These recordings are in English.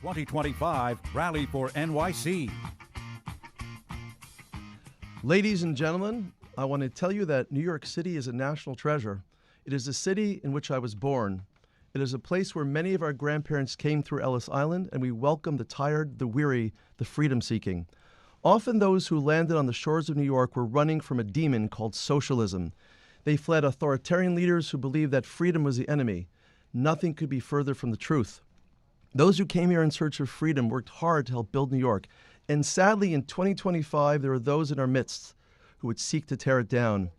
2025 Rally for NYC. Ladies and gentlemen, I want to tell you that New York City is a national treasure. It is the city in which I was born. It is a place where many of our grandparents came through Ellis Island, and we welcome the tired, the weary, the freedom-seeking. Often those who landed on the shores of New York were running from a demon called socialism. They fled authoritarian leaders who believed that freedom was the enemy. Nothing could be further from the truth. Those who came here in search of freedom worked hard to help build New York. And sadly, in 2025, there are those in our midst who would seek to tear it down.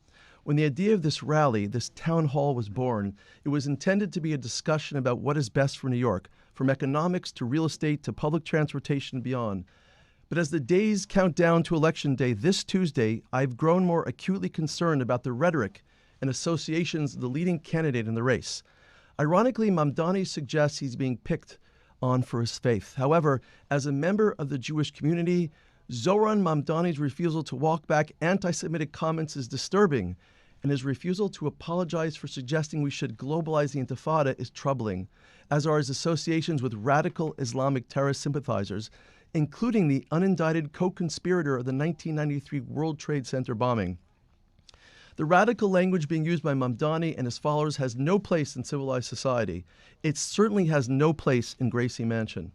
When the idea of this rally, this town hall, was born, it was intended to be a discussion about what is best for New York, from economics to real estate to public transportation and beyond. But as the days count down to Election Day this Tuesday, I've grown more acutely concerned about the rhetoric and associations of the leading candidate in the race. Ironically, Mamdani suggests he's being picked on for his faith. However, as a member of the Jewish community, Zohran Mamdani's refusal to walk back anti-Semitic comments is disturbing, and his refusal to apologize for suggesting we should globalize the Intifada is troubling, as are his associations with radical Islamic terrorist sympathizers, including the unindicted co-conspirator of the 1993 World Trade Center bombing. The radical language being used by Mamdani and his followers has no place in civilized society. It certainly has no place in Gracie Mansion.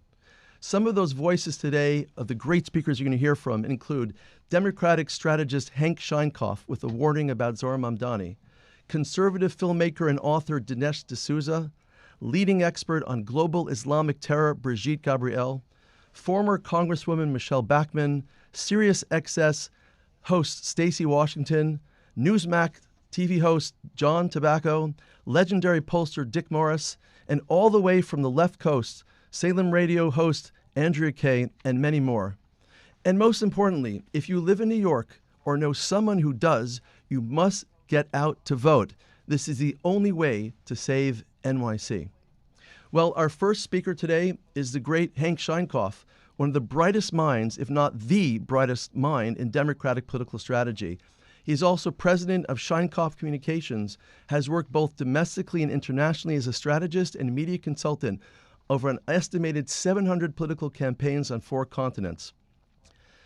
Some of those voices today of the great speakers you're going to hear from include Democratic strategist Sheinkopf with a warning about Zohran Mamdani, conservative filmmaker and author Dinesh D'Souza, leading expert on global Islamic terror Brigitte Gabriel, former Congresswoman Michele Bachmann, Sirius XS host Stacey Washington, Newsmax TV host John Tobacco, legendary pollster Dick Morris, and all the way from the left coast, Salem radio host Andrea Kay, and many more. And most importantly, if you live in New York or know someone who does, you must get out to vote. This is the only way to save NYC. Well, our first speaker today is the great Sheinkopf, one of the brightest minds, if not the brightest mind, in Democratic political strategy. He's also president of Sheinkopf Communications, has worked both domestically and internationally as a strategist and media consultant over an estimated 700 political campaigns on 4 continents.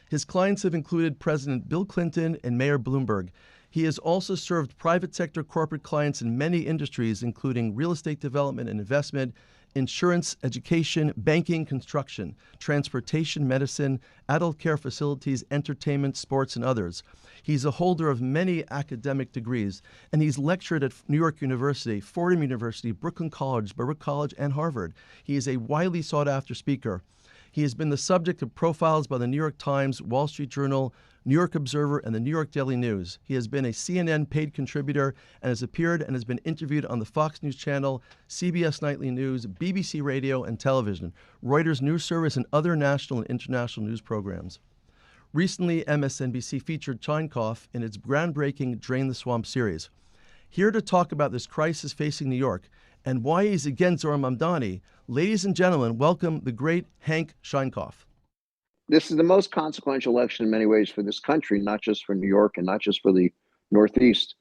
His clients have included President Bill Clinton and Mayor Bloomberg. He has also served private sector corporate clients in many industries, including real estate development and investment, insurance, education, banking, construction, transportation, medicine, adult care facilities, entertainment, sports, and others. He's a holder of many academic degrees, and he's lectured at New York University, Fordham University, Brooklyn College, Baruch College, and Harvard. He is a widely sought-after speaker. He has been the subject of profiles by the New York Times, Wall Street Journal, New York Observer, and the New York Daily News. He has been a CNN paid contributor and has appeared and has been interviewed on the Fox News Channel, CBS Nightly News, BBC Radio and Television, Reuters News Service, and other national and international news programs. Recently, MSNBC featured Sheinkopf in its groundbreaking Drain the Swamp series. Here to talk about this crisis facing New York and why he's against Zohran Mamdani, ladies and gentlemen, welcome the great Sheinkopf. This is the most consequential election in many ways for this country, not just for New York and not just for the Northeast.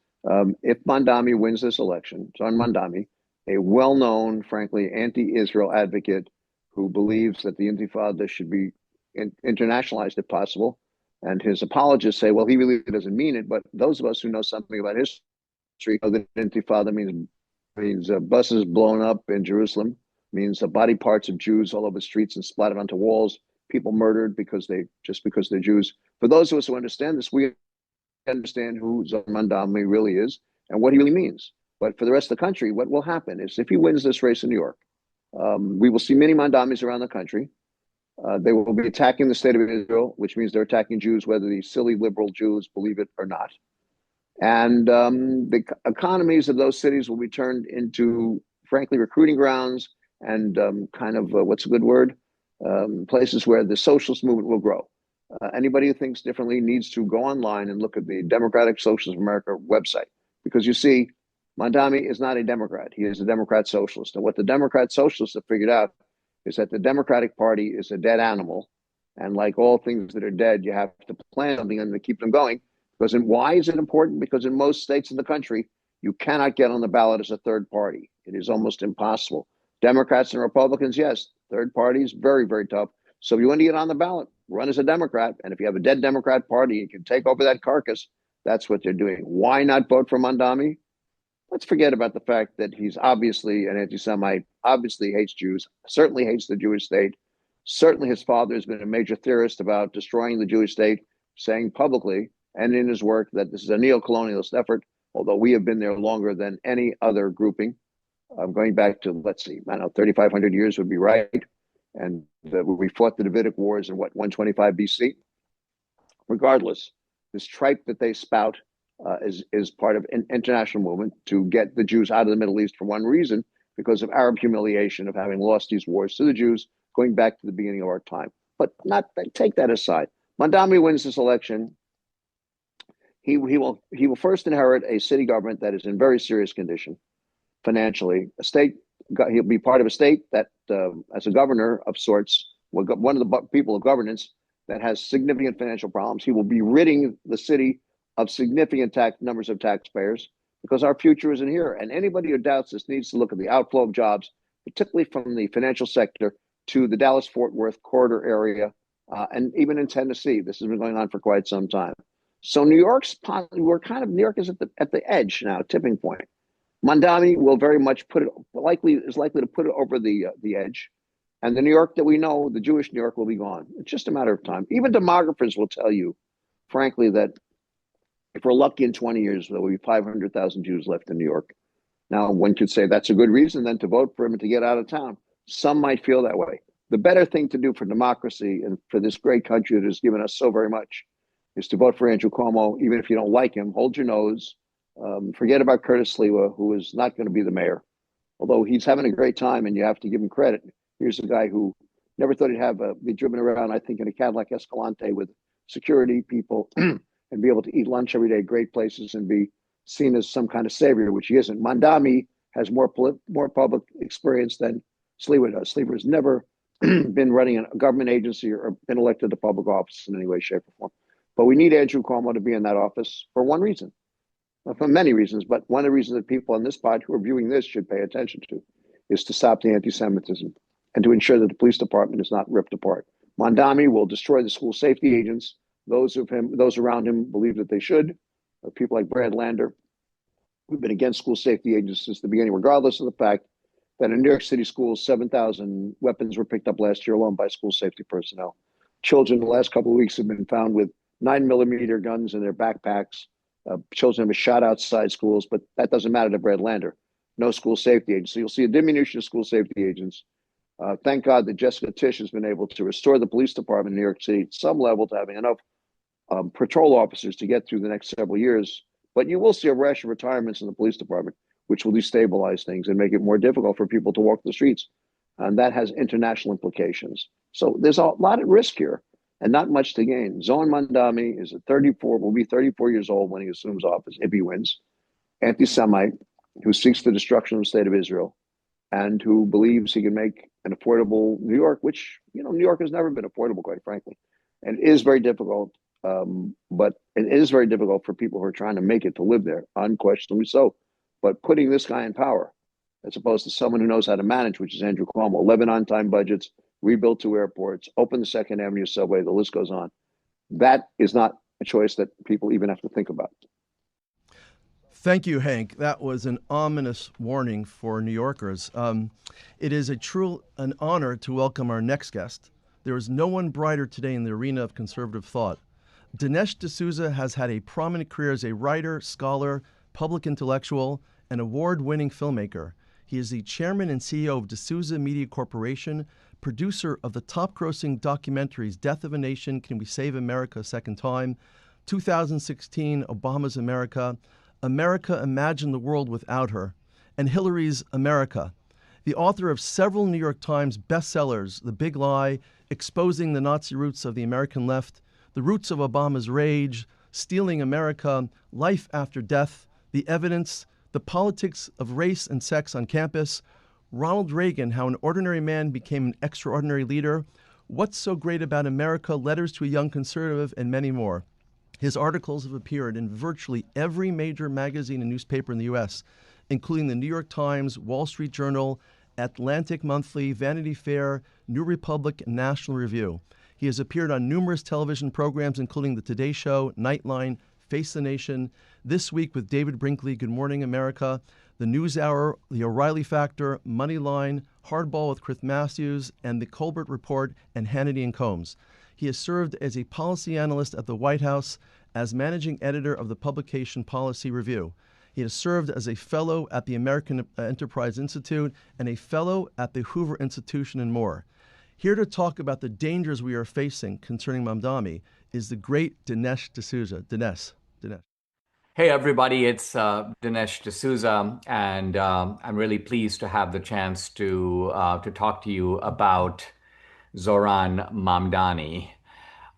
If Mamdani wins this election, Zohran Mamdani, a well-known, frankly, anti-Israel advocate who believes that the Intifada should be internationalized if possible, and his apologists say, well, he really doesn't mean it, but those of us who know something about history know that Intifada means buses blown up in Jerusalem, means body parts of Jews all over streets and splattered onto walls, people murdered because they're Jews. For those of us who understand this, we understand who Zohran Mamdani really is and what he really means. But for the rest of the country, what will happen is if he wins this race in New York, we will see many Mamdanis around the country. They will be attacking the state of Israel, which means they're attacking Jews, whether these silly liberal Jews believe it or not. And the economies of those cities will be turned into, frankly, recruiting grounds and what's a good word? Places where the socialist movement will grow. Anybody who thinks differently needs to go online and look at the Democratic Socialist of America website, because you see, Mamdani is not a Democrat. He is a Democrat socialist. And what the Democrat socialists have figured out is that the Democratic Party is a dead animal. And like all things that are dead, you have to plan something and to keep them going. Because why is it important? Because in most states in the country, you cannot get on the ballot as a third party. It is almost impossible. Democrats and Republicans, yes, Third party is very, very tough. So if you want to get on the ballot, run as a Democrat. And if you have a dead Democrat party, you can take over that carcass. That's what they're doing. Why not vote for Mamdani? Let's forget about the fact that he's obviously an anti-Semite, obviously hates Jews, certainly hates the Jewish state. Certainly his father has been a major theorist about destroying the Jewish state, saying publicly and in his work that this is a neo-colonialist effort, although we have been there longer than any other grouping. Going back to, let's see, I don't know, 3,500 years would be right. And we fought the Davidic Wars in, 125 BC? Regardless, this tripe that they spout is part of an international movement to get the Jews out of the Middle East for one reason, because of Arab humiliation of having lost these wars to the Jews going back to the beginning of our time. But not take that aside. Mamdani wins this election. He will first inherit a city government that is in very serious condition financially. He'll be part of a state that, as a governor of sorts, one of the people of governance that has significant financial problems. He will be ridding the city of significant numbers of taxpayers, because our future isn't here. And anybody who doubts this needs to look at the outflow of jobs, particularly from the financial sector to the Dallas-Fort Worth corridor area, and even in Tennessee. This has been going on for quite some time. So New York is at the edge now, tipping point. Mamdani will very much likely to put it over the edge. And the New York that we know, the Jewish New York, will be gone. It's just a matter of time. Even demographers will tell you, frankly, that if we're lucky in 20 years, there will be 500,000 Jews left in New York. Now, one could say that's a good reason then to vote for him and to get out of town. Some might feel that way. The better thing to do for democracy and for this great country that has given us so very much is to vote for Andrew Cuomo, even if you don't like him. Hold your nose. Forget about Curtis Sliwa, who is not going to be the mayor, although he's having a great time and you have to give him credit. Here's a guy who never thought he'd be driven around, I think, in a Cadillac Escalante with security people and be able to eat lunch every day at great places and be seen as some kind of savior, which he isn't. Mamdani has more public experience than Sliwa does. Sliwa has never been running a government agency or been elected to public office in any way, shape, or form. But we need Andrew Cuomo to be in that office for one reason. For many reasons, but one of the reasons that people on this pod who are viewing this should pay attention to is to stop the anti-Semitism and to ensure that the police department is not ripped apart. Mamdani will destroy the school safety agents. Those around him believe that they should. People like Brad Lander, who've been against school safety agents since the beginning, regardless of the fact that in New York City schools, 7,000 weapons were picked up last year alone by school safety personnel. Children in the last couple of weeks have been found with 9mm guns in their backpacks. Children have been shot outside schools, but that doesn't matter to Brad Lander. No school safety agents. So you'll see a diminution of school safety agents. Thank God that Jessica Tisch has been able to restore the police department in New York City at some level to having enough patrol officers to get through the next several years. But you will see a rash of retirements in the police department, which will destabilize things and make it more difficult for people to walk the streets. And that has international implications. So there's a lot at risk here and not much to gain. Zohran Mamdani will be 34 years old when he assumes office, if he wins. Anti-Semite, who seeks the destruction of the state of Israel and who believes he can make an affordable New York, which, New York has never been affordable, quite frankly. And it is very difficult, but it is very difficult for people who are trying to make it to live there, unquestionably so. But putting this guy in power, as opposed to someone who knows how to manage, which is Andrew Cuomo, 11 on-time budgets, rebuild 2 airports, open the Second Avenue subway, the list goes on. That is not a choice that people even have to think about. Thank you, Hank. That was an ominous warning for New Yorkers. It is an honor to welcome our next guest. There is no one brighter today in the arena of conservative thought. Dinesh D'Souza has had a prominent career as a writer, scholar, public intellectual, and award-winning filmmaker. He is the chairman and CEO of D'Souza Media Corporation, producer of the top-grossing documentaries Death of a Nation, Can We Save America a Second Time, 2016, Obama's America, America Imagine the World Without Her, and Hillary's America. The author of several New York Times bestsellers, The Big Lie, Exposing the Nazi Roots of the American Left, The Roots of Obama's Rage, Stealing America, Life After Death, The Evidence, The Politics of Race and Sex on Campus, Ronald Reagan, How an Ordinary Man Became an Extraordinary Leader, What's So Great About America, Letters to a Young Conservative, and many more. His articles have appeared in virtually every major magazine and newspaper in the U.S., including the New York Times, Wall Street Journal, Atlantic Monthly, Vanity Fair, New Republic, and National Review. He has appeared on numerous television programs, including The Today Show, Nightline, Face the Nation, This Week with David Brinkley, Good Morning America, The NewsHour, The O'Reilly Factor, Moneyline, Hardball with Chris Matthews, and The Colbert Report, and Hannity and Combs. He has served as a policy analyst at the White House, as managing editor of the publication Policy Review. He has served as a fellow at the American Enterprise Institute and a fellow at the Hoover Institution and more. Here to talk about the dangers we are facing concerning Mamdani is the great Dinesh D'Souza. Dinesh. Hey, everybody, it's Dinesh D'Souza, and I'm really pleased to have the chance to talk to you about Zohran Mamdani.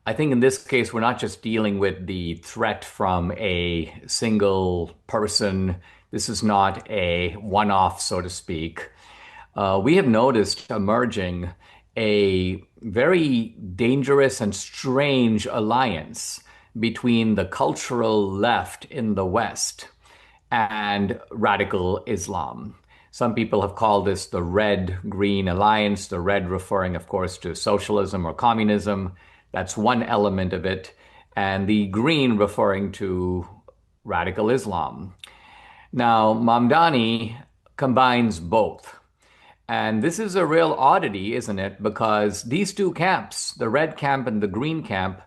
I think in this case, we're not just dealing with the threat from a single person. This is not a one-off, so to speak. We have noticed emerging a very dangerous and strange alliance between the cultural left in the West and radical Islam. Some people have called this the red-green alliance, the red referring, of course, to socialism or communism. That's one element of it, and the green referring to radical Islam. Now, Mamdani combines both. And this is a real oddity, isn't it? Because these two camps, the red camp and the green camp,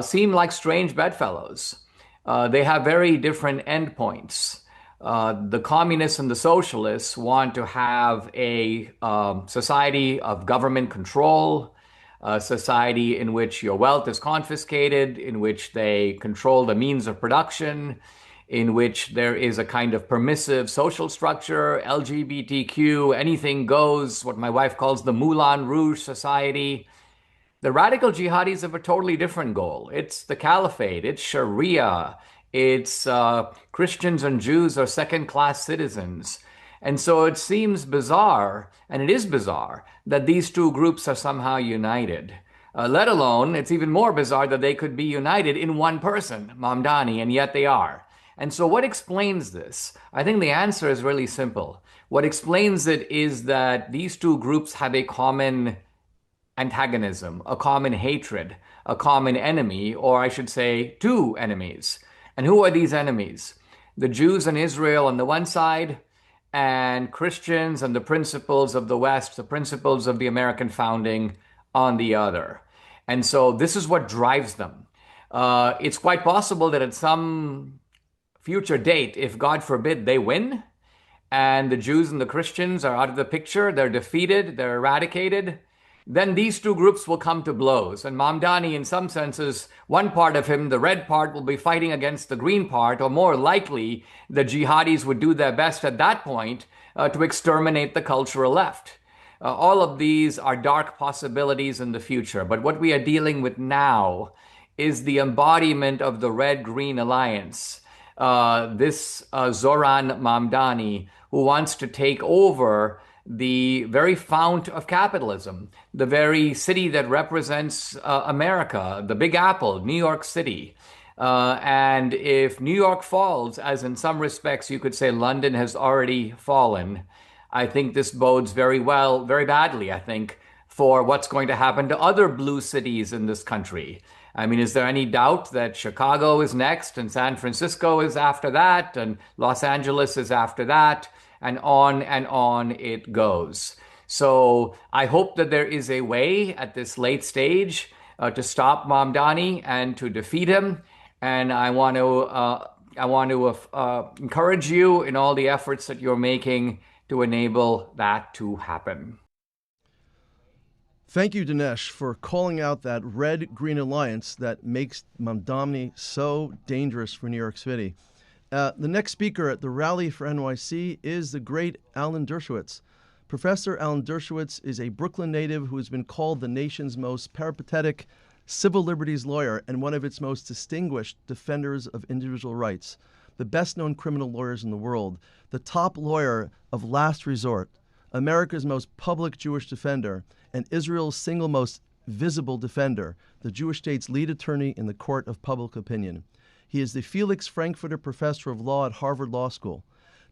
seem like strange bedfellows. They have very different endpoints. The communists and the socialists want to have a society of government control, a society in which your wealth is confiscated, in which they control the means of production, in which there is a kind of permissive social structure, LGBTQ, anything goes, what my wife calls the Moulin Rouge society. The radical jihadis have a totally different goal. It's the caliphate, it's Sharia, it's Christians and Jews are second-class citizens. And so it seems bizarre, and it is bizarre, that these two groups are somehow united. Let alone, it's even more bizarre that they could be united in one person, Mamdani, and yet they are. And so what explains this? I think the answer is really simple. What explains it is that these two groups have a common antagonism, a common hatred, a common enemy, or I should say two enemies. And who are these enemies? The Jews and Israel on the one side, and Christians and the principles of the West, the principles of the American founding on the other. And so this is what drives them. It's quite possible that at some future date, if God forbid they win, and the Jews and the Christians are out of the picture, they're defeated, they're eradicated, then these two groups will come to blows. And Mamdani, in some senses, one part of him, the red part, will be fighting against the green part, or more likely, the jihadis would do their best at that point to exterminate the cultural left. All of these are dark possibilities in the future. But what we are dealing with now is the embodiment of the red-green alliance. This Zohran Mamdani, who wants to take over the very fount of capitalism, the very city that represents America, the Big Apple, New York City. And if New York falls, as in some respects you could say London has already fallen, I think this bodes very well, very badly, I think, for what's going to happen to other blue cities in this country. I mean, is there any doubt that Chicago is next, and San Francisco is after that, and Los Angeles is after that? And on it goes. So I hope that there is a way at this late stage to stop Mamdani and to defeat him. And I want to encourage you in all the efforts that you're making to enable that to happen. Thank you, Dinesh, for calling out that red-green alliance that makes Mamdani so dangerous for New York City. The next speaker at the Rally for NYC is the great Alan Dershowitz. Professor Alan Dershowitz is a Brooklyn native who has been called the nation's most peripatetic civil liberties lawyer and one of its most distinguished defenders of individual rights, the best-known criminal lawyers in the world, the top lawyer of last resort, America's most public Jewish defender, and Israel's single most visible defender, the Jewish state's lead attorney in the court of public opinion. He is the Felix Frankfurter Professor of Law at Harvard Law School.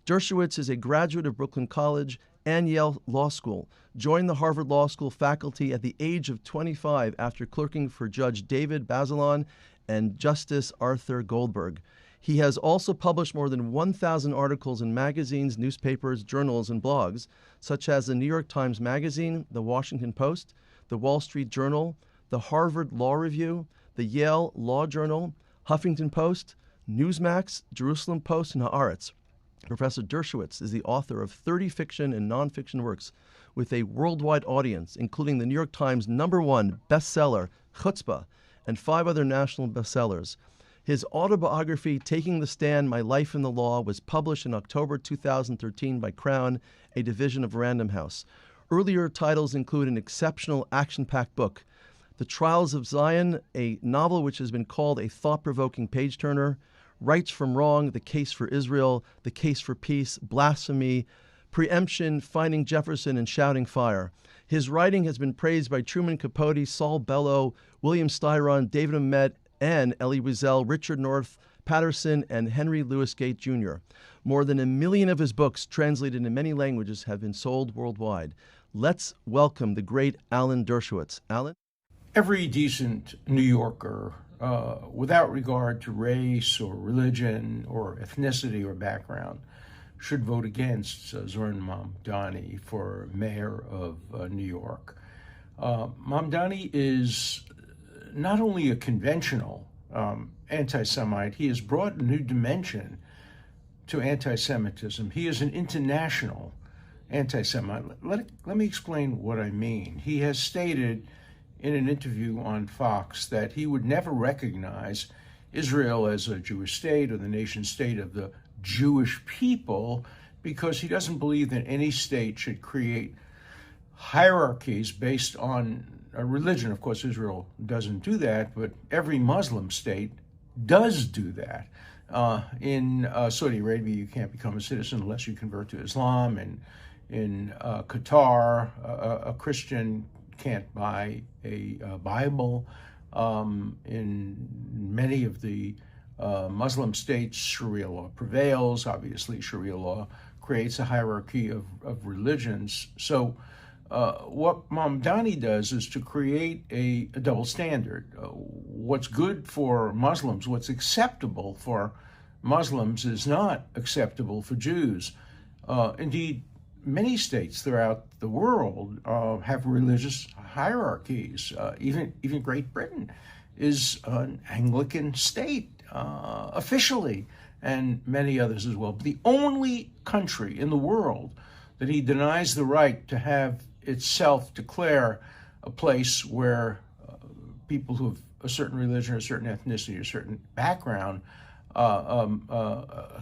Dershowitz is a graduate of Brooklyn College and Yale Law School. Joined the Harvard Law School faculty at the age of 25 after clerking for Judge David Bazelon and Justice Arthur Goldberg. He has also published more than 1,000 articles in magazines, newspapers, journals, and blogs, such as the New York Times Magazine, the Washington Post, the Wall Street Journal, the Harvard Law Review, the Yale Law Journal, Huffington Post, Newsmax, Jerusalem Post, and Haaretz. Professor Dershowitz is the author of 30 fiction and nonfiction works with a worldwide audience, including the New York Times #1 bestseller, Chutzpah, and 5 other national bestsellers. His autobiography, Taking the Stand, My Life in the Law, was published in October 2013 by Crown, a division of Random House. Earlier titles include an exceptional action-packed book, The Trials of Zion, a novel which has been called a thought-provoking page-turner, Rights from Wrong, The Case for Israel, The Case for Peace, Blasphemy, Preemption, Finding Jefferson, and Shouting Fire. His writing has been praised by Truman Capote, Saul Bellow, William Styron, David Mamet, and Elie Wiesel, Richard North Patterson, and Henry Louis Gates Jr. More than 1 million of his books, translated into many languages, have been sold worldwide. Let's welcome the great Alan Dershowitz. Alan? Every decent New Yorker, without regard to race or religion or ethnicity or background, should vote against Zohran Mamdani for mayor of New York. Mamdani is not only a conventional anti-Semite, he has brought a new dimension to anti-Semitism. He is an international anti-Semite. Let me explain what I mean. He has stated in an interview on Fox that he would never recognize Israel as a Jewish state or the nation state of the Jewish people because he doesn't believe that any state should create hierarchies based on a religion. Of course, Israel doesn't do that, but every Muslim state does do that. In Saudi Arabia, you can't become a citizen unless you convert to Islam. And in Qatar, a Christian can't buy a Bible. In many of the Muslim states, Sharia law prevails. Obviously, Sharia law creates a hierarchy of religions. So what Mamdani does is to create a double standard. What's good for Muslims, what's acceptable for Muslims is not acceptable for Jews. Indeed, many states throughout the world have religious hierarchies. Even Great Britain is an Anglican state officially, and many others as well. But the only country in the world that he denies the right to have itself declare a place where people who have a certain religion or a certain ethnicity or a certain background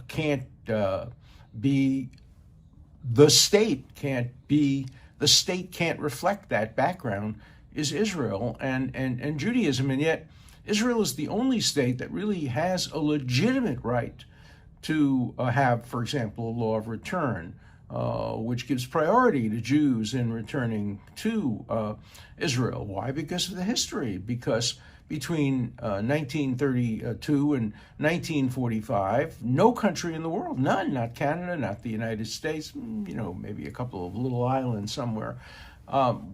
can't be the state, the state can't reflect that background, is Israel and Judaism. And yet Israel is the only state that really has a legitimate right to have, for example, a law of return, which gives priority to Jews in returning to Israel. Why? Because of the history. Because between 1932 and 1945, no country in the world, none, not Canada, not the United States, maybe a couple of little islands somewhere,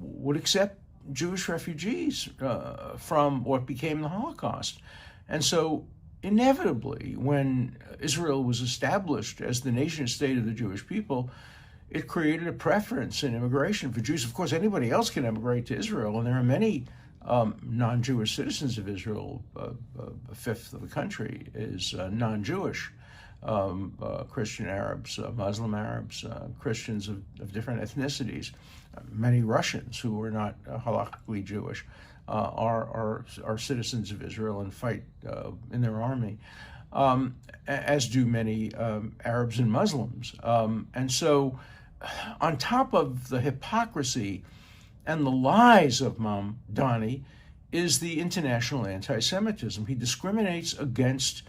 would accept Jewish refugees from what became the Holocaust. And so inevitably, when Israel was established as the nation state of the Jewish people, it created a preference in immigration for Jews. Of course, anybody else can immigrate to Israel, and there are many non-Jewish citizens of Israel. A fifth of the country is non-Jewish. Christian Arabs, Muslim Arabs, Christians of different ethnicities. Many Russians who are not halakhically Jewish are citizens of Israel and fight in their army, as do many Arabs and Muslims. And so, on top of the hypocrisy and the lies of Mamdani is the international anti-Semitism. He discriminates against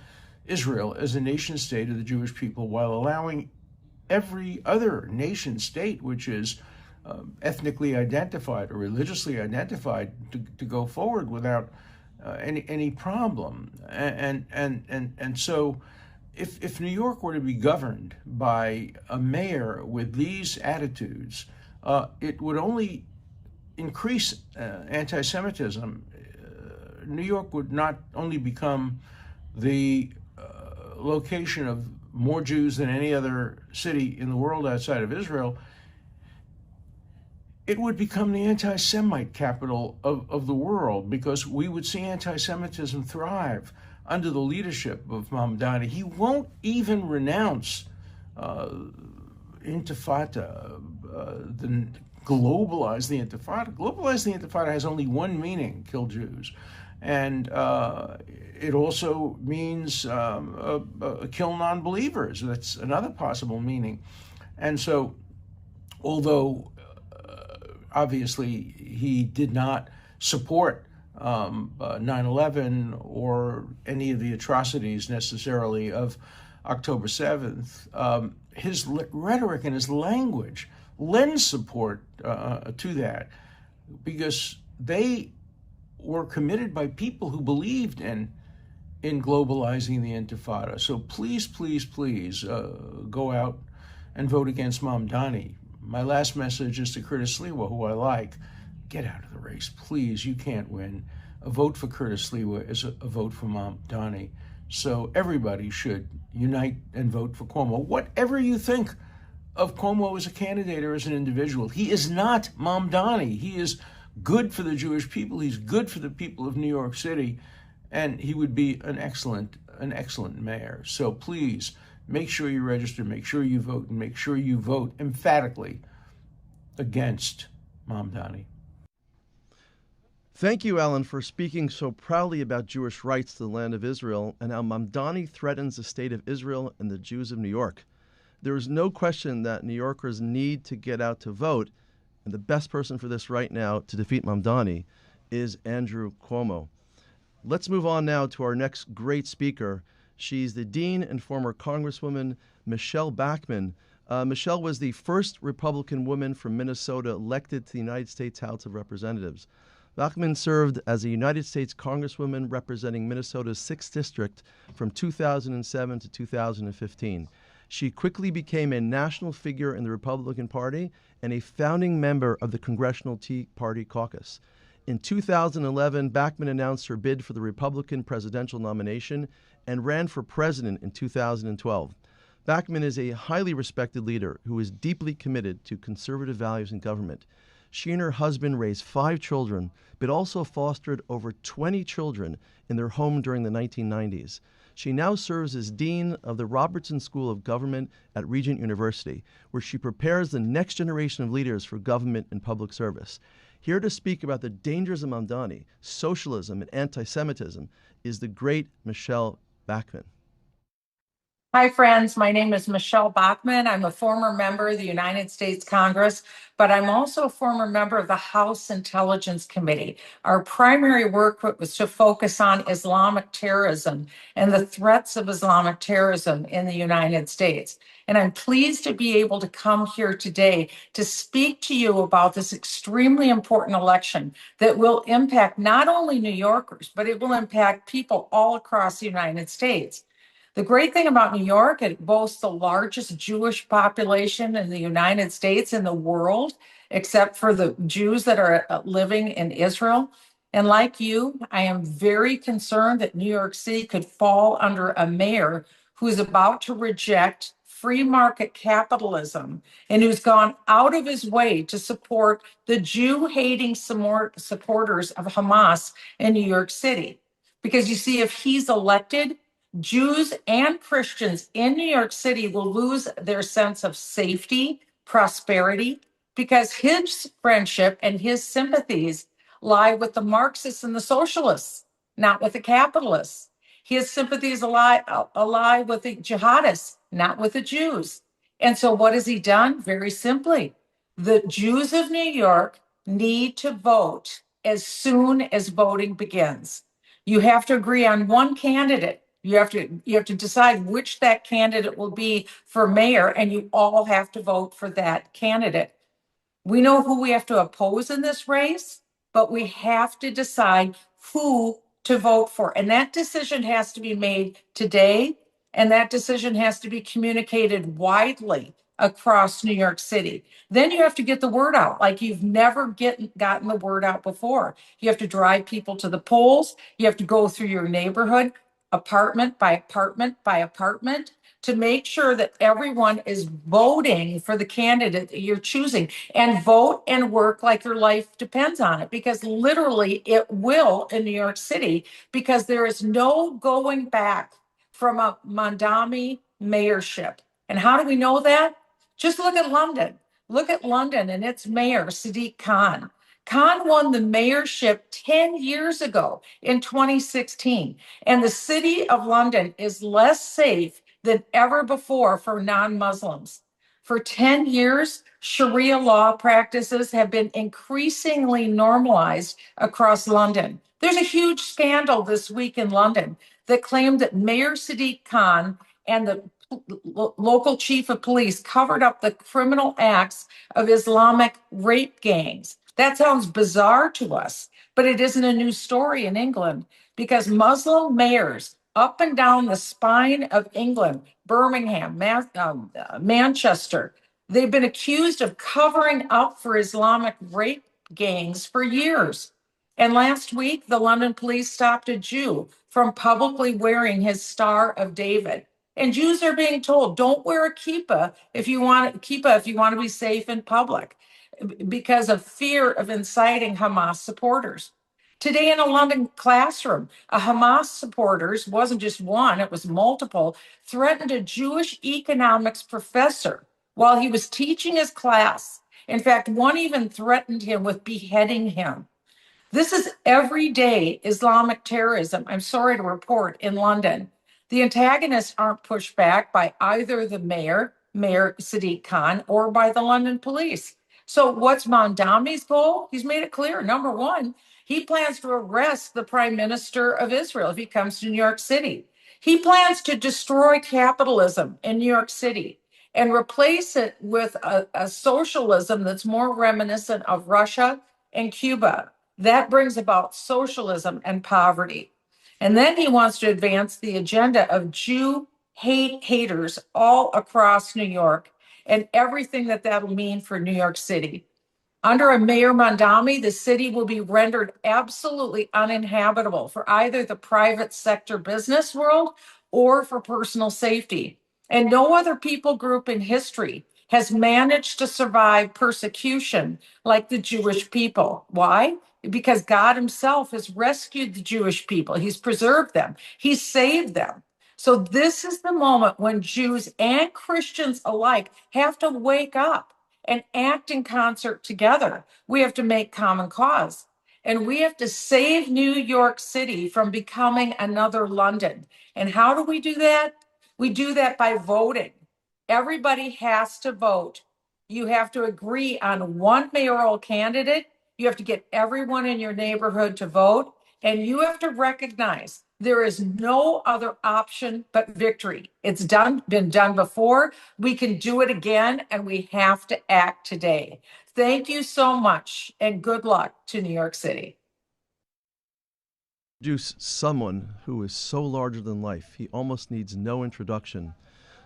Israel as a nation state of the Jewish people while allowing every other nation state, which is ethnically identified or religiously identified, to go forward without any problem. And so if New York were to be governed by a mayor with these attitudes, it would only increase anti-Semitism. New York would not only become the location of more Jews than any other city in the world outside of Israel, it would become the anti-Semite capital of the world, because we would see anti-Semitism thrive under the leadership of Mamdani. He won't even renounce Intifada, globalize the Intifada. Globalize the Intifada has only one meaning: kill Jews. And it also means kill non-believers. That's another possible meaning. And so, although obviously he did not support 9/11 or any of the atrocities necessarily of October 7th, his rhetoric and his language lends support to that, because they were committed by people who believed in globalizing the Intifada. So please, please, please go out and vote against Mamdani. My last message is to Curtis Lewa, who I like: get out of the race, please. You can't win. A vote for Curtis Lewa is a vote for Mamdani. So everybody should unite and vote for Cuomo. Whatever you think of Cuomo as a candidate or as an individual, he is not Mamdani. He is good for the Jewish people. He's good for the people of New York City, and he would be an excellent mayor. So please, make sure you register, make sure you vote, and make sure you vote emphatically against Mamdani. Thank you, Alan, for speaking so proudly about Jewish rights to the land of Israel and how Mamdani threatens the state of Israel and the Jews of New York. There is no question that New Yorkers need to get out to vote, and the best person for this right now to defeat Mamdani is Andrew Cuomo. Let's move on now to our next great speaker. She's the Dean and former Congresswoman Michele Bachmann. Michele was the first Republican woman from Minnesota elected to the United States House of Representatives. Bachmann served as a United States Congresswoman representing Minnesota's 6th District from 2007 to 2015. She quickly became a national figure in the Republican Party and a founding member of the Congressional Tea Party caucus. In 2011, Bachmann announced her bid for the Republican presidential nomination and ran for president in 2012. Bachmann is a highly respected leader who is deeply committed to conservative values in government. She and her husband raised 5 children, but also fostered over 20 children in their home during the 1990s. She now serves as Dean of the Robertson School of Government at Regent University, where she prepares the next generation of leaders for government and public service. Here to speak about the dangers of Mamdani, socialism, and anti-Semitism is the great Michele Bachmann. Hi, friends. My name is Michele Bachmann. I'm a former member of the United States Congress, but I'm also a former member of the House Intelligence Committee. Our primary work was to focus on Islamic terrorism and the threats of Islamic terrorism in the United States. And I'm pleased to be able to come here today to speak to you about this extremely important election that will impact not only New Yorkers, but it will impact people all across the United States. The great thing about New York, it boasts the largest Jewish population in the United States and the world, except for the Jews that are living in Israel. And like you, I am very concerned that New York City could fall under a mayor who is about to reject free market capitalism and who's gone out of his way to support the Jew-hating supporters of Hamas in New York City. Because you see, if he's elected, Jews and Christians in New York City will lose their sense of safety, prosperity, because his friendship and his sympathies lie with the Marxists and the socialists, not with the capitalists. His sympathies lie with the jihadists, not with the Jews. And so what has he done? Very simply, the Jews of New York need to vote as soon as voting begins. You have to agree on one candidate. You have to decide which that candidate will be for mayor, and you all have to vote for that candidate. We know who we have to oppose in this race, but we have to decide who to vote for. And that decision has to be made today, And that decision has to be communicated widely across New York City. Then you have to get the word out like you've never gotten the word out before. You have to drive people to the polls. You have to go through your neighborhood, apartment by apartment by apartment, to make sure that everyone is voting for the candidate that you're choosing, and vote and work like your life depends on it, because literally it will in New York City, because there is no going back from a Mamdani mayorship. And how do we know that? Just look at London. Look at London and its mayor, Sadiq Khan. Khan won the mayorship 10 years ago in 2016, and the city of London is less safe than ever before for non-Muslims. For 10 years, Sharia law practices have been increasingly normalized across London. There's a huge scandal this week in London that claimed that Mayor Sadiq Khan and the local chief of police covered up the criminal acts of Islamic rape gangs. That sounds bizarre to us, but it isn't a new story in England, because Muslim mayors up and down the spine of England, Birmingham, Manchester, they've been accused of covering up for Islamic rape gangs for years. And last week, the London police stopped a Jew from publicly wearing his Star of David. And Jews are being told, don't wear a kippah if you want to be safe in public, because of fear of inciting Hamas supporters. Today in a London classroom, a Hamas supporters, wasn't just one, it was multiple, threatened a Jewish economics professor while he was teaching his class. In fact, one even threatened him with beheading him. This is everyday Islamic terrorism, I'm sorry to report, in London. The antagonists aren't pushed back by either the Mayor Sadiq Khan, or by the London police. So what's Mamdani's goal? He's made it clear. Number one, he plans to arrest the Prime Minister of Israel if he comes to New York City. He plans to destroy capitalism in New York City and replace it with a socialism that's more reminiscent of Russia and Cuba. That brings about socialism and poverty. And then he wants to advance the agenda of Jew haters all across New York, and everything that that'll mean for New York City. Under a Mayor Mamdani, the city will be rendered absolutely uninhabitable for either the private sector business world or for personal safety. And no other people group in history has managed to survive persecution like the Jewish people. Why? Because God himself has rescued the Jewish people. He's preserved them. He's saved them. So this is the moment when Jews and Christians alike have to wake up and act in concert together. We have to make common cause. And we have to save New York City from becoming another London. And how do we do that? We do that by voting. Everybody has to vote. You have to agree on one mayoral candidate. You have to get everyone in your neighborhood to vote. And you have to recognize there is no other option but victory. It's been done before. We can do it again, and we have to act today. Thank you so much, and good luck to New York City. Introduce someone who is so larger than life, he almost needs no introduction.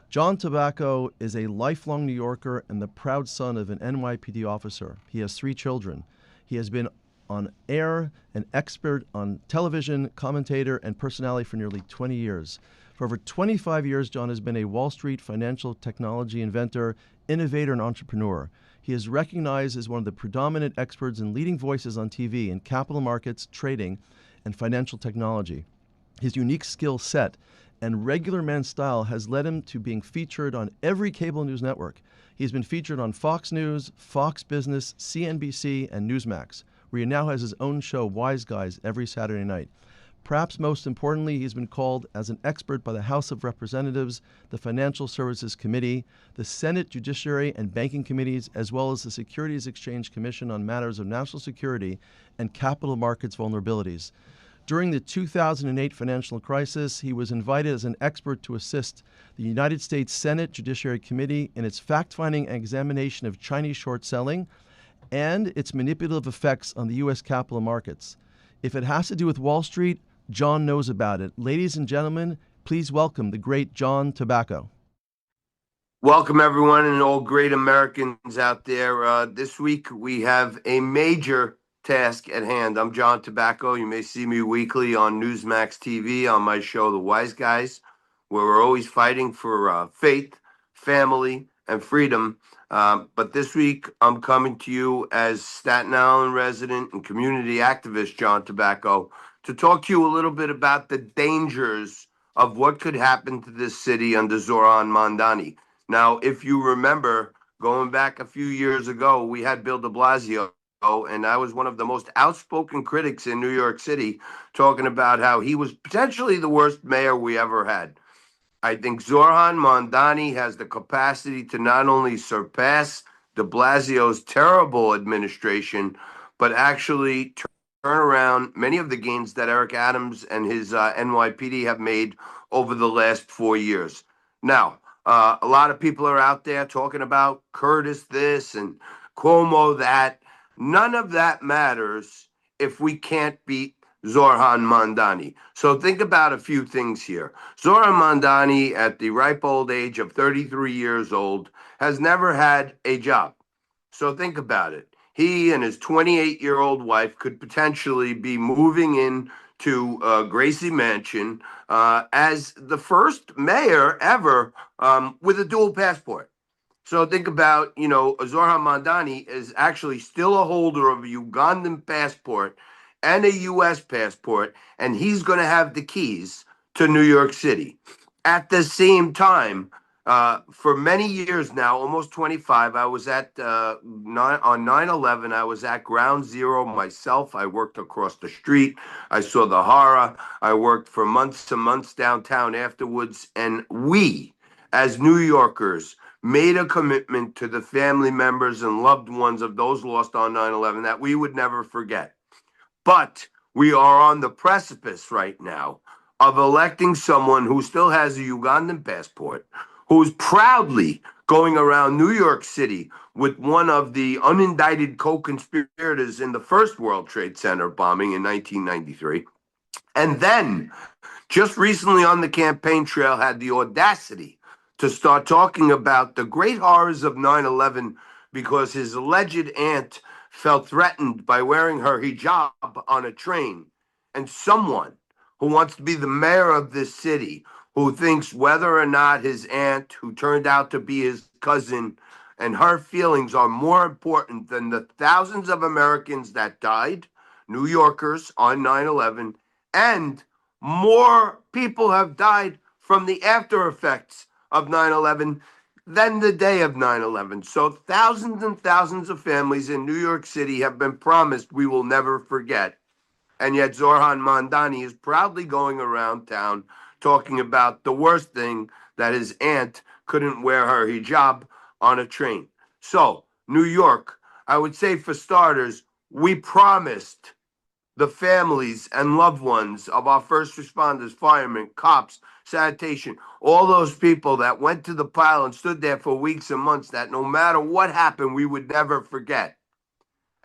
John Tabacco is a lifelong New Yorker and the proud son of an NYPD officer. He has 3 children. He has been on air, an expert on television, commentator, and personality for nearly 20 years. For over 25 years, John has been a Wall Street financial technology inventor, innovator, and entrepreneur. He is recognized as one of the predominant experts and leading voices on TV in capital markets, trading, and financial technology. His unique skill set and regular man style has led him to being featured on every cable news network. He's been featured on Fox News, Fox Business, CNBC, and Newsmax, where he now has his own show, Wise Guys, every Saturday night. Perhaps most importantly, he's been called as an expert by the House of Representatives, the Financial Services Committee, the Senate Judiciary and Banking Committees, as well as the Securities Exchange Commission on matters of national security and capital markets vulnerabilities. During the 2008 financial crisis, he was invited as an expert to assist the United States Senate Judiciary Committee in its fact-finding and examination of Chinese short selling and its manipulative effects on the U.S. capital markets. If it has to do with Wall Street, John knows about it. Ladies and gentlemen, Please welcome the great John Tobacco. Welcome, everyone, and all great Americans out there. This week, we have a major task at hand. I'm John Tobacco. You may see me weekly on Newsmax TV on my show, The Wise Guys, where we're always fighting for faith, family, and freedom. But this week, I'm coming to you as Staten Island resident and community activist John Tobacco to talk to you a little bit about the dangers of what could happen to this city under Zohran Mamdani. Now, if you remember, going back a few years ago, we had Bill de Blasio, and I was one of the most outspoken critics in New York City, talking about how he was potentially the worst mayor we ever had. I think Zohran Mamdani has the capacity to not only surpass de Blasio's terrible administration, but actually turn around many of the gains that Eric Adams and his NYPD have made over the last 4 years. Now, a lot of people are out there talking about Curtis this and Cuomo that. None of that matters if we can't beat Zohran Mamdani. So think about a few things here. Zohran Mamdani, at the ripe old age of 33 years old, has never had a job. So think about it. He and his 28-year-old wife could potentially be moving in to Gracie Mansion as the first mayor ever with a dual passport. So think about, Zohran Mamdani is actually still a holder of a Ugandan passport and a U.S. passport, and he's going to have the keys to New York City. At the same time, for many years now, almost 25, I was on 9/11, I was at Ground Zero myself. I worked across the street. I saw the horror. I worked for months and months downtown afterwards. And we, as New Yorkers, made a commitment to the family members and loved ones of those lost on 9/11 that we would never forget. But we are on the precipice right now of electing someone who still has a Ugandan passport, who's proudly going around New York City with one of the unindicted co-conspirators in the first World Trade Center bombing in 1993. And then, just recently on the campaign trail, had the audacity to start talking about the great horrors of 9/11 because his alleged aunt felt threatened by wearing her hijab on a train. And someone who wants to be the mayor of this city, who thinks whether or not his aunt, who turned out to be his cousin, and her feelings are more important than the thousands of Americans that died, New Yorkers, on 9/11, and more people have died from the after effects of 9/11 than the day of 9/11. So thousands and thousands of families in New York City have been promised we will never forget. And yet Zohran Mamdani is proudly going around town talking about the worst thing, that his aunt couldn't wear her hijab on a train. So, New York, I would say for starters, we promised the families and loved ones of our first responders, firemen, cops, sanitation, all those people that went to the pile and stood there for weeks and months, that no matter what happened, we would never forget.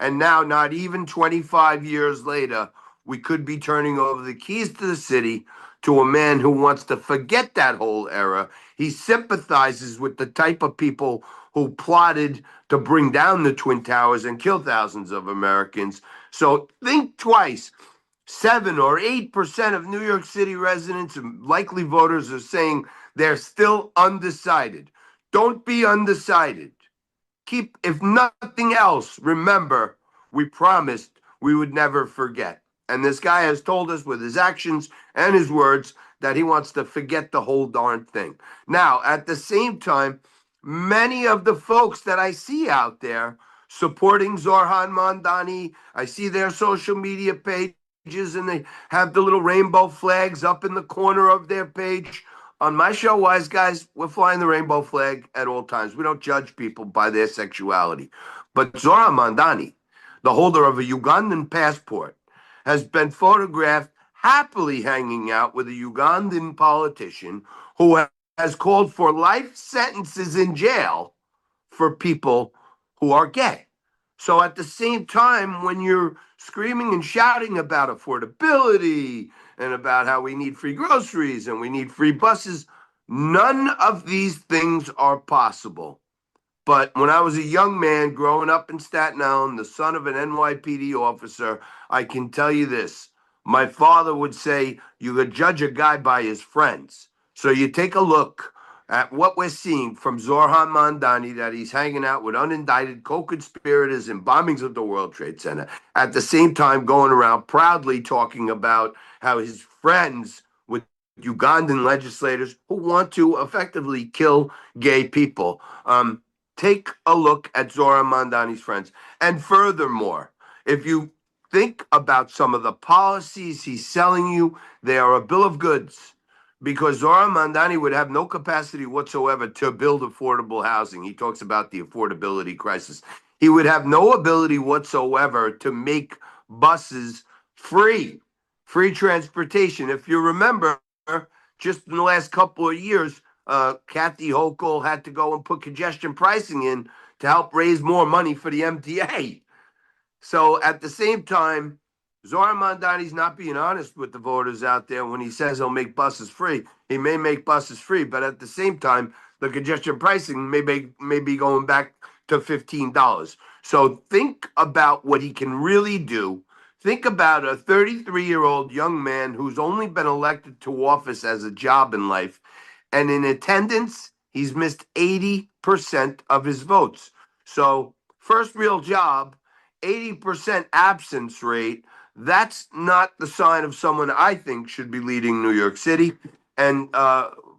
And now, not even 25 years later, we could be turning over the keys to the city to a man who wants to forget that whole era. He sympathizes with the type of people who plotted to bring down the Twin Towers and kill thousands of Americans. So think twice. 7 or 8% of New York City residents and likely voters are saying they're still undecided. Don't be undecided. Keep, if nothing else, remember, we promised we would never forget. And this guy has told us with his actions and his words that he wants to forget the whole darn thing. Now, at the same time, many of the folks that I see out there supporting Zohran Mamdani, I see their social media pages and they have the little rainbow flags up in the corner of their page. On my show, Wise Guys, we're flying the rainbow flag at all times. We don't judge people by their sexuality. But Zohran Mamdani, the holder of a Ugandan passport, has been photographed happily hanging out with a Ugandan politician who has called for life sentences in jail for people who are gay. So at the same time, when you're screaming and shouting about affordability and about how we need free groceries and we need free buses, none of these things are possible. But when I was a young man growing up in Staten Island, the son of an NYPD officer, I can tell you this. My father would say, you could judge a guy by his friends. So you take a look at what we're seeing from Zohran Mamdani, that he's hanging out with unindicted co-conspirators in bombings of the World Trade Center. At the same time, going around proudly talking about how his friends with Ugandan legislators who want to effectively kill gay people. Take a look at Zohran Mamdani's friends. And furthermore, if you think about some of the policies he's selling you, they are a bill of goods, because Zohran Mamdani would have no capacity whatsoever to build affordable housing. He talks about the affordability crisis. He would have no ability whatsoever to make buses free transportation. If you remember, just in the last couple of years, Kathy Hochul had to go and put congestion pricing in to help raise more money for the MTA. So at the same time, Zohran Mamdani's not being honest with the voters out there when he says he'll make buses free. He may make buses free, but at the same time, the congestion pricing may be going back to $15. So think about what he can really do. Think about a 33-year-old young man who's only been elected to office as a job in life, and in attendance, he's missed 80% of his votes. So first real job, 80% absence rate, that's not the sign of someone I think should be leading New York City. And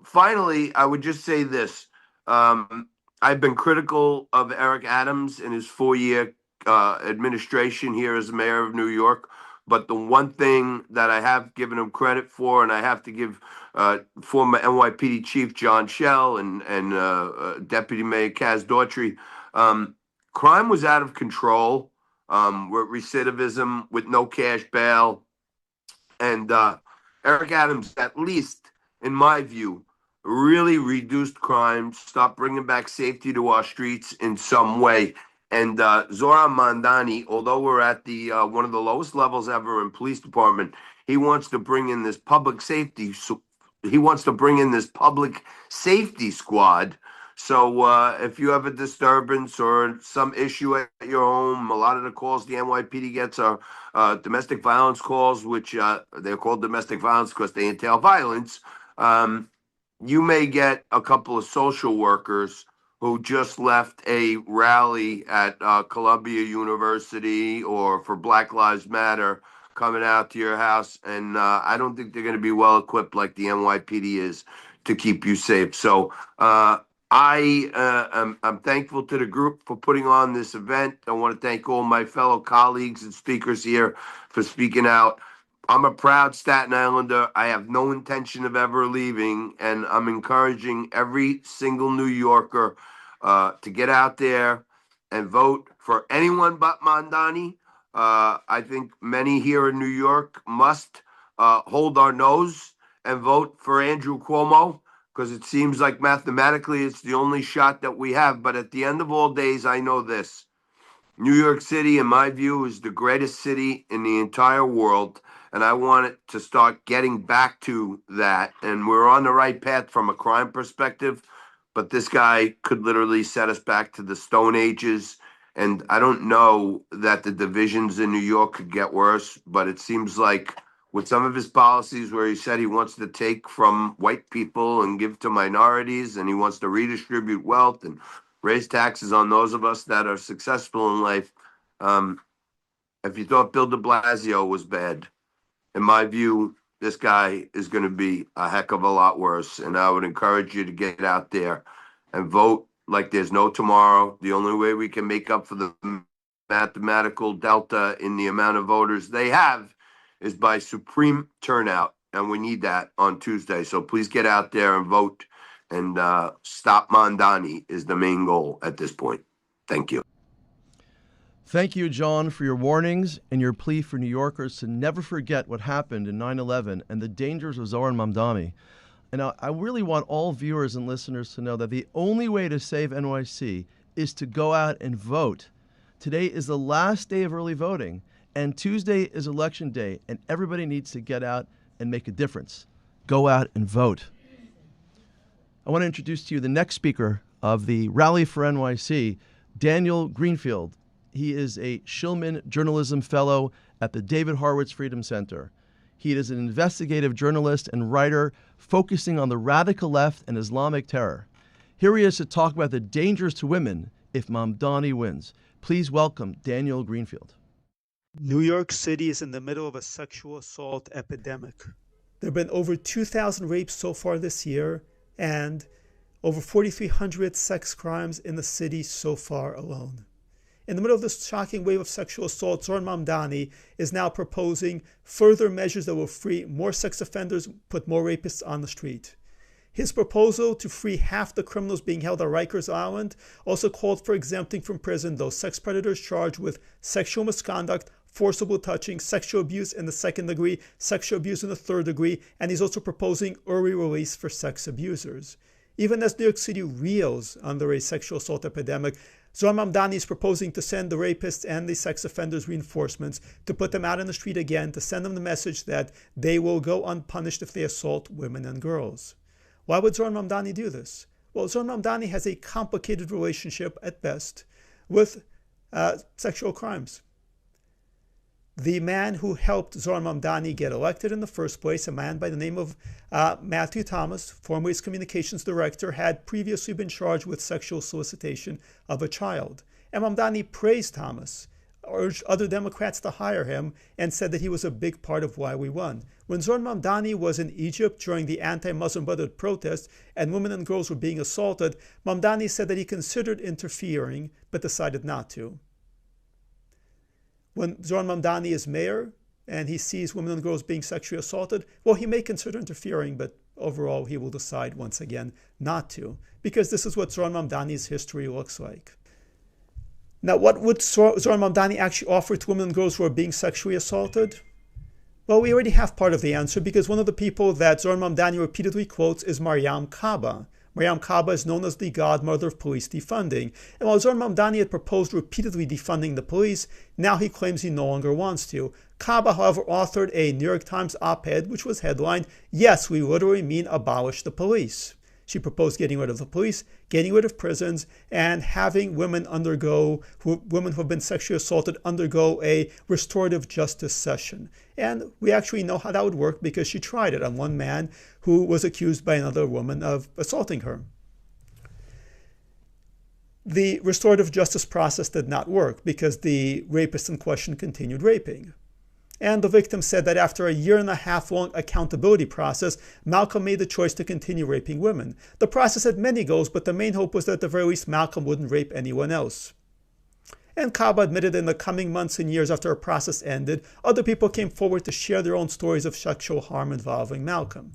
finally, I would just say this. I've been critical of Eric Adams in his 4-year administration here as mayor of New York. But the one thing that I have given him credit for, and I have to give former NYPD Chief John Schell and Deputy Mayor Kaz Daughtry, crime was out of control, with recidivism, with no cash bail. And Eric Adams, at least in my view, really reduced crime, stopped bringing back safety to our streets in some way. And Zohran Mamdani, although we're at the one of the lowest levels ever in police department, he wants to bring in this public safety. He wants to bring in this public safety squad. So if you have a disturbance or some issue at your home, a lot of the calls the NYPD gets are domestic violence calls, which they're called domestic violence because they entail violence. You may get a couple of social workers who just left a rally at Columbia University or for Black Lives Matter coming out to your house, and I don't think they're going to be well equipped like the NYPD is to keep you safe. So I'm thankful to the group for putting on this event. I want to thank all my fellow colleagues and speakers here for speaking out. I'm a proud Staten Islander. I have no intention of ever leaving, and I'm encouraging every single New Yorker to get out there and vote for anyone but Mamdani. I think many here in New York must hold our nose and vote for Andrew Cuomo, because it seems like mathematically it's the only shot that we have. But at the end of all days, I know this. New York City, in my view, is the greatest city in the entire world, and I want it to start getting back to that. And we're on the right path from a crime perspective, but this guy could literally set us back to the Stone Ages. And I don't know that the divisions in New York could get worse, but it seems like with some of his policies where he said he wants to take from white people and give to minorities, and he wants to redistribute wealth and raise taxes on those of us that are successful in life. If you thought Bill de Blasio was bad, in my view, this guy is going to be a heck of a lot worse. And I would encourage you to get out there and vote like there's no tomorrow. The only way we can make up for the mathematical delta in the amount of voters they have is by supreme turnout. And we need that on Tuesday. So please get out there and vote. And stop Mamdani is the main goal at this point. Thank you. Thank you, John, for your warnings and your plea for New Yorkers to never forget what happened in 9/11 and the dangers of Zohran Mamdani. And I really want all viewers and listeners to know that the only way to save NYC is to go out and vote. Today is the last day of early voting, and Tuesday is election day, and everybody needs to get out and make a difference. Go out and vote. I want to introduce to you the next speaker of the Rally for NYC, Daniel Greenfield. He is a Shillman Journalism Fellow at the David Horowitz Freedom Center. He is an investigative journalist and writer focusing on the radical left and Islamic terror. Here he is to talk about the dangers to women if Mamdani wins. Please welcome Daniel Greenfield. New York City is in the middle of a sexual assault epidemic. There have been over 2,000 rapes so far this year and over 4,300 sex crimes in the city so far alone. In the middle of this shocking wave of sexual assault, Zohran Mamdani is now proposing further measures that will free more sex offenders, put more rapists on the street. His proposal to free half the criminals being held at Rikers Island also called for exempting from prison those sex predators charged with sexual misconduct, forcible touching, sexual abuse in the second degree, sexual abuse in the third degree, and he's also proposing early release for sex abusers. Even as New York City reels under a sexual assault epidemic, Zohran Mamdani is proposing to send the rapists and the sex offenders reinforcements, to put them out in the street again, to send them the message that they will go unpunished if they assault women and girls. Why would Zohran Mamdani do this? Well, Zohran Mamdani has a complicated relationship at best with sexual crimes. The man who helped Zohran Mamdani get elected in the first place, a man by the name of Matthew Thomas, formerly his communications director, had previously been charged with sexual solicitation of a child. And Mamdani praised Thomas, urged other Democrats to hire him, and said that he was a big part of why we won. When Zohran Mamdani was in Egypt during the anti-Muslim Brotherhood protests and women and girls were being assaulted, Mamdani said that he considered interfering but decided not to. When Zohran Mamdani is mayor and he sees women and girls being sexually assaulted, well, he may consider interfering, but overall he will decide once again not to, because this is what Zohran Mamdani's history looks like. Now, what would Zohran Mamdani actually offer to women and girls who are being sexually assaulted? Well, we already have part of the answer, because one of the people that Zohran Mamdani repeatedly quotes is Mariam Kaba. Mariam Kaba is known as the godmother of police defunding. And while Zohran Mamdani had proposed repeatedly defunding the police, now he claims he no longer wants to. Kaba, however, authored a New York Times op-ed which was headlined, "Yes, we literally mean abolish the police." She proposed getting rid of the police, getting rid of prisons, and having women women who have been sexually assaulted undergo a restorative justice session. And we actually know how that would work because she tried it on one man who was accused by another woman of assaulting her. The restorative justice process did not work because the rapist in question continued raping. And the victim said that after a 1.5-year-long accountability process, Malcolm made the choice to continue raping women. The process had many goals, but the main hope was that at the very least Malcolm wouldn't rape anyone else. And Kaba admitted in the coming months and years after her process ended, other people came forward to share their own stories of sexual harm involving Malcolm.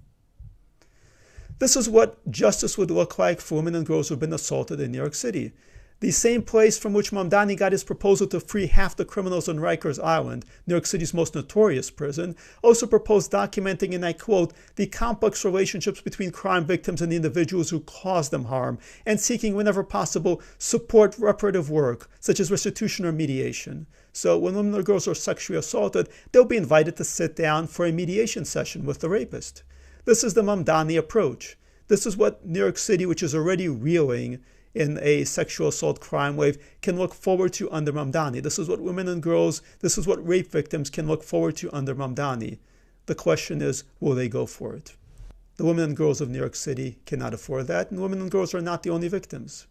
This is what justice would look like for women and girls who have been assaulted in New York City. The same place from which Mamdani got his proposal to free half the criminals on Rikers Island, New York City's most notorious prison, also proposed documenting, and I quote, "the complex relationships between crime victims and the individuals who caused them harm, and seeking, whenever possible, support reparative work, such as restitution or mediation." So when women or girls are sexually assaulted, they'll be invited to sit down for a mediation session with the rapist. This is the Mamdani approach. This is what New York City, which is already reeling in a sexual assault crime wave, can look forward to under Mamdani. This is what women and girls, this is what rape victims can look forward to under Mamdani. The question is, will they go for it? The women and girls of New York City cannot afford that, and women and girls are not the only victims.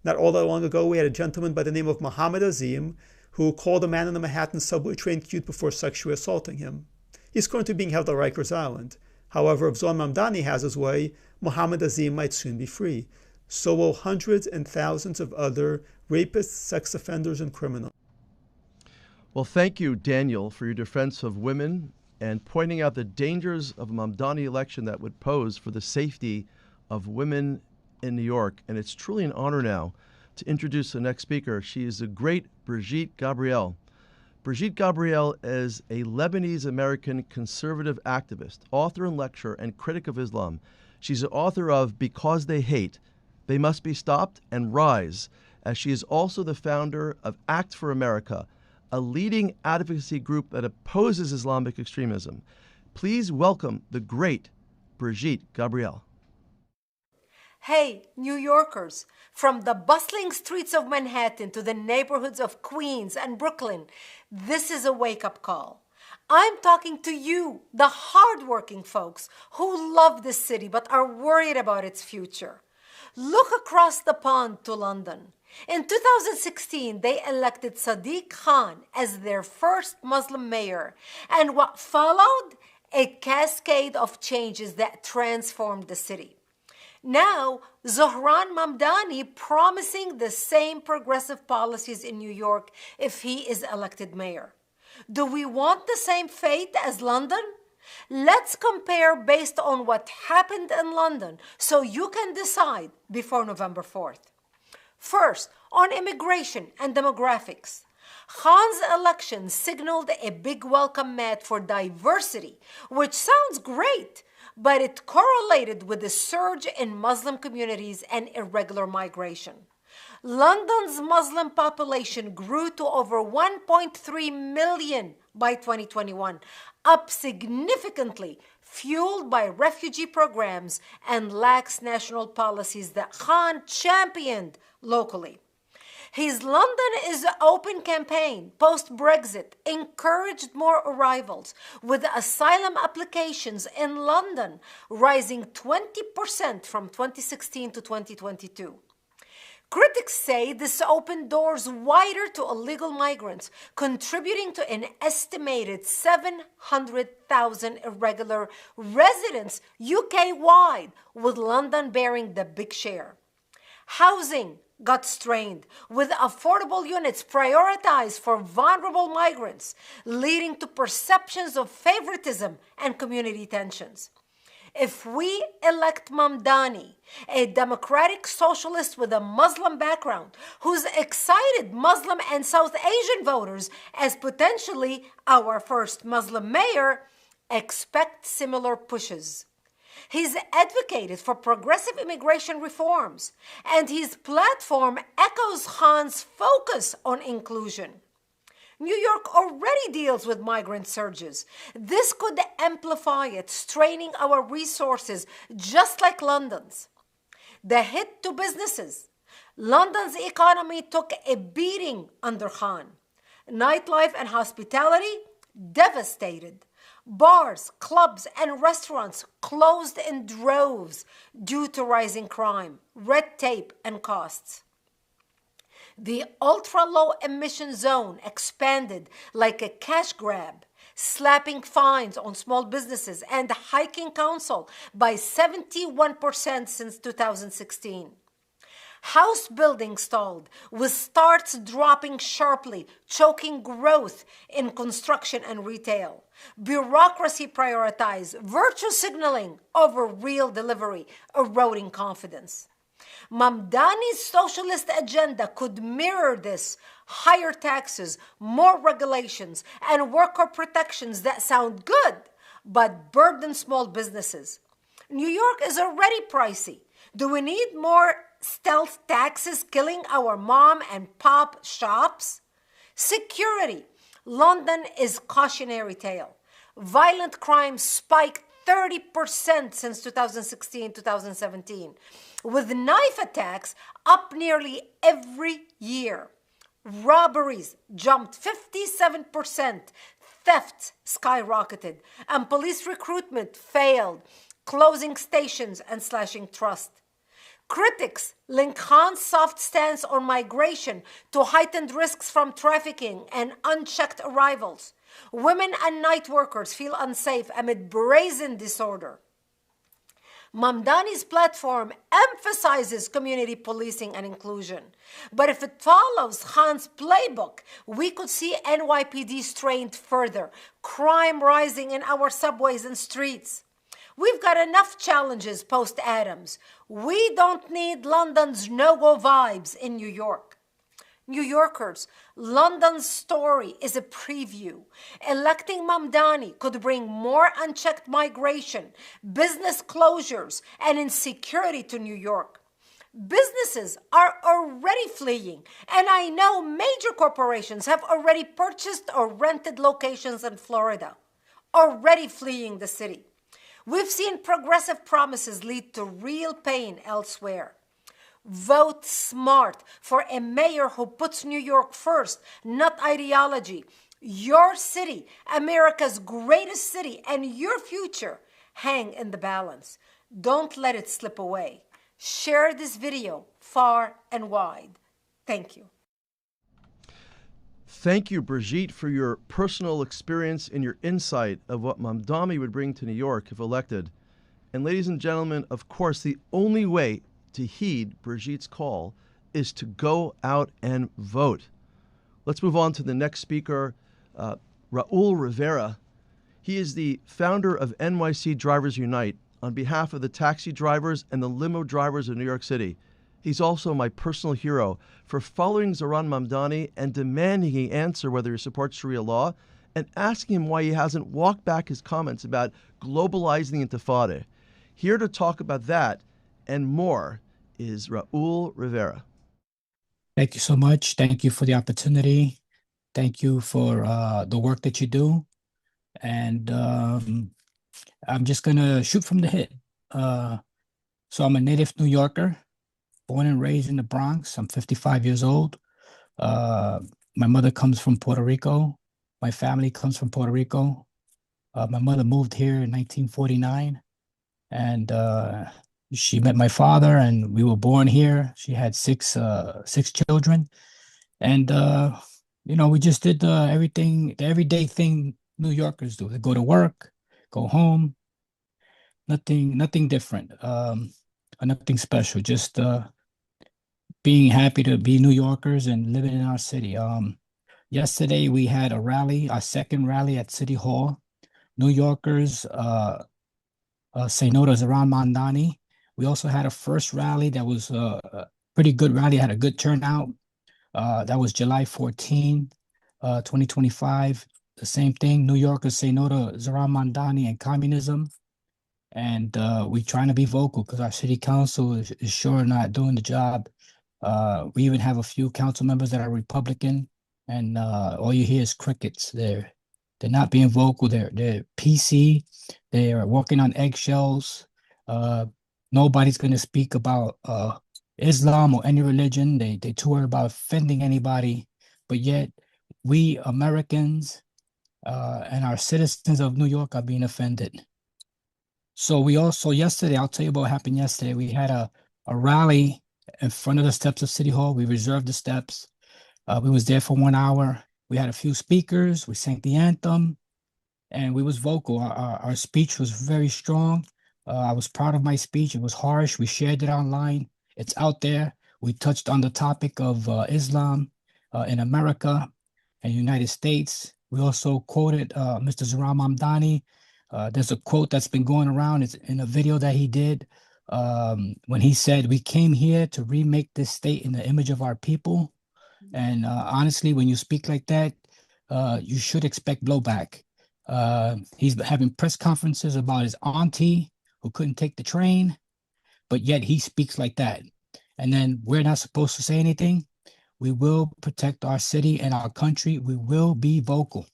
Not all that long ago, we had a gentleman by the name of Mohammed Azim who called a man on the Manhattan subway train cute before sexually assaulting him. He's currently being held at Rikers Island. However, if Zohran Mamdani has his way, Mohammed Azim might soon be free. So will hundreds and thousands of other rapists, sex offenders, and criminals. Well, thank you, Daniel, for your defense of women and pointing out the dangers of a Mamdani election that would pose for the safety of women in New York. And it's truly an honor now to introduce the next speaker. She is the great Brigitte Gabriel. Brigitte Gabriel is a Lebanese-American conservative activist, author and lecturer, and critic of Islam. She's the author of Because They Hate, They Must Be Stopped, and Rise, as she is also the founder of Act for America, a leading advocacy group that opposes Islamic extremism. Please welcome the great Brigitte Gabriel. Hey, New Yorkers, from the bustling streets of Manhattan to the neighborhoods of Queens and Brooklyn, this is a wake-up call. I'm talking to you, the hardworking folks who love this city but are worried about its future. Look across the pond to London. In 2016, they elected Sadiq Khan as their first Muslim mayor, and what followed? A cascade of changes that transformed the city. Now, Zohran Mamdani promising the same progressive policies in New York if he is elected mayor. Do we want the same fate as London? Let's compare based on what happened in London so you can decide before November 4th. First, on immigration and demographics. Khan's election signaled a big welcome mat for diversity, which sounds great, but it correlated with the surge in Muslim communities and irregular migration. London's Muslim population grew to over 1.3 million by 2021, up significantly, fueled by refugee programs and lax national policies that Khan championed locally. His London is Open campaign, post-Brexit, encouraged more arrivals, with asylum applications in London rising 20% from 2016 to 2022. Critics say this opened doors wider to illegal migrants, contributing to an estimated 700,000 irregular residents UK-wide, with London bearing the big share. Housing got strained, with affordable units prioritized for vulnerable migrants, leading to perceptions of favoritism and community tensions. If we elect Mamdani, a democratic socialist with a Muslim background, who's excited Muslim and South Asian voters as potentially our first Muslim mayor, expect similar pushes. He's advocated for progressive immigration reforms, and his platform echoes Khan's focus on inclusion. New York already deals with migrant surges. This could amplify it, straining our resources just like London's. The hit to businesses. London's economy took a beating under Khan. Nightlife and hospitality devastated. Bars, clubs, and restaurants closed in droves due to rising crime, red tape, and costs. The ultra-low emission zone expanded like a cash grab, slapping fines on small businesses and hiking council by 71% since 2016. House building stalled, with starts dropping sharply, choking growth in construction and retail. Bureaucracy prioritized virtue signaling over real delivery, eroding confidence. Mamdani's socialist agenda could mirror this: higher taxes, more regulations, and worker protections that sound good, but burden small businesses. New York is already pricey. Do we need more stealth taxes killing our mom and pop shops? Security. London is cautionary tale. Violent crime spiked 30% since 2016-2017, with knife attacks up nearly every year. Robberies jumped 57%, thefts skyrocketed, and police recruitment failed, closing stations and slashing trust. Critics link Khan's soft stance on migration to heightened risks from trafficking and unchecked arrivals. Women and night workers feel unsafe amid brazen disorder. Mamdani's platform emphasizes community policing and inclusion. But if it follows Khan's playbook, we could see NYPD strained further, crime rising in our subways and streets. We've got enough challenges post-Adams. We don't need London's no-go vibes in New York. New Yorkers, London's story is a preview. Electing Mamdani could bring more unchecked migration, business closures, and insecurity to New York. Businesses are already fleeing, and I know major corporations have already purchased or rented locations in Florida, already fleeing the city. We've seen progressive promises lead to real pain elsewhere. Vote smart for a mayor who puts New York first, not ideology. Your city, America's greatest city, and your future hang in the balance. Don't let it slip away. Share this video far and wide. Thank you. Thank you, Brigitte, for your personal experience and your insight of what Mamdani would bring to New York if elected. And ladies and gentlemen, of course, the only way to heed Brigitte's call is to go out and vote. Let's move on to the next speaker, Raul Rivera. He is the founder of NYC Drivers Unite on behalf of the taxi drivers and the limo drivers of New York City. He's also my personal hero for following Zohran Mamdani and demanding he answer whether he supports Sharia law and asking him why he hasn't walked back his comments about globalizing the Intifada. Here to talk about that and more is Raul Rivera. Thank you so much. Thank you for the opportunity. Thank you for the work that you do. And I'm just going to shoot from the hip. So I'm a native New Yorker, born and raised in the Bronx. I'm 55 years old. My mother comes from Puerto Rico. My family comes from Puerto Rico. My mother moved here in 1949, and she met my father, and we were born here. She had six children, and we just did everything, the everyday thing New Yorkers do. They go to work, go home. Nothing different, nothing special. Just being happy to be New Yorkers and living in our city. Yesterday we had a rally, our second rally at City Hall. New Yorkers say no to Zohran Mamdani. We also had a first rally that was a pretty good rally, had a good turnout. That was July 14, 2025. The same thing, New Yorkers say no to Zohran Mamdani and communism. And we're trying to be vocal because our city council is sure not doing the job. We even have a few council members that are Republican, and all you hear is crickets. They're not being vocal. They're PC. They are walking on eggshells. Nobody's going to speak about Islam or any religion. They too worried about offending anybody. But yet, we Americans and our citizens of New York are being offended. So we also, yesterday, I'll tell you about what happened yesterday. We had a rally in front of the steps of City Hall. We reserved the steps. We was there for 1 hour. We had a few speakers. We sang the anthem, and we was vocal. Our speech was very strong. I was proud of my speech. It was harsh. We shared it online. It's out there. We touched on the topic of Islam in America and United States. We also quoted Mr. Zohran Mamdani. There's a quote that's been going around. It's in a video that he did when he said, "We came here to remake this state in the image of our people." And honestly, when you speak like that, you should expect blowback. He's having press conferences about his auntie who couldn't take the train, but yet he speaks like that. And then we're not supposed to say anything. We will protect our city and our country. We will be vocal.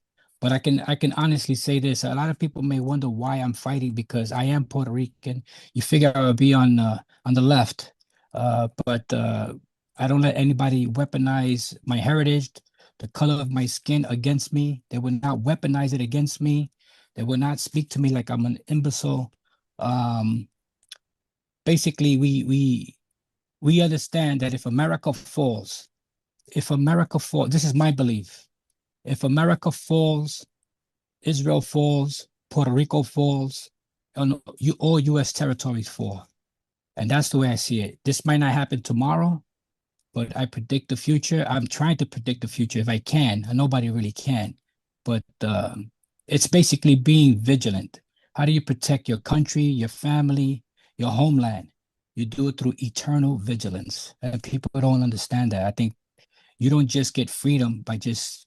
But I can honestly say this. A lot of people may wonder why I'm fighting, because I am Puerto Rican. You figure I would be on the left. But I don't let anybody weaponize my heritage, the color of my skin against me. They will not weaponize it against me. They will not speak to me like I'm an imbecile. Basically, we understand that if America falls, this is my belief. If America falls, Israel falls, Puerto Rico falls, and all U.S. territories fall. And that's the way I see it. This might not happen tomorrow, but I predict the future. I'm trying to predict the future if I can, and nobody really can. But it's basically being vigilant. How do you protect your country, your family, your homeland? You do it through eternal vigilance. And people don't understand that. I think you don't just get freedom by just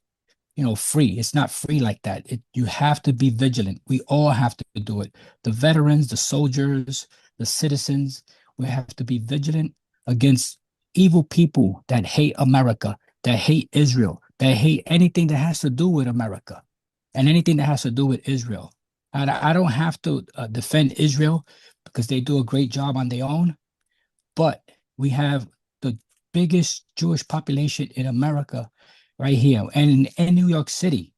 free. It's not free like that. You have to be vigilant. We all have to do it. The veterans, the soldiers, the citizens, we have to be vigilant against evil people that hate America, that hate Israel, that hate anything that has to do with America and anything that has to do with Israel. And I don't have to defend Israel because they do a great job on their own, but we have the biggest Jewish population in America right here and in New York City.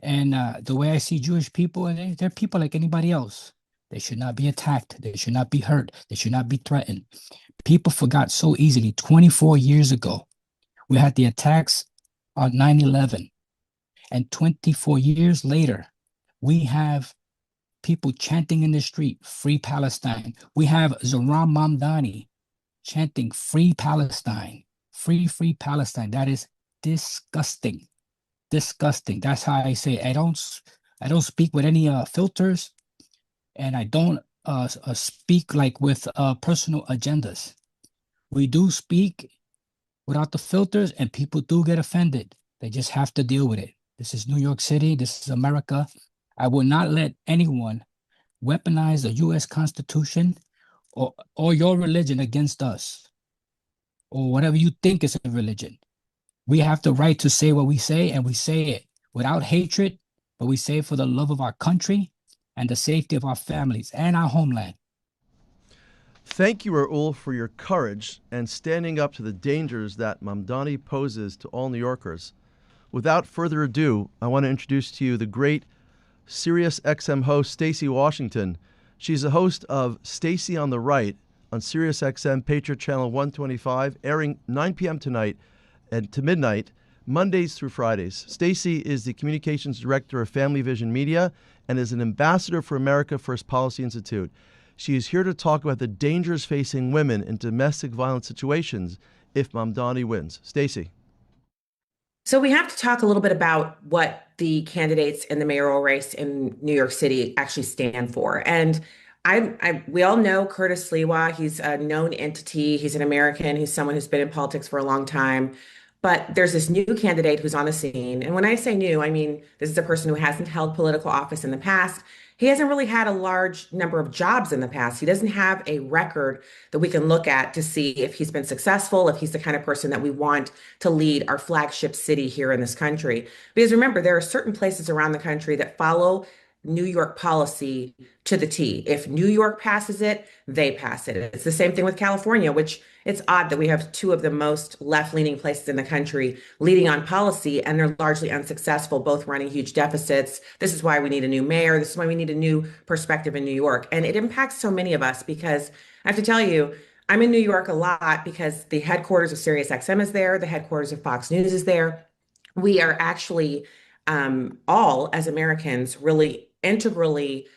And the way I see Jewish people, they're people like anybody else. They should not be attacked. They should not be hurt. They should not be threatened. People forgot so easily. 24 years ago, we had the attacks on 9/11. And 24 years later, we have people chanting in the street, Free Palestine. We have Zohran Mamdani chanting Free Palestine, Free Palestine. That is disgusting. Disgusting. That's how I say it. I don't speak with any filters, and I don't speak like with personal agendas. We do speak without the filters, and people do get offended. They just have to deal with it. This is New York City. This is America. I will not let anyone weaponize the U.S. Constitution or your religion against us, or whatever you think is a religion. We have the right to say what we say, and we say it without hatred, but we say it for the love of our country and the safety of our families and our homeland. Thank you, Raul, for your courage and standing up to the dangers that Mamdani poses to all New Yorkers. Without further ado, I want to introduce to you the great Sirius XM host, Stacey Washington. She's the host of Stacey on the Right on Sirius XM Patriot Channel 125, airing 9 p.m. tonight and to midnight, Mondays through Fridays. Stacey is the Communications Director of Family Vision Media and is an ambassador for America First Policy Institute. She is here to talk about the dangers facing women in domestic violence situations if Mamdani wins. Stacey. So we have to talk a little bit about what the candidates in the mayoral race in New York City actually stand for. And we all know Curtis Sliwa. He's a known entity. He's an American. He's someone who's been in politics for a long time. But there's this new candidate who's on the scene. And when I say new, I mean, this is a person who hasn't held political office in the past. He hasn't really had a large number of jobs in the past. He doesn't have a record that we can look at to see if he's been successful, if he's the kind of person that we want to lead our flagship city here in this country. Because remember, there are certain places around the country that follow New York policy to the T. If New York passes it, they pass it. It's the same thing with California, which it's odd that we have two of the most left-leaning places in the country leading on policy, and they're largely unsuccessful, both running huge deficits. This is why we need a new mayor. This is why we need a new perspective in New York. And it impacts so many of us because I have to tell you, I'm in New York a lot because the headquarters of SiriusXM is there. The headquarters of Fox News is there. We are actually all, as Americans, really integrally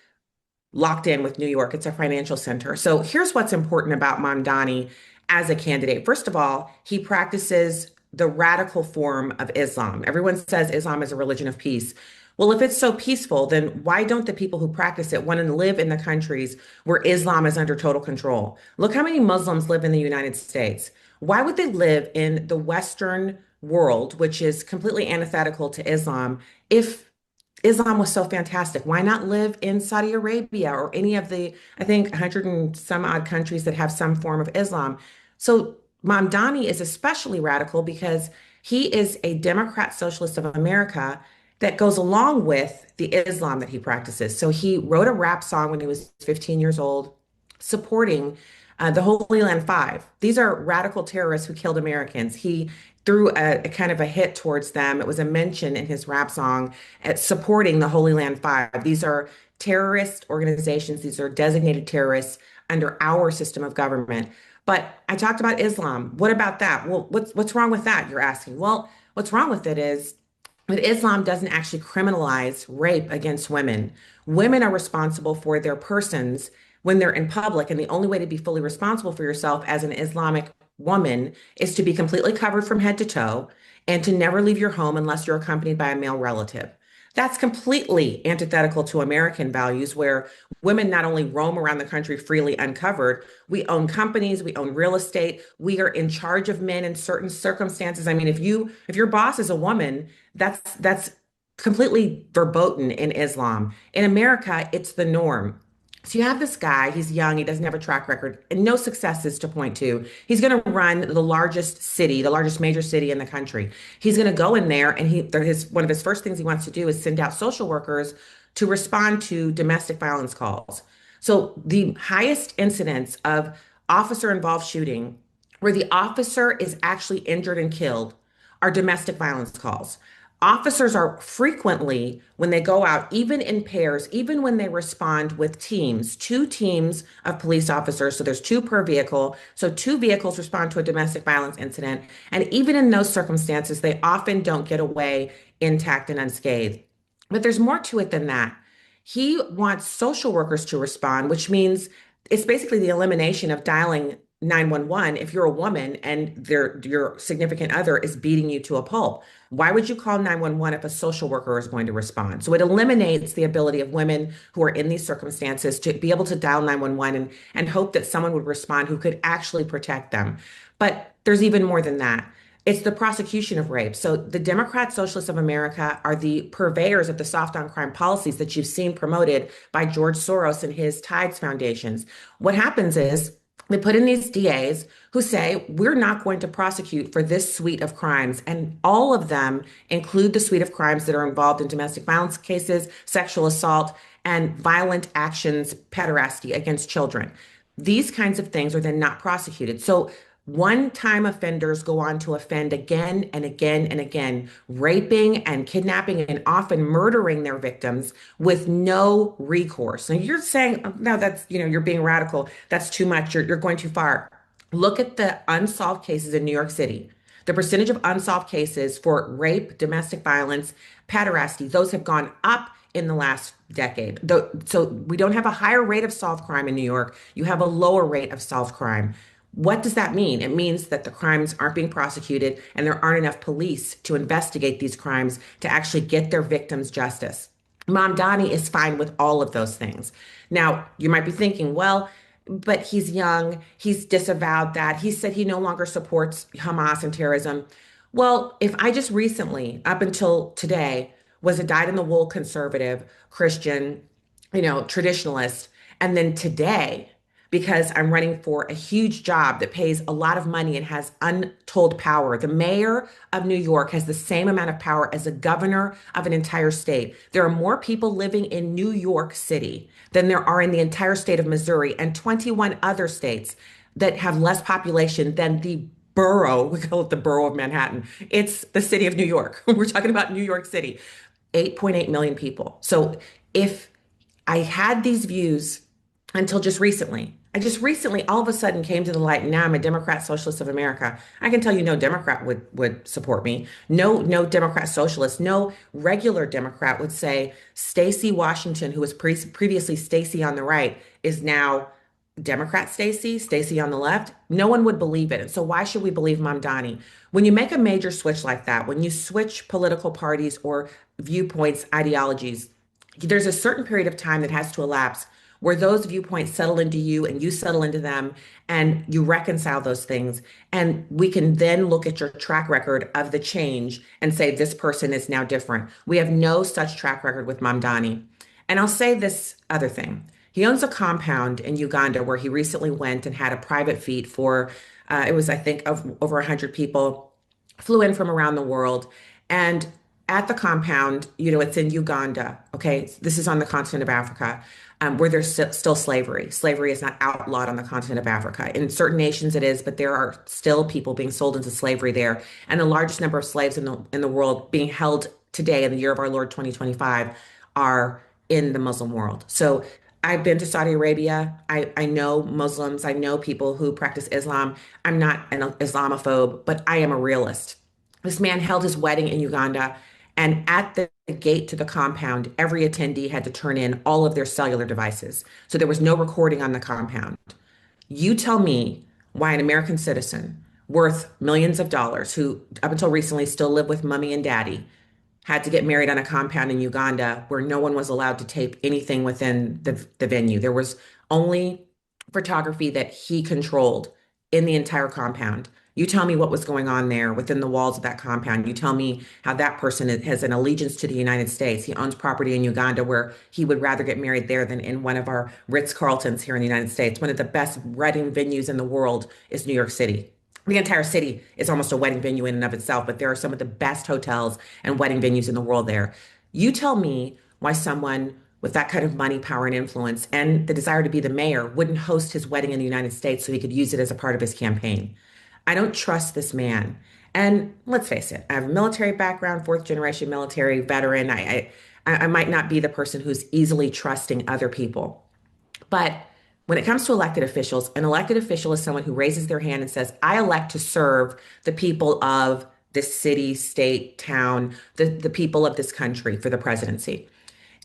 locked in with New York. It's a financial center. So here's what's important about Mamdani as a candidate. First of all, he practices the radical form of Islam. Everyone says Islam is a religion of peace. Well, if it's so peaceful, then why don't the people who practice it want to live in the countries where Islam is under total control? Look how many Muslims live in the United States. Why would they live in the Western world, which is completely antithetical to Islam, if Islam was so fantastic? Why not live in Saudi Arabia or any of the, I think, 100 and some odd countries that have some form of Islam? So Mamdani is especially radical because he is a Democrat Socialist of America that goes along with the Islam that he practices. So he wrote a rap song when he was 15 years old, supporting the Holy Land Five. These are radical terrorists who killed Americans. He threw a kind of a hit towards them. It was a mention in his rap song at supporting the Holy Land Five. These are terrorist organizations. These are designated terrorists under our system of government. But I talked about Islam. What about that? Well, what's wrong with that, you're asking? Well, what's wrong with it is that Islam doesn't actually criminalize rape against women. Women are responsible for their persons when they're in public, and the only way to be fully responsible for yourself as an Islamic woman is to be completely covered from head to toe and to never leave your home unless you're accompanied by a male relative. That's completely antithetical to American values, where women not only roam around the country freely uncovered, we own companies, we own real estate, we are in charge of men in certain circumstances. I mean, if your boss is a woman, that's completely verboten in Islam. In America, it's the norm. So you have this guy, he's young, he doesn't have a track record, and no successes to point to. He's going to run the largest city, the largest major city in the country. He's going to go in there, and one of his first things he wants to do is send out social workers to respond to domestic violence calls. So the highest incidence of officer involved shooting, where the officer is actually injured and killed, are domestic violence calls. Officers are frequently, when they go out, even in pairs, even when they respond with teams, two teams of police officers, so there's two per vehicle, so two vehicles respond to a domestic violence incident. And even in those circumstances, they often don't get away intact and unscathed. But there's more to it than that. He wants social workers to respond, which means it's basically the elimination of dialing 911 if you're a woman and your significant other is beating you to a pulp. Why would you call 911 if a social worker is going to respond? So it eliminates the ability of women who are in these circumstances to be able to dial 911 and hope that someone would respond who could actually protect them. But there's even more than that. It's the prosecution of rape. So the Democrat Socialists of America are the purveyors of the soft on crime policies that you've seen promoted by George Soros and his Tides foundations. What happens is they put in these DAs who say, we're not going to prosecute for this suite of crimes. And all of them include the suite of crimes that are involved in domestic violence cases, sexual assault, and violent actions, pederasty against children. These kinds of things are then not prosecuted. So one-time offenders go on to offend again and again and again, raping and kidnapping and often murdering their victims with no recourse. Now you're saying, no, that's, you're being radical. That's too much. You're going too far. Look at the unsolved cases in New York City. The percentage of unsolved cases for rape, domestic violence, pederasty, those have gone up in the last decade. So we don't have a higher rate of solved crime in New York. You have a lower rate of solved crime. What does that mean? It means that the crimes aren't being prosecuted and there aren't enough police to investigate these crimes to actually get their victims justice. Mamdani is fine with all of those things. Now, you might be thinking, well, but he's young. He's disavowed that. He said he no longer supports Hamas and terrorism. Well, if I just recently, up until today, was a dyed-in-the-wool conservative, Christian, traditionalist, and then today, because I'm running for a huge job that pays a lot of money and has untold power. The mayor of New York has the same amount of power as a governor of an entire state. There are more people living in New York City than there are in the entire state of Missouri and 21 other states that have less population than the borough. We call it the borough of Manhattan. It's the city of New York. We're talking about New York City, 8.8 million people. So if I had these views until just recently, all of a sudden came to the light, and now I'm a Democrat Socialist of America. I can tell you no Democrat would support me. No Democrat Socialist, no regular Democrat would say Stacey Washington, who was previously Stacey on the right, is now Democrat Stacey on the left. No one would believe it. And so why should we believe Mamdani? When you make a major switch like that, when you switch political parties or viewpoints, ideologies, there's a certain period of time that has to elapse where those viewpoints settle into you and you settle into them and you reconcile those things. And we can then look at your track record of the change and say, this person is now different. We have no such track record with Mamdani. And I'll say this other thing. He owns a compound in Uganda where he recently went and had a private feed for, it was, I think, of over 100 people, flew in from around the world. And at the compound, it's in Uganda, okay? This is on the continent of Africa. Where there's still slavery. Slavery is not outlawed on the continent of Africa. In certain nations it is, but there are still people being sold into slavery there. And the largest number of slaves in the world being held today in the year of our Lord 2025 are in the Muslim world. So I've been to Saudi Arabia. I know Muslims. I know people who practice Islam. I'm not an Islamophobe, but I am a realist. This man held his wedding in Uganda, and at the gate to the compound, every attendee had to turn in all of their cellular devices. So there was no recording on the compound. You tell me why an American citizen worth millions of dollars, who up until recently still lived with mommy and daddy, had to get married on a compound in Uganda where no one was allowed to tape anything within the venue. There was only photography that he controlled in the entire compound. You tell me what was going on there within the walls of that compound. You tell me how that person has an allegiance to the United States. He owns property in Uganda where he would rather get married there than in one of our Ritz-Carltons here in the United States. One of the best wedding venues in the world is New York City. The entire city is almost a wedding venue in and of itself, but there are some of the best hotels and wedding venues in the world there. You tell me why someone with that kind of money, power, and influence, and the desire to be the mayor, wouldn't host his wedding in the United States so he could use it as a part of his campaign. I don't trust this man. And let's face it, I have a military background, fourth generation military veteran. I might not be the person who's easily trusting other people. But when it comes to elected officials, an elected official is someone who raises their hand and says, I elect to serve the people of this city, state, town, the people of this country for the presidency.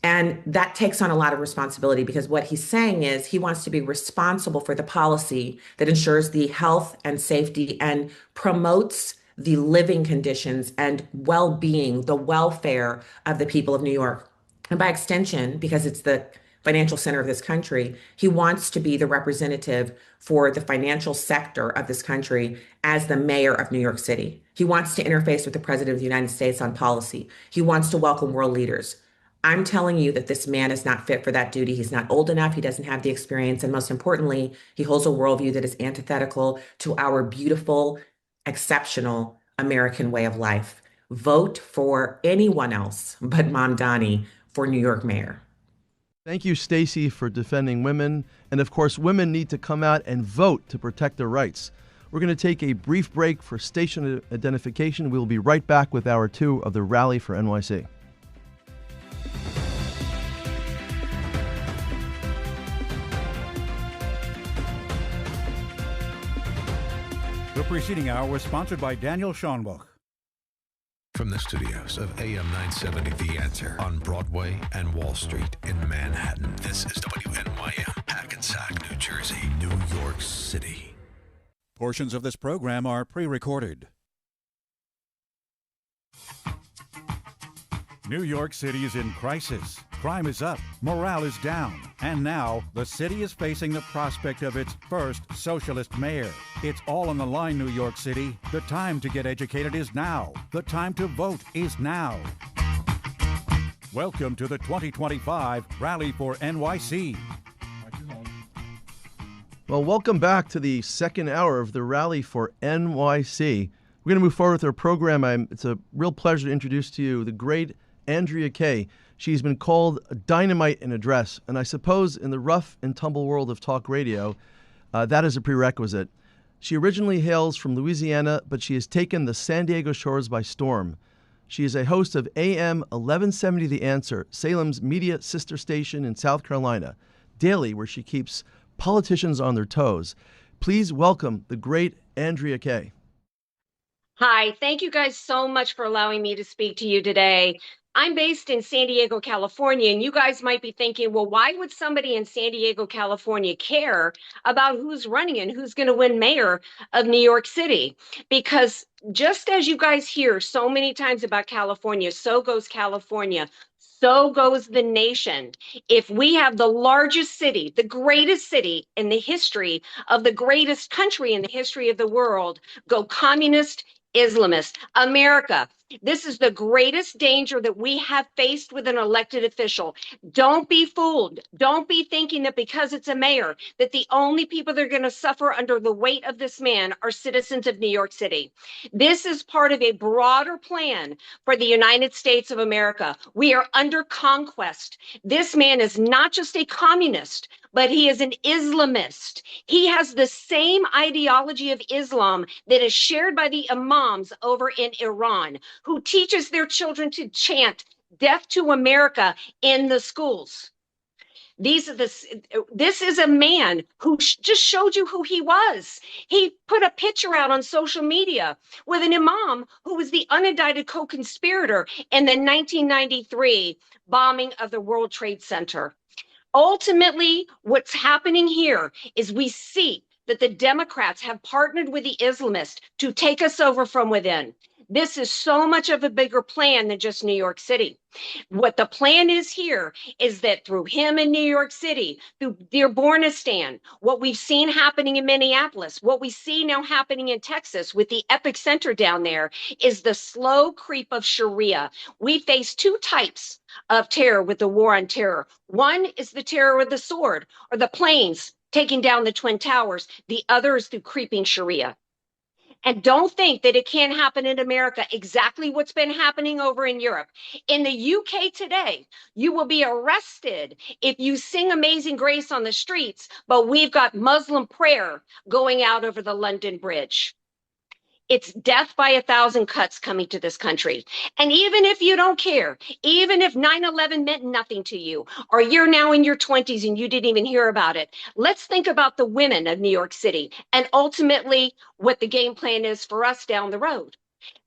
And that takes on a lot of responsibility because what he's saying is he wants to be responsible for the policy that ensures the health and safety and promotes the living conditions and well-being, the welfare of the people of New York. And by extension, because it's the financial center of this country, he wants to be the representative for the financial sector of this country as the mayor of New York City. He wants to interface with the president of the United States on policy. He wants to welcome world leaders. I'm telling you that this man is not fit for that duty. He's not old enough. He doesn't have the experience. And most importantly, he holds a worldview that is antithetical to our beautiful, exceptional American way of life. Vote for anyone else but Mamdani for New York mayor. Thank you, Stacey, for defending women. And of course, women need to come out and vote to protect their rights. We're going to take a brief break for station identification. We'll be right back with hour 2 of the Rally for NYC. The preceding hour was sponsored by Daniel Schonbuch. From the studios of AM970 The Answer on Broadway and Wall Street in Manhattan, this is WNYM, Hackensack, New Jersey, New York City. Portions of this program are pre-recorded. New York City is in crisis. Crime is up, morale is down, and now the city is facing the prospect of its first socialist mayor. It's all on the line, New York City. The time to get educated is now. The time to vote is now. Welcome to the 2025 Rally for NYC. Well, welcome back to the second hour of the Rally for NYC. We're going to move forward with our program. It's a real pleasure to introduce to you the great Andrea Kaye. She's been called a dynamite in address, and I suppose in the rough and tumble world of talk radio, that is a prerequisite. She originally hails from Louisiana, but she has taken the San Diego shores by storm. She is a host of AM970 The Answer, Salem's media sister station in South Carolina, daily, where she keeps politicians on their toes. Please welcome the great Andrea Kaye. Hi, thank you guys so much for allowing me to speak to you today. I'm based in San Diego, California, and you guys might be thinking, well, why would somebody in San Diego, California care about who's running and who's going to win mayor of New York City? Because just as you guys hear so many times about California, so goes California. So goes the nation. If we have the largest city, the greatest city in the history of the greatest country in the history of the world, go communist, Islamist, America. This is the greatest danger that we have faced with an elected official. Don't be fooled. Don't be thinking that because it's a mayor, that the only people that are going to suffer under the weight of this man are citizens of New York City. This is part of a broader plan for the United States of America. We are under conquest. This man is not just a communist, but he is an Islamist. He has the same ideology of Islam that is shared by the imams over in Iran, who teaches their children to chant death to America in the schools. This is a man who just showed you who he was. He put a picture out on social media with an imam who was the unindicted co-conspirator in the 1993 bombing of the World Trade Center. Ultimately, what's happening here is we see that the Democrats have partnered with the Islamists to take us over from within. This is so much of a bigger plan than just New York City. What the plan is here is that through him in New York City, through Dearbornistan, what we've seen happening in Minneapolis, what we see now happening in Texas with the epicenter down there, is the slow creep of Sharia. We face two types of terror with the war on terror. One is the terror with the sword or the planes taking down the Twin Towers. The other is through creeping Sharia. And don't think that it can't happen in America, exactly what's been happening over in Europe. In the UK today, you will be arrested if you sing Amazing Grace on the streets, but we've got Muslim prayer going out over the London Bridge. It's death by 1,000 cuts coming to this country. And even if you don't care, even if 9/11 meant nothing to you, or you're now in your 20s and you didn't even hear about it, let's think about the women of New York City and ultimately what the game plan is for us down the road.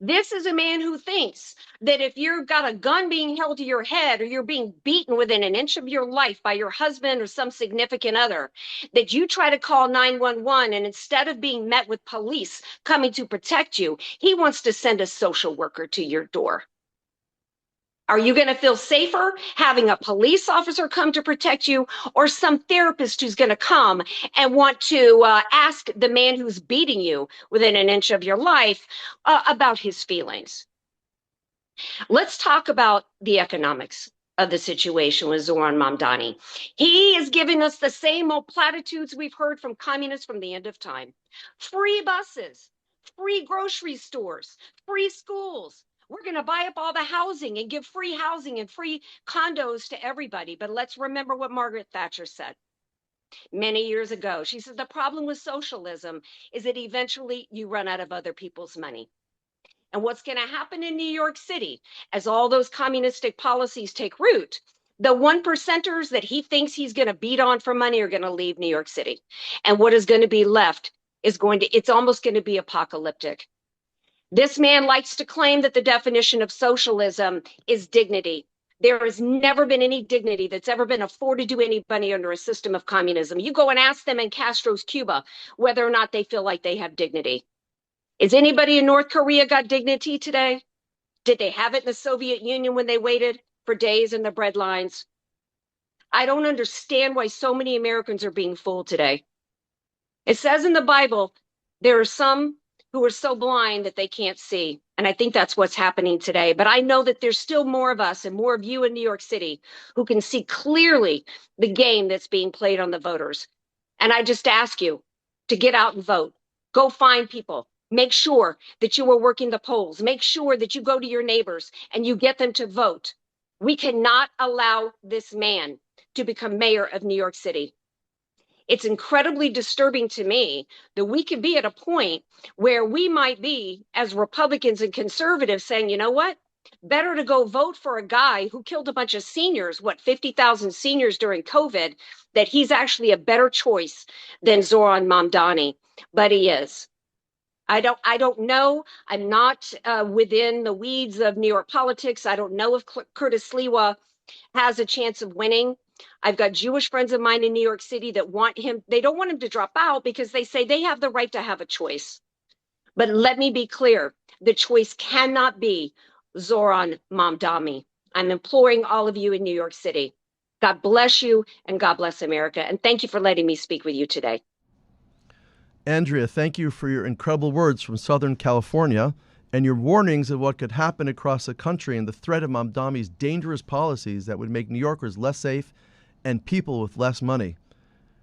This is a man who thinks that if you've got a gun being held to your head or you're being beaten within an inch of your life by your husband or some significant other, that you try to call 911 and instead of being met with police coming to protect you, he wants to send a social worker to your door. Are you going to feel safer having a police officer come to protect you or some therapist who's going to come and want to ask the man who's beating you within an inch of your life about his feelings? Let's talk about the economics of the situation with Zohran Mamdani. He is giving us the same old platitudes we've heard from communists from the end of time. Free buses, free grocery stores, free schools. We're going to buy up all the housing and give free housing and free condos to everybody. But let's remember what Margaret Thatcher said many years ago. She said the problem with socialism is that eventually you run out of other people's money. And what's going to happen in New York City as all those communistic policies take root, the 1%ers that he thinks he's going to beat on for money are going to leave New York City. And what is going to be left is it's almost going to be apocalyptic. This man likes to claim that the definition of socialism is dignity. There has never been any dignity that's ever been afforded to anybody under a system of communism. You go and ask them in Castro's Cuba whether or not they feel like they have dignity. Is anybody in North Korea got dignity today? Did they have it in the Soviet Union when they waited for days in the bread lines? I don't understand why so many Americans are being fooled today. It says in the Bible, there are some who are so blind that they can't see. And I think that's what's happening today. But I know that there's still more of us and more of you in New York City who can see clearly the game that's being played on the voters. And I just ask you to get out and vote. Go find people. Make sure that you are working the polls. Make sure that you go to your neighbors and you get them to vote. We cannot allow this man to become mayor of New York City. It's incredibly disturbing to me that we could be at a point where we might be, as Republicans and conservatives, saying, you know what? Better to go vote for a guy who killed a bunch of seniors, 50,000 seniors during COVID, that he's actually a better choice than Zohran Mamdani. But he is. I don't know. I'm not within the weeds of New York politics. I don't know if Curtis Sliwa has a chance of winning. I've got Jewish friends of mine in New York City that want him. They don't want him to drop out because they say they have the right to have a choice. But let me be clear. The choice cannot be Zohran Mamdani. I'm imploring all of you in New York City. God bless you and God bless America. And thank you for letting me speak with you today. Andrea, thank you for your incredible words from Southern California and your warnings of what could happen across the country and the threat of Mamdani's dangerous policies that would make New Yorkers less safe and people with less money.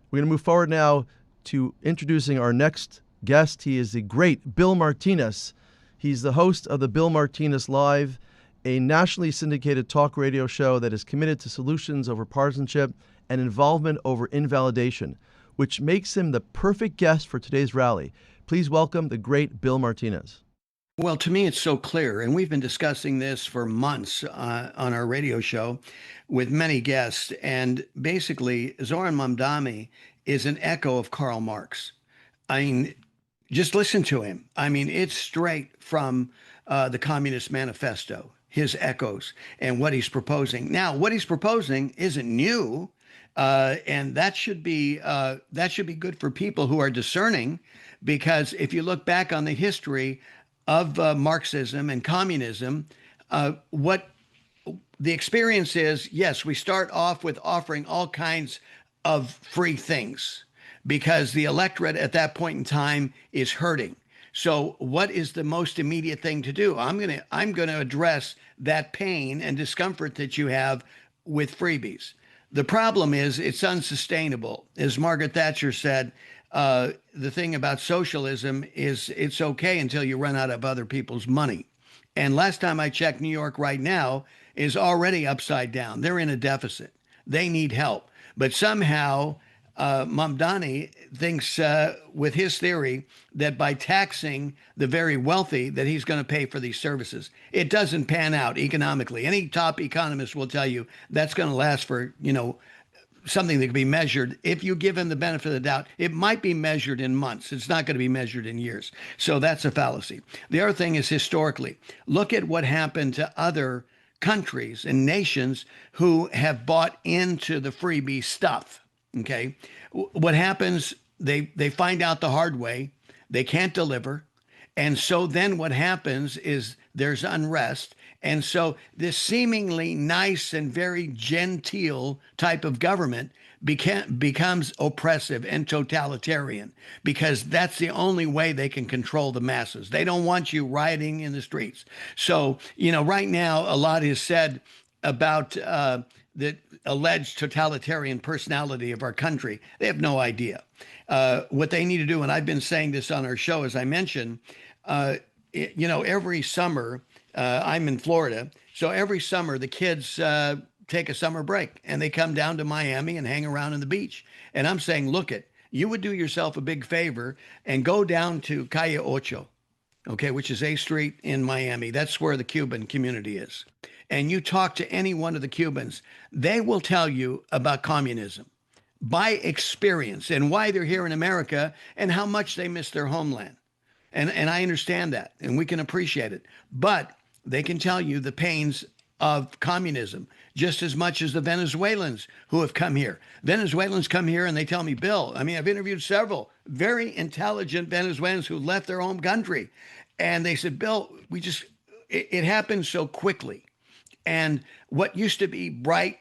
We're going to move forward now to introducing our next guest. He is the great Bill Martinez. He's the host of the Bill Martinez Live, a nationally syndicated talk radio show that is committed to solutions over partisanship and involvement over invalidation, which makes him the perfect guest for today's rally. Please welcome the great Bill Martinez. Well, to me, it's so clear, and we've been discussing this for months on our radio show with many guests, and basically, Zohran Mamdani is an echo of Karl Marx. I mean, just listen to him. I mean, it's straight from the Communist Manifesto, his echoes, and what he's proposing. Now, what he's proposing isn't new, and that should be good for people who are discerning, because if you look back on the history of Marxism and communism, what the experience is, yes, we start off with offering all kinds of free things because the electorate at that point in time is hurting. So what is the most immediate thing to do? I'm going to address that pain and discomfort that you have with freebies. The problem is it's unsustainable. As Margaret Thatcher said, the thing about socialism is it's okay until you run out of other people's money. And last time I checked, New York right now is already upside down. They're in a deficit. They need help. But somehow Mamdani thinks with his theory that by taxing the very wealthy that he's going to pay for these services. It doesn't pan out economically. Any top economist will tell you that's going to last for, something that can be measured. If you give him the benefit of the doubt, it might be measured in months. It's not going to be measured in years. So that's a fallacy. The other thing is historically, look at what happened to other countries and nations who have bought into the freebie stuff. Okay. What happens, they find out the hard way, they can't deliver. And so then what happens is there's unrest. And so this seemingly nice and very genteel type of government becomes oppressive and totalitarian because that's the only way they can control the masses. They don't want you rioting in the streets. So, right now, a lot is said about the alleged totalitarian personality of our country. They have no idea. What they need to do, and I've been saying this on our show, as I mentioned, every summer, I'm in Florida, so every summer the kids take a summer break and they come down to Miami and hang around on the beach. And I'm saying, look you would do yourself a big favor and go down to Calle Ocho, okay, which is A Street in Miami. That's where the Cuban community is. And you talk to any one of the Cubans, they will tell you about communism by experience and why they're here in America and how much they miss their homeland. And I understand that, and we can appreciate it. But they can tell you the pains of communism just as much as the Venezuelans who have come here. Venezuelans come here and they tell me, Bill, I've interviewed several very intelligent Venezuelans who left their home country. And they said, Bill, it happened so quickly. And what used to be bright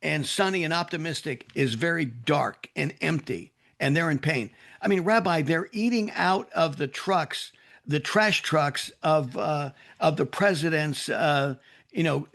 and sunny and optimistic is very dark and empty, and they're in pain. Rabbi, they're eating out of the trucks, the trash trucks of the president's,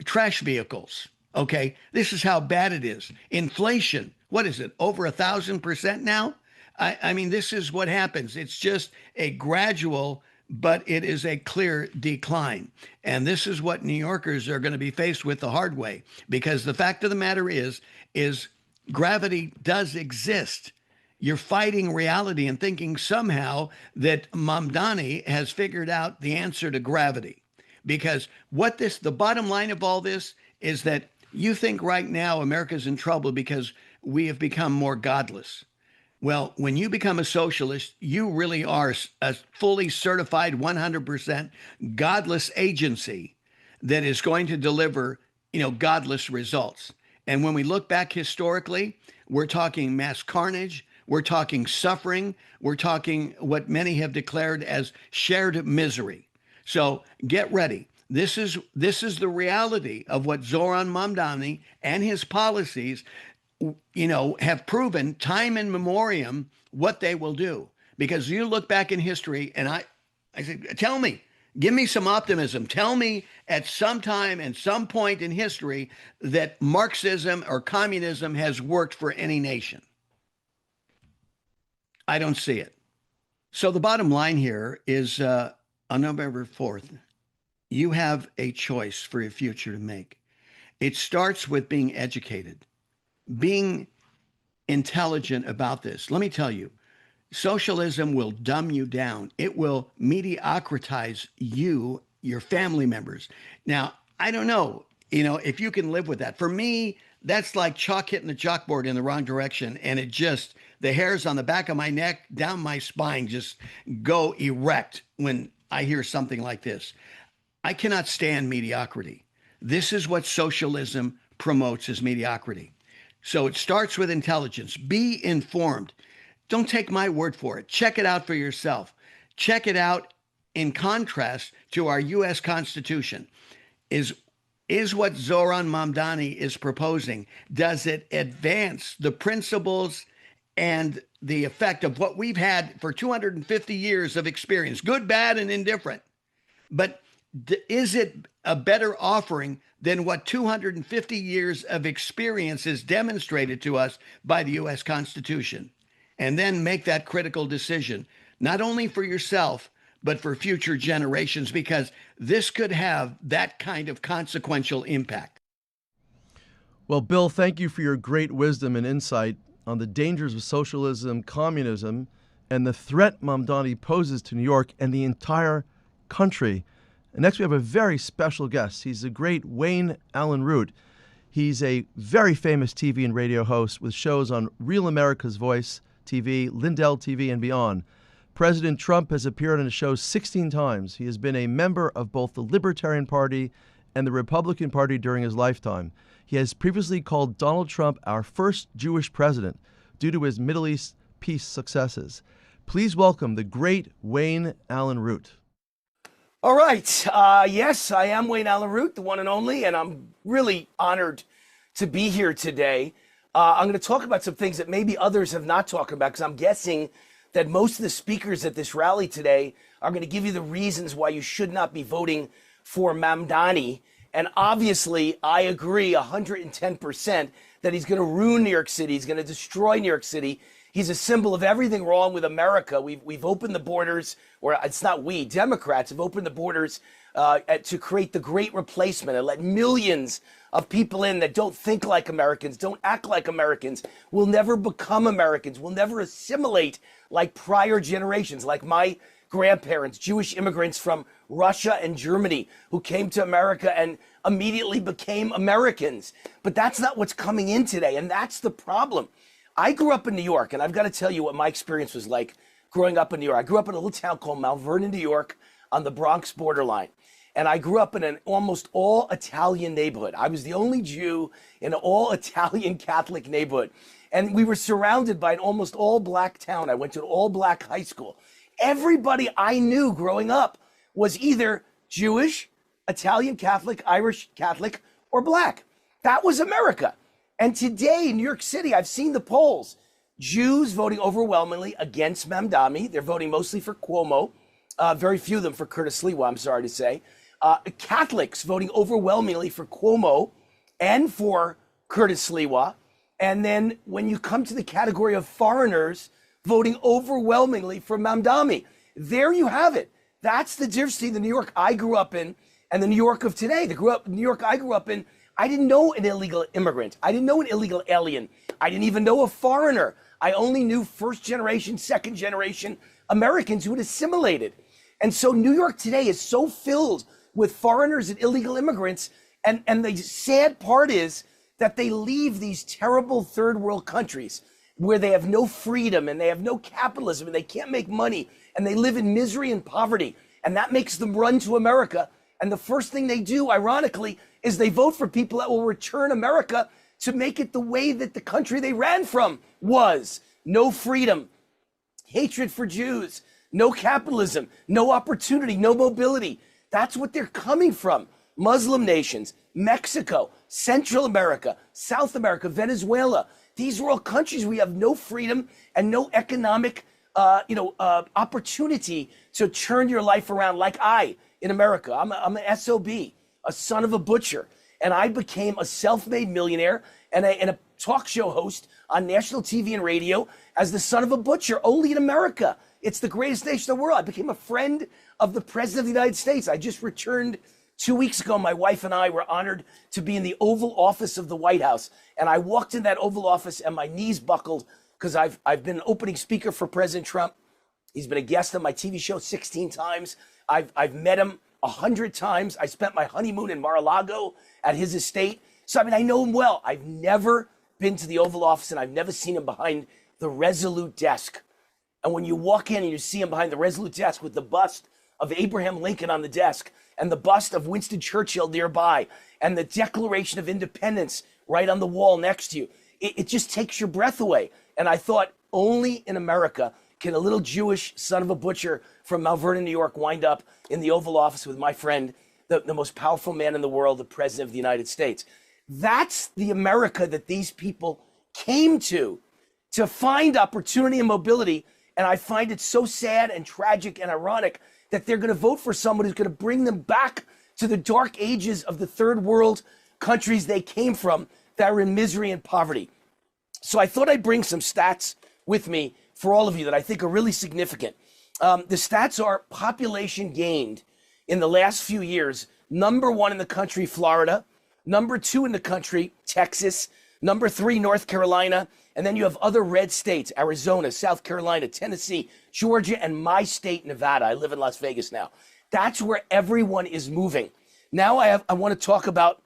trash vehicles. Okay, this is how bad it is. Inflation, what is it? Over 1,000% now? This is what happens. It's just a gradual, but it is a clear decline. And this is what New Yorkers are going to be faced with the hard way, because the fact of the matter is gravity does exist. You're fighting reality and thinking somehow that Mamdani has figured out the answer to gravity. Because the bottom line of all this is that you think right now America's in trouble because we have become more godless. Well, when you become a socialist, you really are a fully certified 100% godless agency that is going to deliver, godless results. And when we look back historically, we're talking mass carnage, we're talking suffering, we're talking what many have declared as shared misery. So get ready. This is the reality of what Zohran Mamdani and his policies have proven time in memoriam what they will do. Because you look back in history and I said, tell me, give me some optimism. Tell me at some time and some point in history that Marxism or communism has worked for any nation. I don't see it. So the bottom line here is on November 4th, you have a choice for your future to make. It starts with being educated, being intelligent about this. Let me tell you, socialism will dumb you down. It will mediocritize you, your family members. Now, I don't know, if you can live with that. For me, that's like chalk hitting the chalkboard in the wrong direction. And the hairs on the back of my neck, down my spine, just go erect when I hear something like this. I cannot stand mediocrity. This is what socialism promotes, is mediocrity. So it starts with intelligence. Be informed. Don't take my word for it. Check it out for yourself. Check it out in contrast to our U.S. Constitution is what Zohran Mamdani is proposing. Does it advance the principles and the effect of what we've had for 250 years of experience, good, bad, and indifferent? But is it a better offering than what 250 years of experience is demonstrated to us by the U.S. Constitution? And then make that critical decision, not only for yourself, but for future generations, because this could have that kind of consequential impact. Well, Bill, thank you for your great wisdom and insight on the dangers of socialism, communism, and the threat Mamdani poses to New York and the entire country. And next we have a very special guest. He's the great Wayne Allen Root. He's a very famous TV and radio host with shows on Real America's Voice TV, Lindell TV, and beyond. President Trump has appeared on his show 16 times. He has been a member of both the Libertarian Party and the Republican Party during his lifetime. He has previously called Donald Trump our first Jewish president due to his Middle East peace successes. Please welcome the great Wayne Allen Root. All right. Yes, I am Wayne Allen Root, the one and only, and I'm really honored to be here today. I'm going to talk about some things that maybe others have not talked about, because I'm guessing that most of the speakers at this rally today are going to give you the reasons why you should not be voting for Mamdani. And obviously, I agree 110% that he's going to ruin New York City. He's going to destroy New York City. He's a symbol of everything wrong with America. We've opened the borders, or it's not we, Democrats have opened the borders to create the great replacement and let millions of people in that don't think like Americans, don't act like Americans, will never become Americans, will never assimilate like prior generations, like my grandparents, Jewish immigrants from Russia and Germany who came to America and immediately became Americans. But that's not what's coming in today, and that's the problem. I grew up in New York, and I've got to tell you what my experience was like growing up in New York. I grew up in a little town called Mount Vernon, New York, on the Bronx borderline. And I grew up in an almost all Italian neighborhood. I was the only Jew in an all Italian Catholic neighborhood. And we were surrounded by an almost all black town. I went to an all black high school. Everybody I knew growing up was either Jewish, Italian Catholic, Irish Catholic, or black. That was America. And today in New York City, I've seen the polls. Jews voting overwhelmingly against Mamdani. They're voting mostly for Cuomo. Very few of them for Curtis Sliwa, I'm sorry to say. Catholics voting overwhelmingly for Cuomo and for Curtis Sliwa. And then when you come to the category of foreigners, voting overwhelmingly for Mamdani. There you have it. That's the difference between the New York I grew up in and the New York of today. The New York I grew up in, I didn't know an illegal immigrant. I didn't know an illegal alien. I didn't even know a foreigner. I only knew first generation, second generation Americans who had assimilated. And so New York today is so filled with foreigners and illegal immigrants. And the sad part is that they leave these terrible third world countries where they have no freedom and they have no capitalism and they can't make money and they live in misery and poverty. And that makes them run to America. And the first thing they do, ironically, is they vote for people that will return America to make it the way that the country they ran from was. No freedom, hatred for Jews, no capitalism, no opportunity, no mobility. That's what they're coming from. Muslim nations, Mexico, Central America, South America, Venezuela. These are all countries where you have no freedom and no economic opportunity to turn your life around like in America. I'm an SOB, a son of a butcher. And I became a self-made millionaire and a talk show host on national TV and radio as the son of a butcher, only in America. It's the greatest nation in the world. I became a friend of the President of the United States. I just returned 2 weeks ago. My wife and I were honored to be in the Oval Office of the White House. And I walked in that Oval Office and my knees buckled because I've been an opening speaker for President Trump. He's been a guest on my TV show 16 times. I've met him 100 times. I spent my honeymoon in Mar-a-Lago at his estate. So, I know him well. I've never been to the Oval Office and I've never seen him behind the Resolute desk. And when you walk in and you see him behind the Resolute desk with the bust of Abraham Lincoln on the desk and the bust of Winston Churchill nearby and the Declaration of Independence right on the wall next to you, it just takes your breath away. And I thought only in America can a little Jewish son of a butcher from Mount Vernon, New York, wind up in the Oval Office with my friend, the most powerful man in the world, the President of the United States? That's the America that these people came to find opportunity and mobility. And I find it so sad and tragic and ironic that they're going to vote for someone who's going to bring them back to the dark ages of the third world countries they came from that are in misery and poverty. So I thought I'd bring some stats with me for all of you that I think are really significant. The stats are population gained in the last few years. Number 1 in the country, Florida. Number 2 in the country, Texas. Number 3, North Carolina. And then you have other red states, Arizona, South Carolina, Tennessee, Georgia, and my state, Nevada. I live in Las Vegas now. That's where everyone is moving. Now I want to talk about,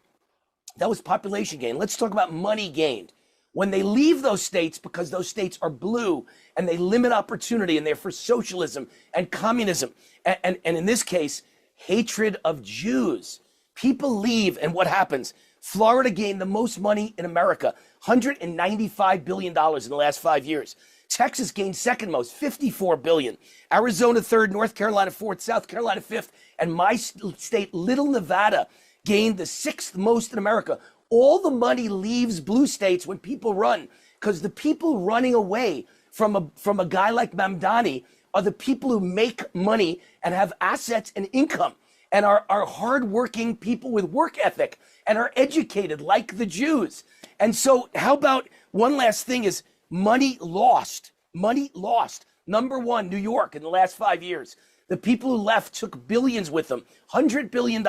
that was population gain. Let's talk about money gained. When they leave those states, because those states are blue and they limit opportunity and they're for socialism and communism, and in this case, hatred of Jews. People leave, and what happens? Florida gained the most money in America, $195 billion in the last 5 years. Texas gained second most, $54 billion. Arizona third, North Carolina fourth, South Carolina fifth, and my state, Little Nevada, gained the 6th most in America. All the money leaves blue states when people run, because the people running away from a guy like Mamdani are the people who make money and have assets and income and are hardworking people with work ethic and are educated like the Jews. And so how about one last thing is money lost. Money lost. Number 1, New York in the last 5 years. The people who left took billions with them, $100 billion.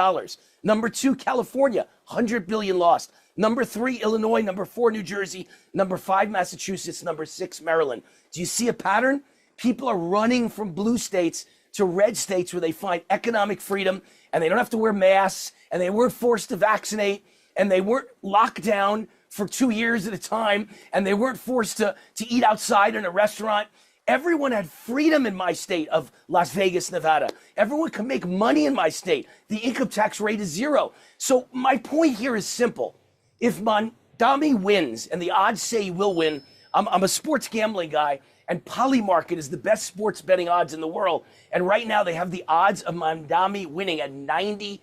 Number 2, California, $100 billion lost. Number 3, Illinois. Number 4, New Jersey. Number 5, Massachusetts. Number 6, Maryland. Do you see a pattern? People are running from blue states to red states where they find economic freedom and they don't have to wear masks and they weren't forced to vaccinate and they weren't locked down for 2 years at a time and they weren't forced to eat outside in a restaurant. Everyone had freedom in my state of Las Vegas, Nevada. Everyone could make money in my state. The income tax rate is 0. So my point here is simple. If Mamdani wins, and the odds say he will win, I'm a sports gambling guy, and Polymarket is the best sports betting odds in the world. And right now they have the odds of Mamdani winning at 90%.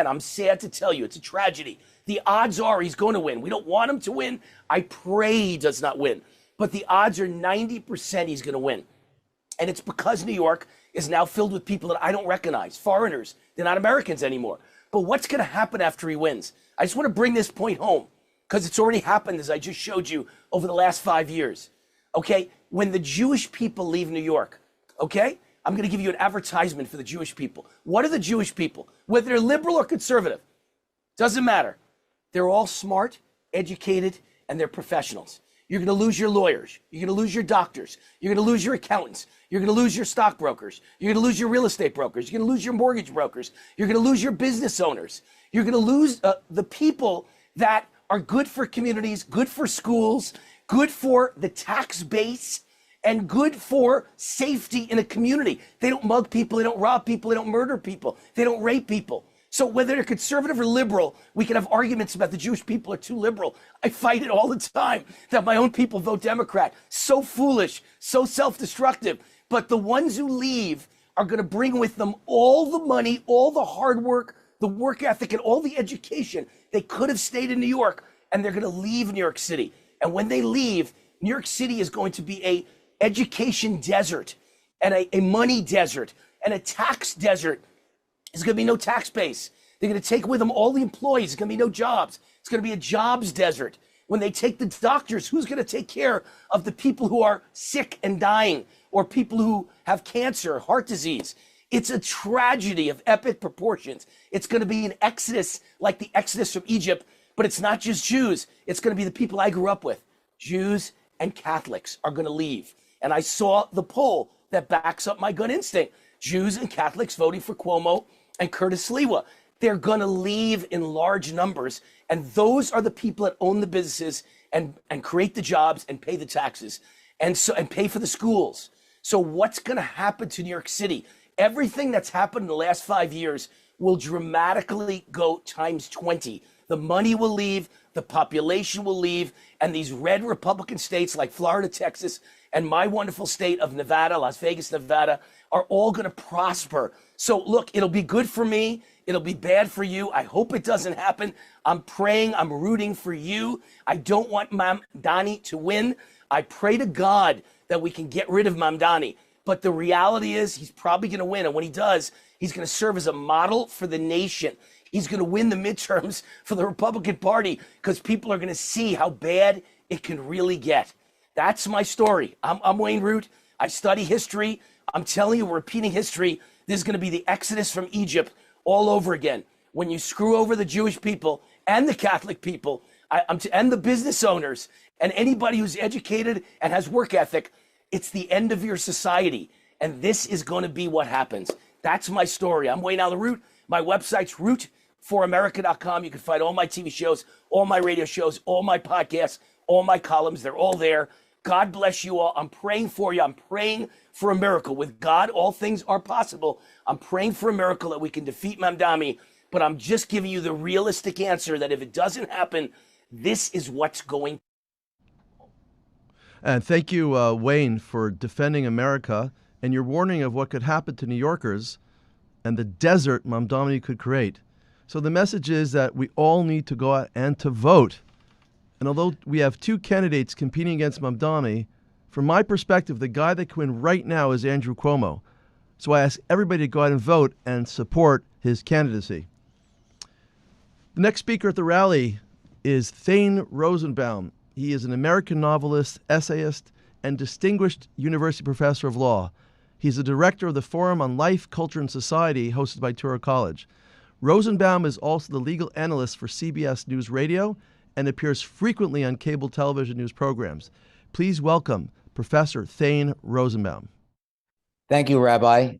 I'm sad to tell you, it's a tragedy. The odds are he's going to win. We don't want him to win. I pray he does not win. But the odds are 90% he's going to win. And it's because New York is now filled with people that I don't recognize, foreigners. They're not Americans anymore. But what's going to happen after he wins? I just want to bring this point home because it's already happened, as I just showed you, over the last 5 years. Okay? When the Jewish people leave New York, okay? I'm going to give you an advertisement for the Jewish people. What are the Jewish people? Whether they're liberal or conservative, doesn't matter. They're all smart, educated, and they're professionals. You're going to lose your lawyers. You're going to lose your doctors. You're going to lose your accountants. You're going to lose your stockbrokers. You're going to lose your real estate brokers. You're going to lose your mortgage brokers. You're going to lose your business owners. You're going to lose the people that are good for communities, good for schools, good for the tax base, and good for safety in a community. They don't mug people. They don't rob people. They don't murder people. They don't rape people. So whether they're conservative or liberal, we can have arguments about the Jewish people are too liberal. I fight it all the time that my own people vote Democrat. So foolish, so self-destructive. But the ones who leave are going to bring with them all the money, all the hard work, the work ethic, and all the education. They could have stayed in New York, and they're going to leave New York City. And when they leave, New York City is going to be a education desert and a money desert and a tax desert. There's going to be no tax base. They're going to take with them all the employees. There's going to be no jobs. It's going to be a jobs desert. When they take the doctors, who's going to take care of the people who are sick and dying or people who have cancer, heart disease? It's a tragedy of epic proportions. It's going to be an exodus like the exodus from Egypt, but it's not just Jews. It's going to be the people I grew up with. Jews and Catholics are going to leave. And I saw the poll that backs up my gut instinct. Jews and Catholics voting for Cuomo and Curtis Sliwa. They're going to leave in large numbers. And those are the people that own the businesses and create the jobs and pay the taxes and pay for the schools. So what's going to happen to New York City? Everything that's happened in the last 5 years will dramatically go times 20 The money will leave, the population will leave, and these red Republican states like Florida, Texas, and my wonderful state of Nevada, Las Vegas, Nevada, are all going to prosper. So look, it'll be good for me. It'll be bad for you. I hope it doesn't happen. I'm praying. I'm rooting for you. I don't want Mamdani to win. I pray to God that we can get rid of Mamdani. But the reality is he's probably going to win. And when he does, he's going to serve as a model for the nation. He's going to win the midterms for the Republican Party because people are going to see how bad it can really get. That's my story. I'm Wayne Root. I study history. I'm telling you, we're repeating history. This is going to be the Exodus from Egypt all over again. When you screw over the Jewish people and the Catholic people and the business owners and anybody who's educated and has work ethic, it's the end of your society. And this is going to be what happens. That's my story. I'm Wayne Allen Root. My website's rootforamerica.com. You can find all my TV shows, all my radio shows, all my podcasts, all my columns. They're all there. God bless you all. I'm praying for you. I'm praying for a miracle. With God, all things are possible. I'm praying for a miracle that we can defeat Mamdani, but I'm just giving you the realistic answer that if it doesn't happen, this is what's going. And thank you, Wayne, for defending America and your warning of what could happen to New Yorkers and the desert Mamdani could create. So the message is that we all need to go out and to vote. And although we have two candidates competing against Mamdani, from my perspective, the guy that can win right now is Andrew Cuomo. So I ask everybody to go out and vote and support his candidacy. The next speaker at the rally is Thane Rosenbaum. He is an American novelist, essayist, and distinguished university professor of law. He's the director of the Forum on Life, Culture, and Society, hosted by Touro College. Rosenbaum is also the legal analyst for CBS News Radio and appears frequently on cable television news programs. Please welcome Professor Thane Rosenbaum. Thank you, Rabbi.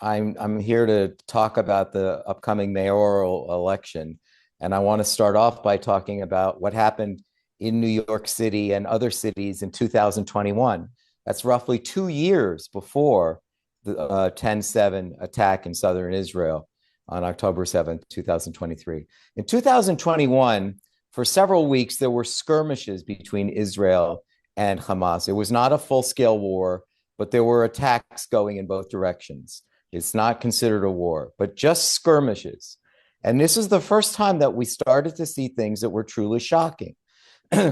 I'm here to talk about the upcoming mayoral election, and I want to start off by talking about what happened in New York City and other cities in 2021. That's roughly 2 years before the 10/7 attack in southern Israel on October 7th, 2023. In 2021, for several weeks, there were skirmishes between Israel and Hamas. It was not a full-scale war, but there were attacks going in both directions. It's not considered a war, but just skirmishes. And this is the first time that we started to see things that were truly shocking.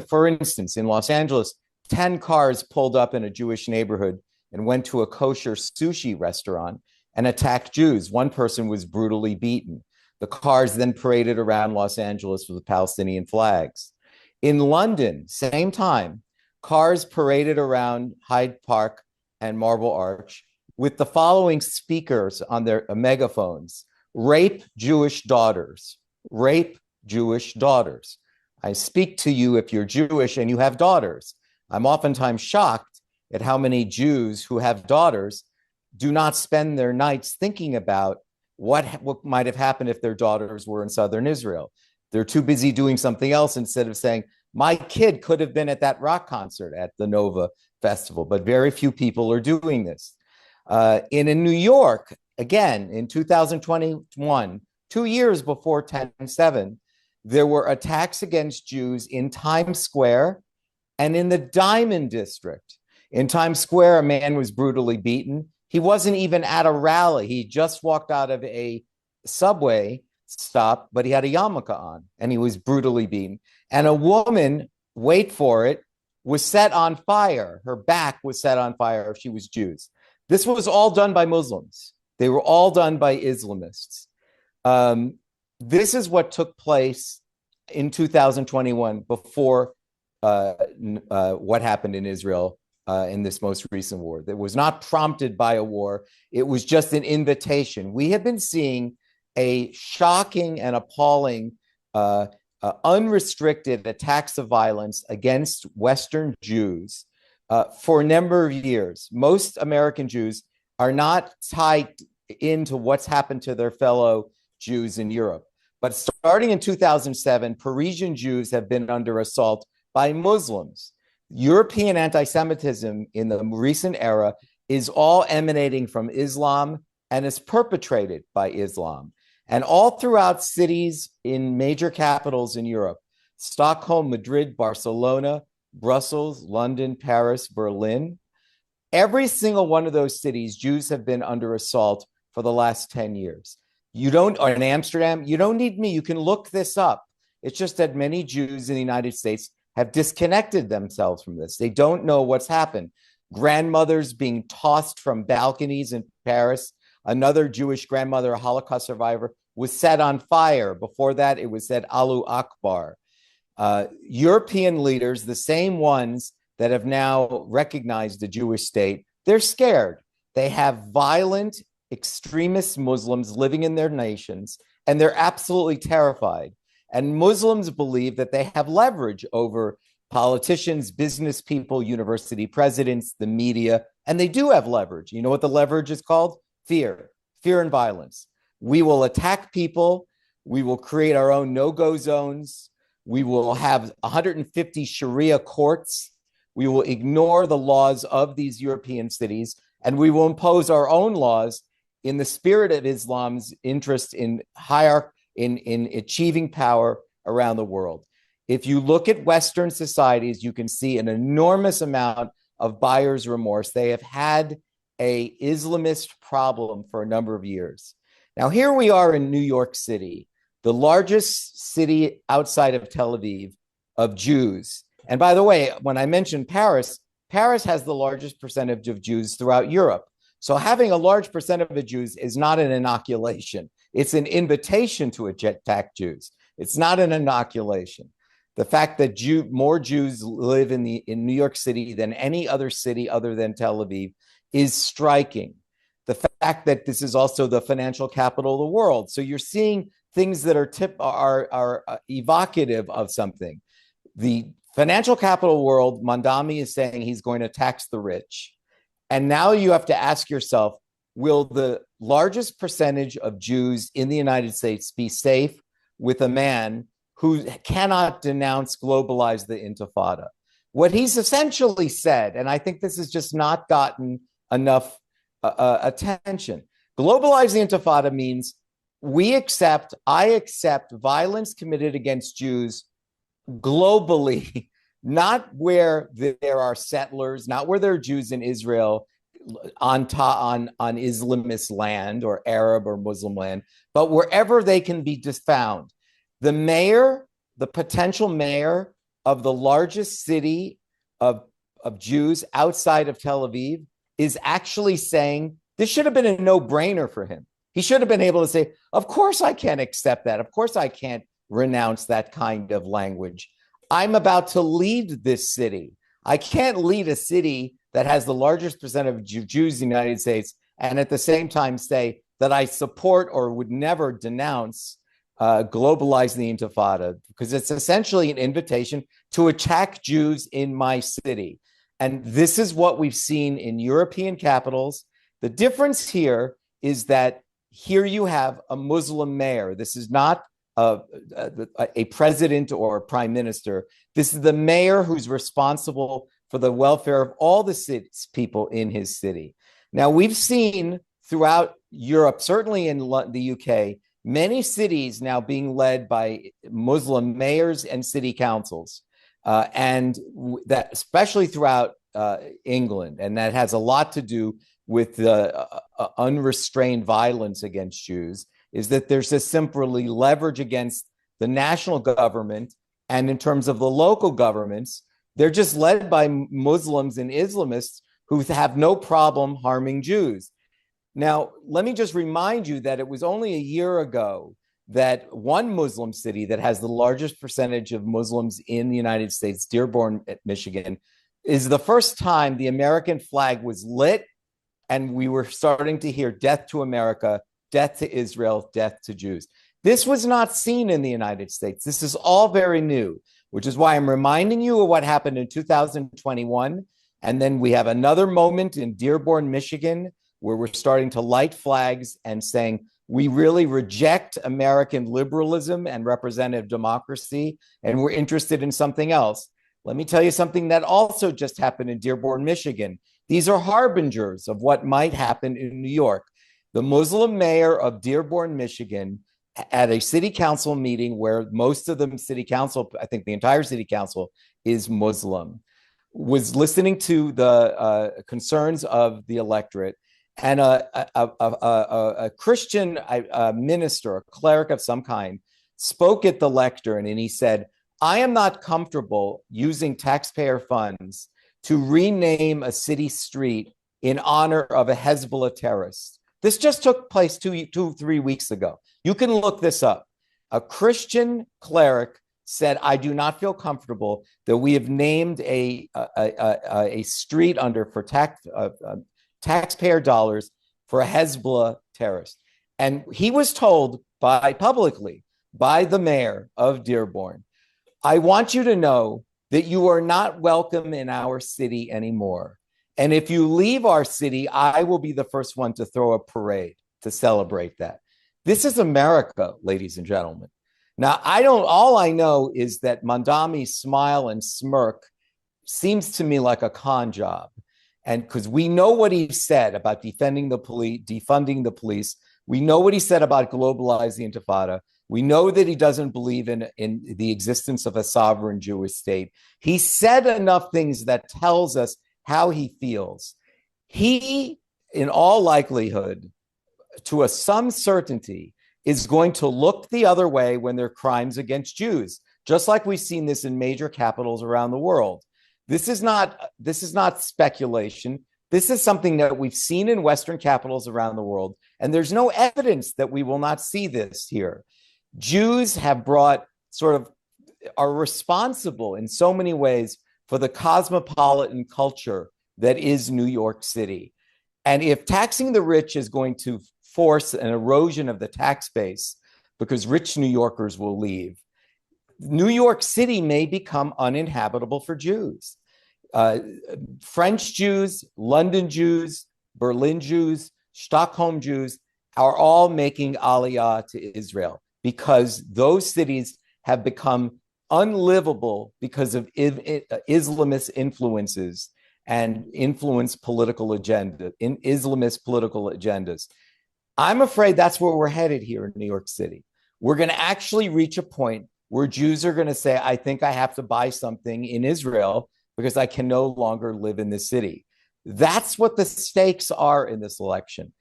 For instance, in Los Angeles, 10 cars pulled up in a Jewish neighborhood and went to a kosher sushi restaurant and attacked Jews. One person was brutally beaten. The cars then paraded around Los Angeles with Palestinian flags. In London, same time, cars paraded around Hyde Park and Marble Arch with the following speakers on their megaphones: rape Jewish daughters, rape Jewish daughters. I speak to you if you're Jewish and you have daughters. I'm oftentimes shocked at how many Jews who have daughters do not spend their nights thinking about what might have happened if their daughters were in southern Israel. They're too busy doing something else instead of saying, my kid could have been at that rock concert at the Nova Festival, but very few people are doing this. In New York, again, in 2021, 2 years before 10/7, there were attacks against Jews in Times Square and in the Diamond District. In Times Square, a man was brutally beaten. He wasn't even at a rally. He just walked out of a subway stop, but he had a yarmulke on, and he was brutally beaten. And a woman, wait for it, was set on fire. Her back was set on fire. She was Jews. This was all done by Muslims. They were all done by Islamists. This is what took place in 2021 before what happened in Israel in this most recent war. That was not prompted by a war. It was just an invitation. We have been seeing a shocking and appalling unrestricted attacks of violence against Western Jews for a number of years. Most American Jews are not tied into what's happened to their fellow Jews in Europe. But starting in 2007, Parisian Jews have been under assault by Muslims. European anti-Semitism in the recent era is all emanating from Islam and is perpetrated by Islam. And all throughout cities in major capitals in Europe, Stockholm, Madrid, Barcelona, Brussels, London, Paris, Berlin, every single one of those cities, Jews have been under assault for the last 10 years. Or in Amsterdam, you don't need me. You can look this up. It's just that many Jews in the United States have disconnected themselves from this. They don't know what's happened. Grandmothers being tossed from balconies in Paris. Another Jewish grandmother, a Holocaust survivor, was set on fire. Before that, it was said Allahu Akbar. European leaders, the same ones that have now recognized the Jewish state, they're scared. They have violent extremist Muslims living in their nations, and they're absolutely terrified. And Muslims believe that they have leverage over politicians, business people, university presidents, the media, and they do have leverage. You know what the leverage is called? Fear and violence. We will attack people. We will create our own no-go zones. We will have 150 Sharia courts. We will ignore the laws of these European cities, and we will impose our own laws in the spirit of Islam's interest in in achieving power around the world. If you look at Western societies, you can see an enormous amount of buyer's remorse. They have had an Islamist problem for a number of years. Now, here we are in New York City, the largest city outside of Tel Aviv of Jews. And by the way, when I mentioned Paris, Paris has the largest percentage of Jews throughout Europe. So having a large percent of the Jews is not an inoculation. It's an invitation to attack Jews. It's not an inoculation. The fact that more Jews live in New York City than any other city other than Tel Aviv is striking. The fact that this is also the financial capital of the world. So you're seeing things that are evocative of something. The financial capital world, Mamdani is saying he's going to tax the rich. And now you have to ask yourself, will the largest percentage of Jews in the United States be safe with a man who cannot denounce globalize the Intifada? What he's essentially said, and I think this has just not gotten enough attention, globalize the Intifada means I accept violence committed against Jews globally, not where there are settlers, not where there are Jews in Israel on Islamist land or Arab or Muslim land, but wherever they can be found. The potential mayor of the largest city of Jews outside of Tel Aviv is actually saying this should have been a no-brainer for him. He should have been able to say, of course I can't accept that. Of course I can't renounce that kind of language. I'm about to lead this city. I can't lead a city that has the largest percent of Jews in the United States and at the same time say that I support or would never denounce globalize the Intifada, because it's essentially an invitation to attack Jews in my city. And this is what we've seen in European capitals. The difference here is that here you have a Muslim mayor. This is not a president or a prime minister. This is the mayor who's responsible for the welfare of all the people in his city. Now, we've seen throughout Europe, certainly in the UK, many cities now being led by Muslim mayors and city councils, and that especially throughout England. And that has a lot to do with the unrestrained violence against Jews, is that there's a simply leverage against the national government. And in terms of the local governments, they're just led by Muslims and Islamists who have no problem harming Jews. Now, let me just remind you that it was only a year ago that one Muslim city that has the largest percentage of Muslims in the United States, Dearborn, Michigan, is the first time the American flag was lit and we were starting to hear death to America, death to Israel, death to Jews. This was not seen in the United States. This is all very new, which is why I'm reminding you of what happened in 2021. And then we have another moment in Dearborn, Michigan, where we're starting to light flags and saying, we really reject American liberalism and representative democracy, and we're interested in something else. Let me tell you something that also just happened in Dearborn, Michigan. These are harbingers of what might happen in New York. The Muslim mayor of Dearborn, Michigan, at a city council meeting where most of the city council, I think the entire city council, is Muslim, was listening to the concerns of the electorate, and a Christian minister, a cleric of some kind, spoke at the lectern, and he said, I am not comfortable using taxpayer funds to rename a city street in honor of a Hezbollah terrorist. This just took place 3 weeks ago. You can look this up. A Christian cleric said, I do not feel comfortable that we have named a street for taxpayer dollars for a Hezbollah terrorist. And he was told publicly by the mayor of Dearborn, I want you to know that you are not welcome in our city anymore. And if you leave our city, I will be the first one to throw a parade to celebrate that. This is America, ladies and gentlemen. Now, all I know is that Mamdani's smile and smirk seems to me like a con job. And because we know what he said about defunding the police, we know what he said about globalize the Intifada. We know that he doesn't believe in the existence of a sovereign Jewish state. He said enough things that tells us how he feels. He, in all likelihood, to some certainty, is going to look the other way when there are crimes against Jews, just like we've seen this in major capitals around the world. This is not speculation. This is something that we've seen in Western capitals around the world, and there's no evidence that we will not see this here. Jews are responsible in so many ways for the cosmopolitan culture that is New York City. And if taxing the rich is going to force an erosion of the tax base because rich New Yorkers will leave, New York City may become uninhabitable for Jews. French Jews, London Jews, Berlin Jews, Stockholm Jews are all making aliyah to Israel because those cities have become unlivable because of Islamist influences and Islamist political agendas. I'm afraid that's where we're headed here in New York City. We're going to actually reach a point where Jews are going to say, I think I have to buy something in Israel because I can no longer live in this city. That's what the stakes are in this election.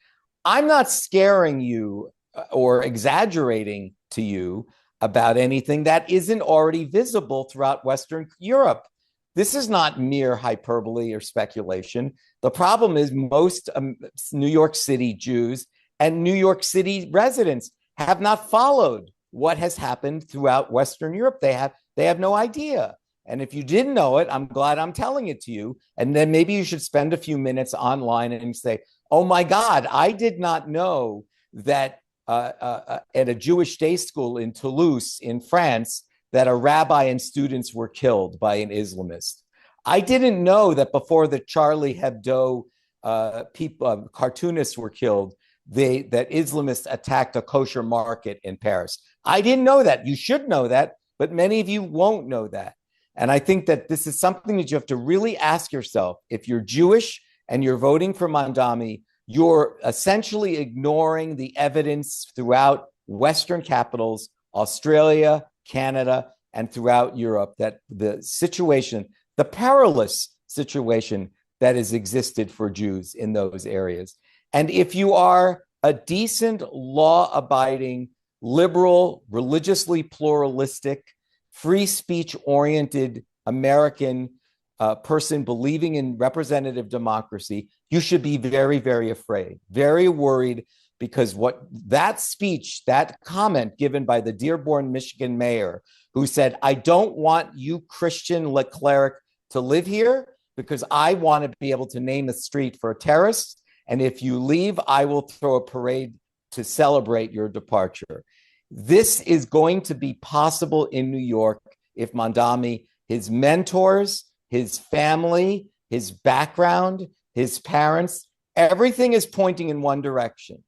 I'm not scaring you or exaggerating to you about anything that isn't already visible throughout Western Europe. This is not mere hyperbole or speculation. The problem is most New York City Jews and New York City residents have not followed what has happened throughout Western Europe. They have no idea. And if you didn't know it, I'm glad I'm telling it to you. And then maybe you should spend a few minutes online and say, oh my God, I did not know that at a Jewish day school in Toulouse in France, that a rabbi and students were killed by an Islamist. I didn't know that before the Charlie Hebdo cartoonists were killed, that Islamists attacked a kosher market in Paris. I didn't know that. You should know that, but many of you won't know that. And I think that this is something that you have to really ask yourself. If you're Jewish and you're voting for Mamdani, you're essentially ignoring the evidence throughout Western capitals, Australia, Canada, and throughout Europe, that the situation, the perilous situation that has existed for Jews in those areas. And if you are a decent, law-abiding, liberal, religiously pluralistic, free speech-oriented American person believing in representative democracy, you should be very, very afraid, very worried, because what that speech, that comment given by the Dearborn, Michigan mayor, who said, I don't want you, Christian cleric, to live here because I want to be able to name a street for a terrorist. And if you leave, I will throw a parade to celebrate your departure. This is going to be possible in New York if Mamdani, his mentors, his family, his background, his parents, everything is pointing in one direction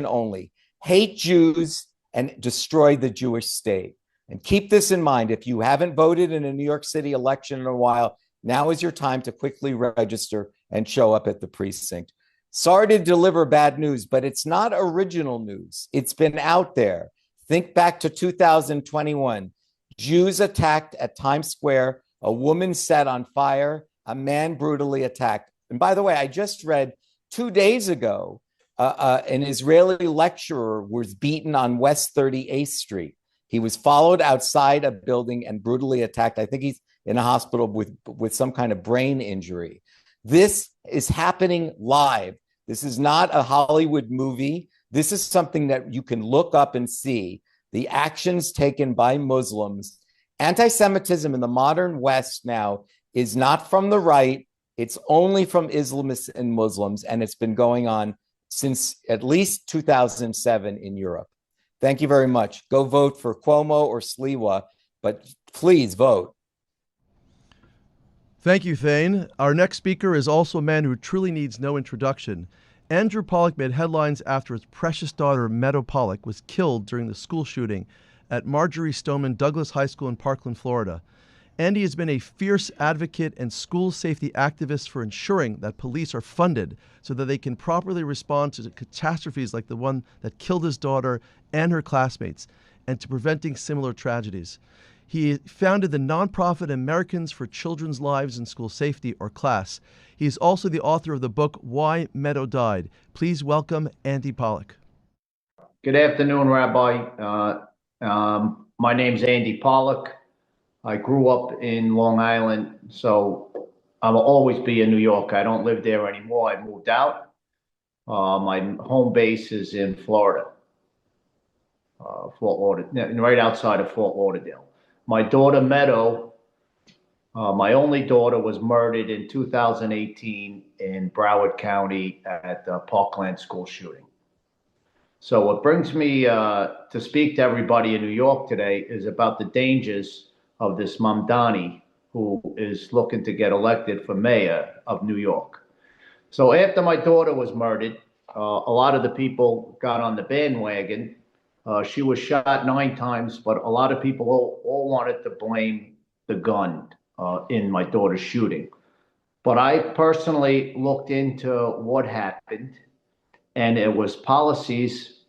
only: hate Jews and destroy the Jewish state. And keep this in mind. If you haven't voted in a New York City election in a while, now is your time to quickly register and show up at the precinct. Sorry to deliver bad news, but it's not original news. It's been out there. Think back to 2021. Jews attacked at Times Square, a woman set on fire, a man brutally attacked. And by the way, I just read 2 days ago, an Israeli lecturer was beaten on West 38th Street. He was followed outside a building and brutally attacked. I think he's in a hospital with some kind of brain injury. This is happening live. This is not a Hollywood movie. This is something that you can look up and see the actions taken by Muslims. Anti-Semitism in the modern West now is not from the right. It's only from Islamists and Muslims, and it's been going on since at least 2007 in Europe. Thank you very much. Go vote for Cuomo or Sliwa, but please vote. Thank you, Thane. Our next speaker is also a man who truly needs no introduction. Andrew Pollock made headlines after his precious daughter, Meadow Pollock, was killed during the school shooting at Marjorie Stoneman Douglas High School in Parkland, Florida. Andy has been a fierce advocate and school safety activist for ensuring that police are funded so that they can properly respond to catastrophes like the one that killed his daughter and her classmates, and to preventing similar tragedies. He founded the nonprofit Americans for Children's Lives and School Safety, or CLASS. He is also the author of the book, Why Meadow Died. Please welcome Andy Pollock. Good afternoon, Rabbi. My name's Andy Pollock. I grew up in Long Island, so I will always be a New Yorker. I don't live there anymore. I moved out. My home base is in Florida, Fort Lauderdale, right outside of Fort Lauderdale. My daughter, Meadow, my only daughter, was murdered in 2018 in Broward County at the Parkland school shooting. So what brings me to speak to everybody in New York today is about the dangers of this Mamdani, who is looking to get elected for mayor of New York. So after my daughter was murdered, a lot of the people got on the bandwagon. She was shot 9 times, but a lot of people all wanted to blame the gun in my daughter's shooting. But I personally looked into what happened, and it was policies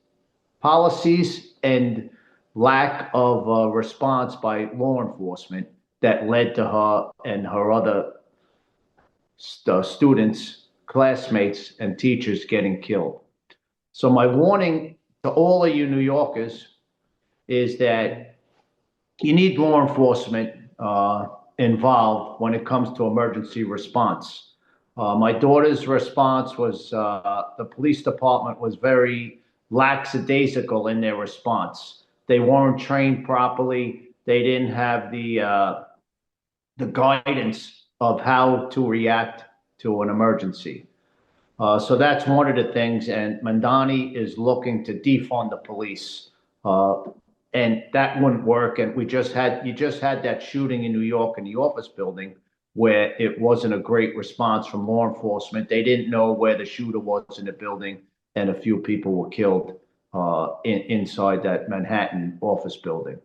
and lack of response by law enforcement that led to her and her other students, classmates, and teachers getting killed. So my warning to all of you New Yorkers is that you need law enforcement involved when it comes to emergency response. My daughter's response was the police department was very lackadaisical in their response. They weren't trained properly. They didn't have the guidance of how to react to an emergency. So that's one of the things. And Mamdani is looking to defund the police, and that wouldn't work. And you just had that shooting in New York in the office building where it wasn't a great response from law enforcement. They didn't know where the shooter was in the building, and a few people were killed inside that Manhattan office building.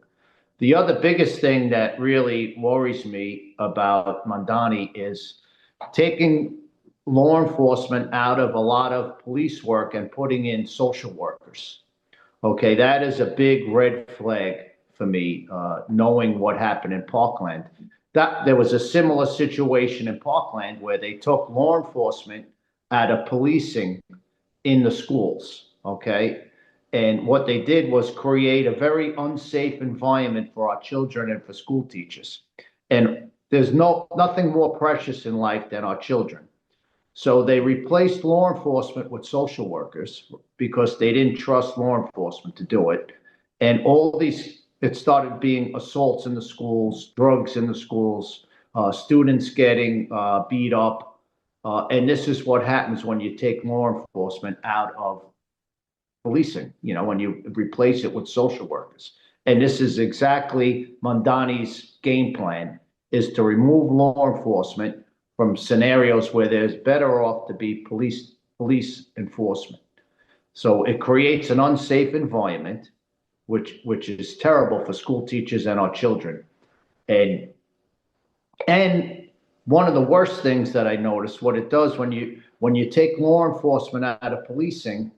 The other biggest thing that really worries me about Mamdani is taking law enforcement out of a lot of police work and putting in social workers. Okay, that is a big red flag for me, knowing what happened in Parkland. There was a similar situation in Parkland where they took law enforcement out of policing in the schools, okay? And what they did was create a very unsafe environment for our children and for school teachers. And there's nothing more precious in life than our children. So they replaced law enforcement with social workers because they didn't trust law enforcement to do it. And it started being assaults in the schools, drugs in the schools, students getting beat up. And this is what happens when you take law enforcement out of policing, when you replace it with social workers. And this is exactly Mamdani's game plan, is to remove law enforcement from scenarios where there's better off to be police enforcement. So it creates an unsafe environment, which is terrible for school teachers and our children. And one of the worst things that I noticed, what it does when you take law enforcement out of policing,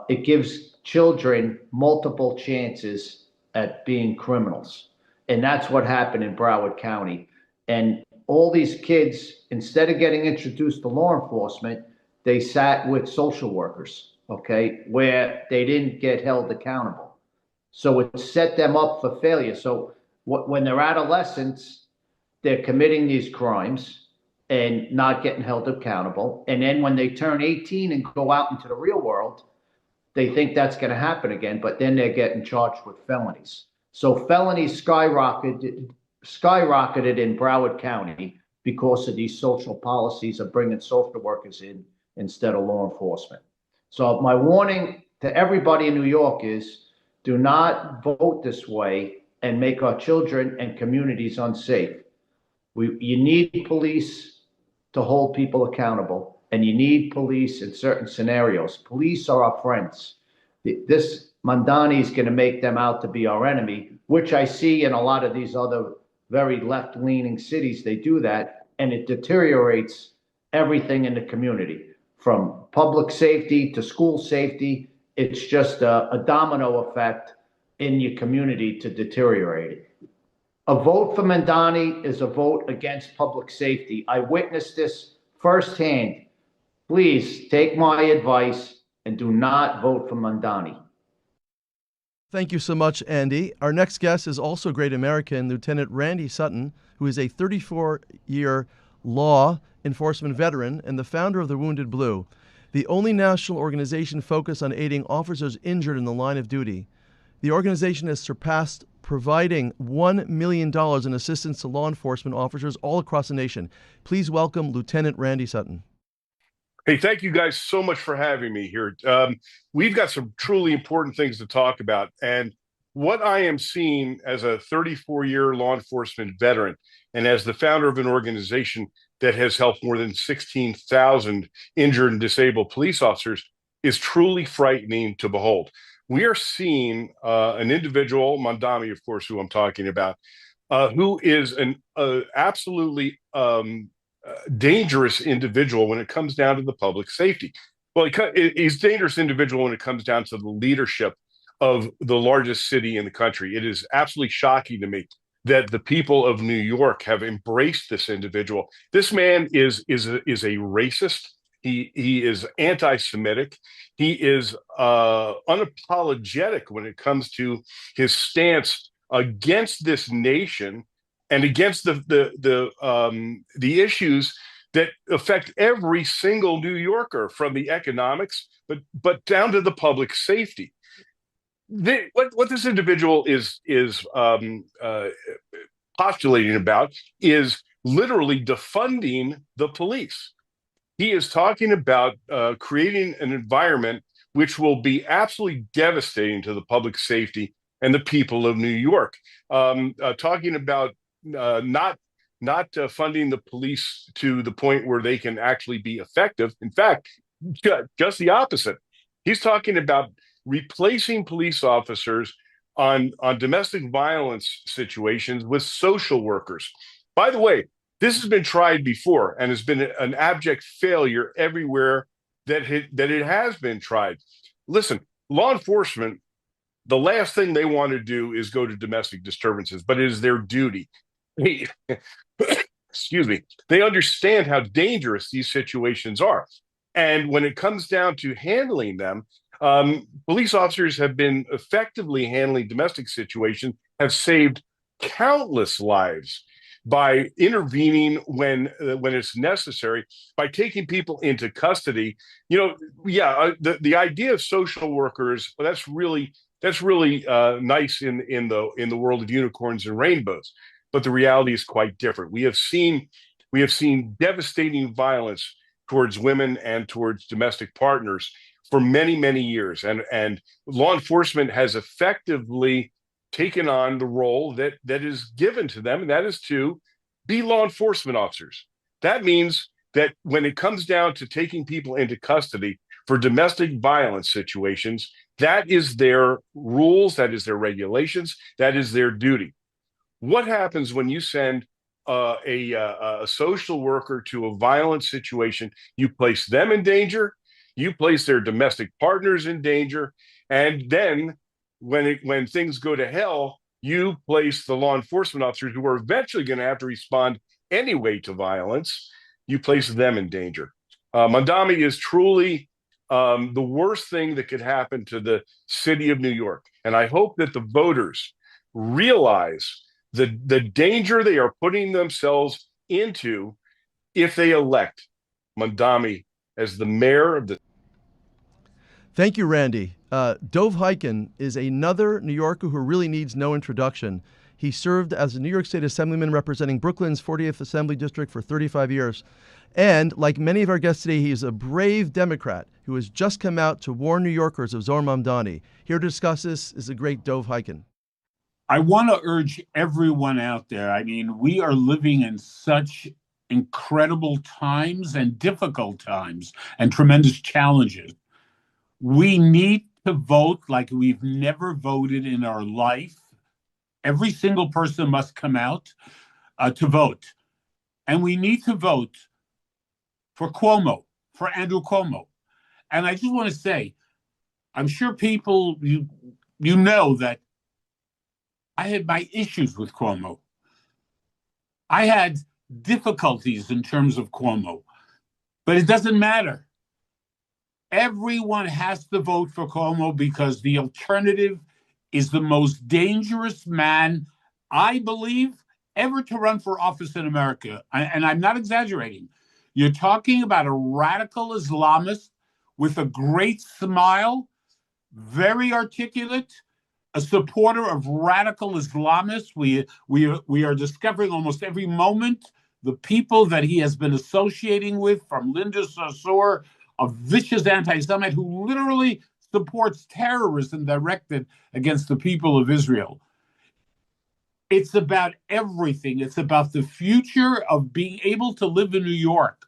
it gives children multiple chances at being criminals. And that's what happened in Broward County. And all these kids, instead of getting introduced to law enforcement, they sat with social workers, okay, where they didn't get held accountable. So it set them up for failure. So when they're adolescents, they're committing these crimes and not getting held accountable. And then when they turn 18 and go out into the real world, they think that's going to happen again, but then they're getting charged with felonies. So felonies skyrocketed in Broward County because of these social policies of bringing social workers in instead of law enforcement. So my warning to everybody in New York is do not vote this way and make our children and communities unsafe. You need police to hold people accountable, and you need police in certain scenarios. Police are our friends. This Mamdani is going to make them out to be our enemy, which I see in a lot of these other very left-leaning cities. They do that, and it deteriorates everything in the community, from public safety to school safety. It's just a domino effect in your community to deteriorate it. A vote for Mamdani is a vote against public safety. I witnessed this firsthand. Please take my advice and do not vote for Mamdani. Thank you so much, Andy. Our next guest is also a great American, Lieutenant Randy Sutton, who is a 34-year law enforcement veteran and the founder of the Wounded Blue, the only national organization focused on aiding officers injured in the line of duty. The organization has surpassed providing $1 million in assistance to law enforcement officers all across the nation. Please welcome Lieutenant Randy Sutton. Hey, thank you guys so much for having me here. We've got some truly important things to talk about. And what I am seeing as a 34-year law enforcement veteran and as the founder of an organization that has helped more than 16,000 injured and disabled police officers is truly frightening to behold. We are seeing an individual, Mamdani, of course, who I'm talking about, who is an absolutely dangerous individual when it comes down to the public safety. Well, he's a dangerous individual when it comes down to the leadership of the largest city in the country. It is absolutely shocking to me that the people of New York have embraced this individual. This man is a racist. He is anti-Semitic. He is unapologetic when it comes to his stance against this nation and against the issues that affect every single New Yorker, from the economics, but down to the public safety. What this individual is postulating about is literally defunding the police. He is talking about creating an environment which will be absolutely devastating to the public safety and the people of New York. Talking about not funding the police to the point where they can actually be effective. In fact, just the opposite. He's talking about replacing police officers on domestic violence situations with social workers. By the way, this has been tried before and has been an abject failure everywhere that it has been tried. Listen, law enforcement, the last thing they want to do is go to domestic disturbances, but it is their duty. Excuse me. They understand how dangerous these situations are. And when it comes down to handling them, police officers have been effectively handling domestic situations, have saved countless lives by intervening when it's necessary, by taking people into custody. The idea of social workers, well, that's really nice in the world of unicorns and rainbows, but the reality is quite different. We have seen devastating violence towards women and towards domestic partners for many, many years, and law enforcement has effectively taken on the role that is given to them, and that is to be law enforcement officers. That means that when it comes down to taking people into custody for domestic violence situations, that is their rules, that is their regulations, that is their duty. What happens when you send a social worker to a violent situation, you place them in danger, you place their domestic partners in danger, and then when things go to hell, you place the law enforcement officers who are eventually going to have to respond anyway to violence, you place them in danger. Mamdani is truly the worst thing that could happen to the city of New York. And I hope that the voters realize the danger they are putting themselves into if they elect Mamdani as the mayor of the. Thank you, Randy. Dov Hikind is another New Yorker who really needs no introduction. He served as a New York State Assemblyman representing Brooklyn's 40th Assembly District for 35 years. And like many of our guests today, he is a brave Democrat who has just come out to warn New Yorkers of Zohran Mamdani. Here to discuss this is the great Dov Hikind. I want to urge everyone out there. I mean, we are living in such incredible times and difficult times and tremendous challenges. We need to vote like we've never voted in our life. Every single person must come out to vote. And we need to vote for Cuomo, for Andrew Cuomo. And I just want to say, I'm sure people, you know that I had my issues with Cuomo. I had difficulties in terms of Cuomo, but it doesn't matter. Everyone has to vote for Cuomo because the alternative is the most dangerous man, I believe, ever to run for office in America. And I'm not exaggerating. You're talking about a radical Islamist with a great smile, very articulate, a supporter of radical Islamists. We are discovering almost every moment the people that he has been associating with, from Linda Sarsour, a vicious anti-Semite who literally supports terrorism directed against the people of Israel. It's about everything. It's about the future of being able to live in New York.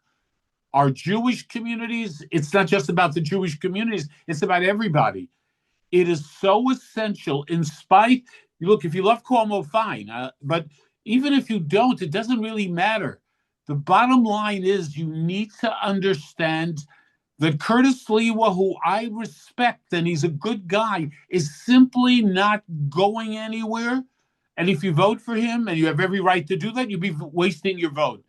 Our Jewish communities, it's not just about the Jewish communities, it's about everybody. It is so essential, in spite, look, if you love Cuomo, fine. But even if you don't, it doesn't really matter. The bottom line is you need to understand that Curtis Sliwa, who I respect, and he's a good guy, is simply not going anywhere. And if you vote for him, and you have every right to do that, you'll be wasting your vote.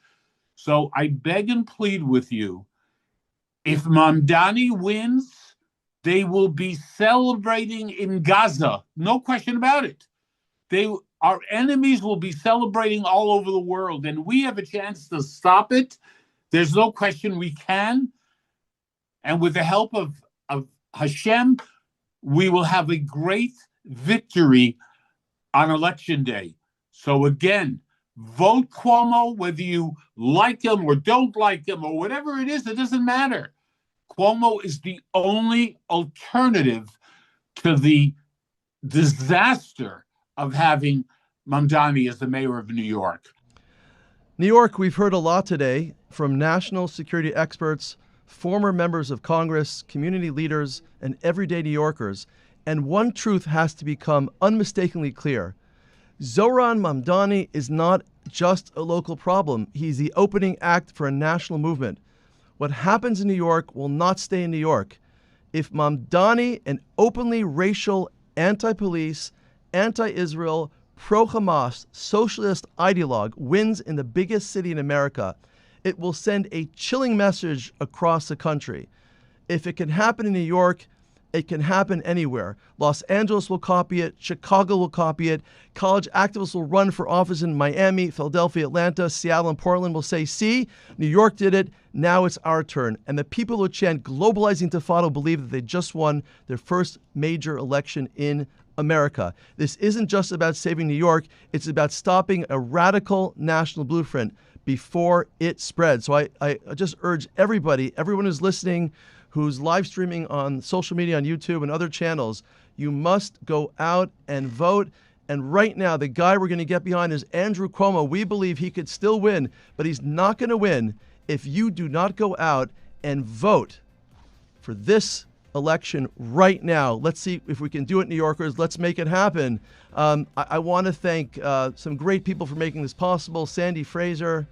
So I beg and plead with you, if Mamdani wins, they will be celebrating in Gaza. No question about it. Our enemies will be celebrating all over the world, and we have a chance to stop it. There's no question we can. And with the help of Hashem, we will have a great victory on Election Day. So again, vote Cuomo, whether you like him or don't like him or whatever it is, it doesn't matter. Cuomo is the only alternative to the disaster of having Mamdani as the mayor of New York. New York, we've heard a lot today from national security experts, former members of Congress, community leaders, and everyday New Yorkers. And one truth has to become unmistakably clear. Zohran Mamdani is not just a local problem. He's the opening act for a national movement. What happens in New York will not stay in New York. If Mamdani, an openly racial, anti-police, anti-Israel, pro-Hamas, socialist ideologue, wins in the biggest city in America, it will send a chilling message across the country. If it can happen in New York, it can happen anywhere. Los Angeles will copy it. Chicago will copy it. College activists will run for office in Miami, Philadelphia, Atlanta, Seattle, and Portland will say, see, New York did it. Now it's our turn. And the people who chant Globalize the Intifada believe that they just won their first major election in America. This isn't just about saving New York. It's about stopping a radical national blueprint before it spreads. So I just urge everybody, everyone who's listening, who's live streaming on social media, on YouTube and other channels, you must go out and vote. And right now, the guy we're going to get behind is Andrew Cuomo. We believe he could still win, but he's not going to win if you do not go out and vote for this election right now. Let's see if we can do it, New Yorkers. Let's make it happen. I want to thank some great people for making this possible. Sandy Fraser,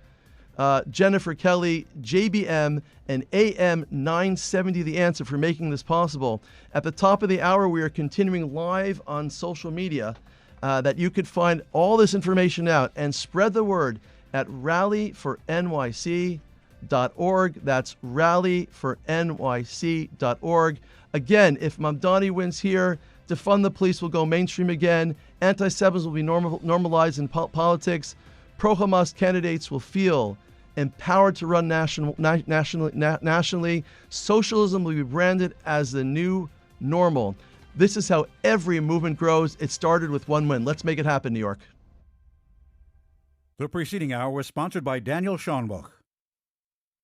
Jennifer Kelly, JBM, and AM970 The Answer for making this possible. At the top of the hour, we are continuing live on social media that you could find all this information out and spread the word at rallyfornyc.org. That's rallyfornyc.org. Again, if Mamdani wins here, Defund the Police will go mainstream again. Anti-Semitism will be normalized in politics. Pro-Hamas candidates will feel empowered to run nationally. Socialism will be branded as the new normal. This is how every movement grows. It started with one win. Let's make it happen, New York. The preceding hour was sponsored by Daniel Schonbuch.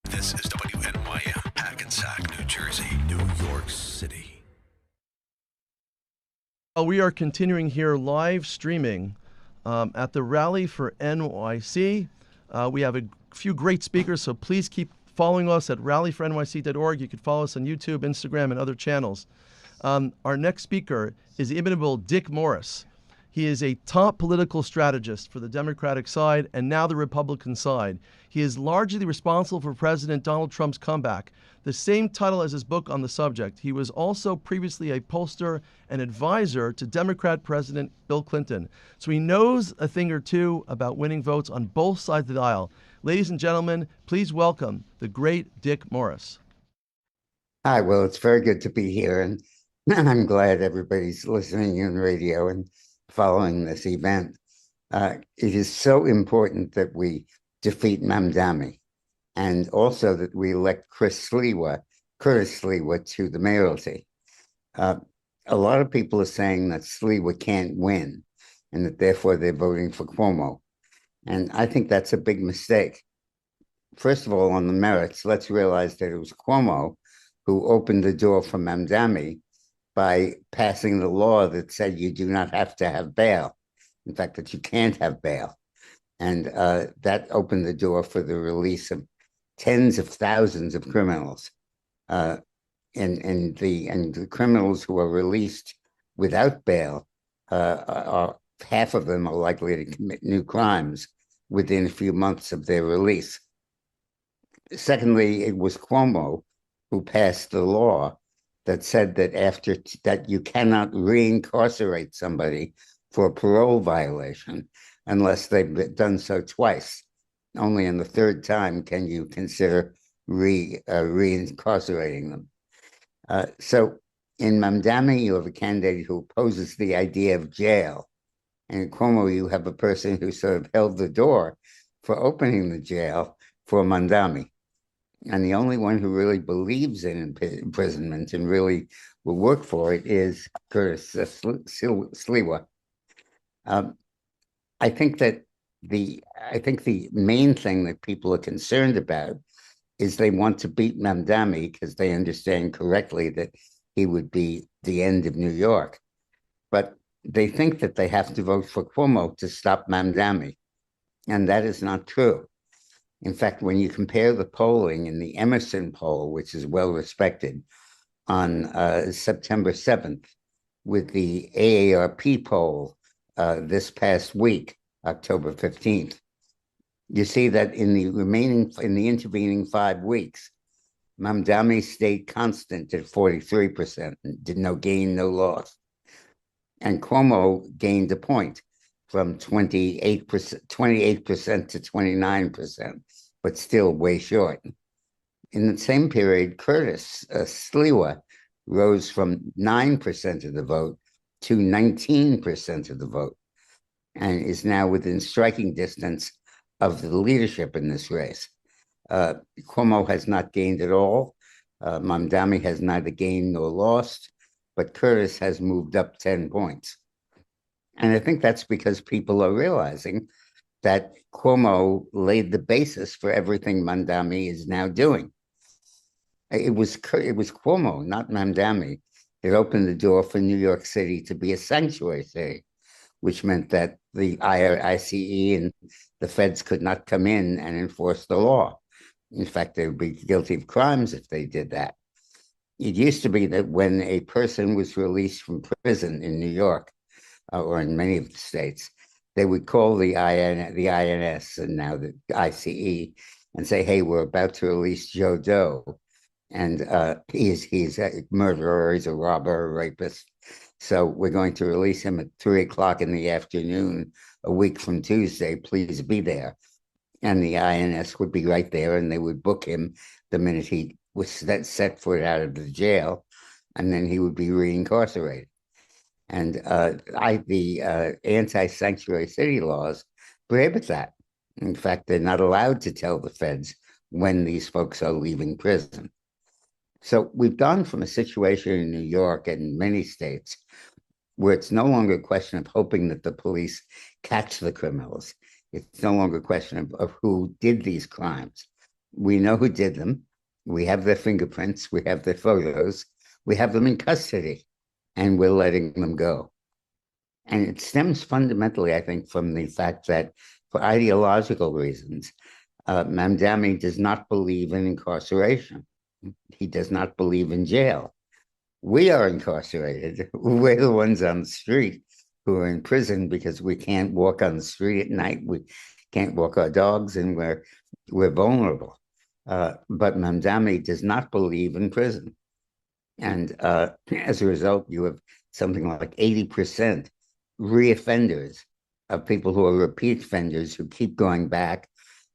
This is WNYM, Hackensack, New Jersey, New York City. We are continuing here live streaming at the Rally for NYC. We have a few great speakers, so please keep following us at rallyfornyc.org. You can follow us on YouTube, Instagram, and other channels. Our next speaker is the inimitable Dick Morris. He is a top political strategist for the Democratic side and now the Republican side. He is largely responsible for President Donald Trump's comeback, the same title as his book on the subject. He was also previously a pollster and advisor to Democrat President Bill Clinton. So he knows a thing or two about winning votes on both sides of the aisle. Ladies and gentlemen, please welcome the great Dick Morris. Hi, well, it's very good to be here, and I'm glad everybody's listening on radio and following this event. It is so important that we defeat Mamdani, and also that we elect Curtis Sliwa to the mayoralty. A lot of people are saying that Sliwa can't win, and that therefore they're voting for Cuomo. And I think that's a big mistake. First of all, on the merits, let's realize that it was Cuomo who opened the door for Mamdani by passing the law that said you do not have to have bail. In fact, that you can't have bail. And that opened the door for the release of tens of thousands of criminals. And the criminals who are released without bail, half of them are likely to commit new crimes within a few months of their release. Secondly, it was Cuomo who passed the law that said that that you cannot reincarcerate somebody for a parole violation unless they've done so twice. Only in the third time can you consider reincarcerating them. So in Mamdani, you have a candidate who opposes the idea of jail. And in Cuomo, you have a person who sort of held the door for opening the jail for Mamdani. And the only one who really believes in imprisonment and really will work for it is Curtis Sliwa. I think the main thing that people are concerned about is they want to beat Mamdani because they understand correctly that he would be the end of New York. But they think that they have to vote for Cuomo to stop Mamdani. And that is not true. In fact, when you compare the polling in the Emerson poll, which is well respected, on September 7th, with the AARP poll this past week, October 15th, you see that in the intervening 5 weeks, Mamdani stayed constant at 43%, did no gain, no loss. And Cuomo gained a point from 28% to 29%, but still way short. In the same period, Curtis Sliwa rose from 9% of the vote to 19% of the vote, and is now within striking distance of the leadership in this race. Cuomo has not gained at all. Mamdani has neither gained nor lost, but Curtis has moved up 10 points. And I think that's because people are realizing that Cuomo laid the basis for everything Mamdani is now doing. It was Cuomo, not Mamdani, that opened the door for New York City to be a sanctuary city, which meant that the ICE and the feds could not come in and enforce the law. In fact, they would be guilty of crimes if they did that. it used to be that when a person was released from prison in New York or in many of the states, they would call the INS and now the ICE and say, "Hey, we're about to release Joe Doe, and he's a murderer, he's a robber, a rapist. So we're going to release him at 3:00 in the afternoon, a week from Tuesday. Please be there." And the INS would be right there, and they would book him the minute he was set foot out of the jail, and then he would be reincarcerated. And the anti-sanctuary city laws prohibit that. In fact, they're not allowed to tell the feds when these folks are leaving prison. So we've gone from a situation in New York and many states where it's no longer a question of hoping that the police catch the criminals. It's no longer a question of who did these crimes. We know who did them. We have their fingerprints. We have their photos. We have them in custody, and we're letting them go. And it stems fundamentally, I think, from the fact that for ideological reasons, Mamdani does not believe in incarceration. He does not believe in jail. We are incarcerated. We're the ones on the street who are in prison because we can't walk on the street at night. We can't walk our dogs, and we're vulnerable. But Mamdani does not believe in prison. And as a result, you have something like 80% reoffenders of people who are repeat offenders who keep going back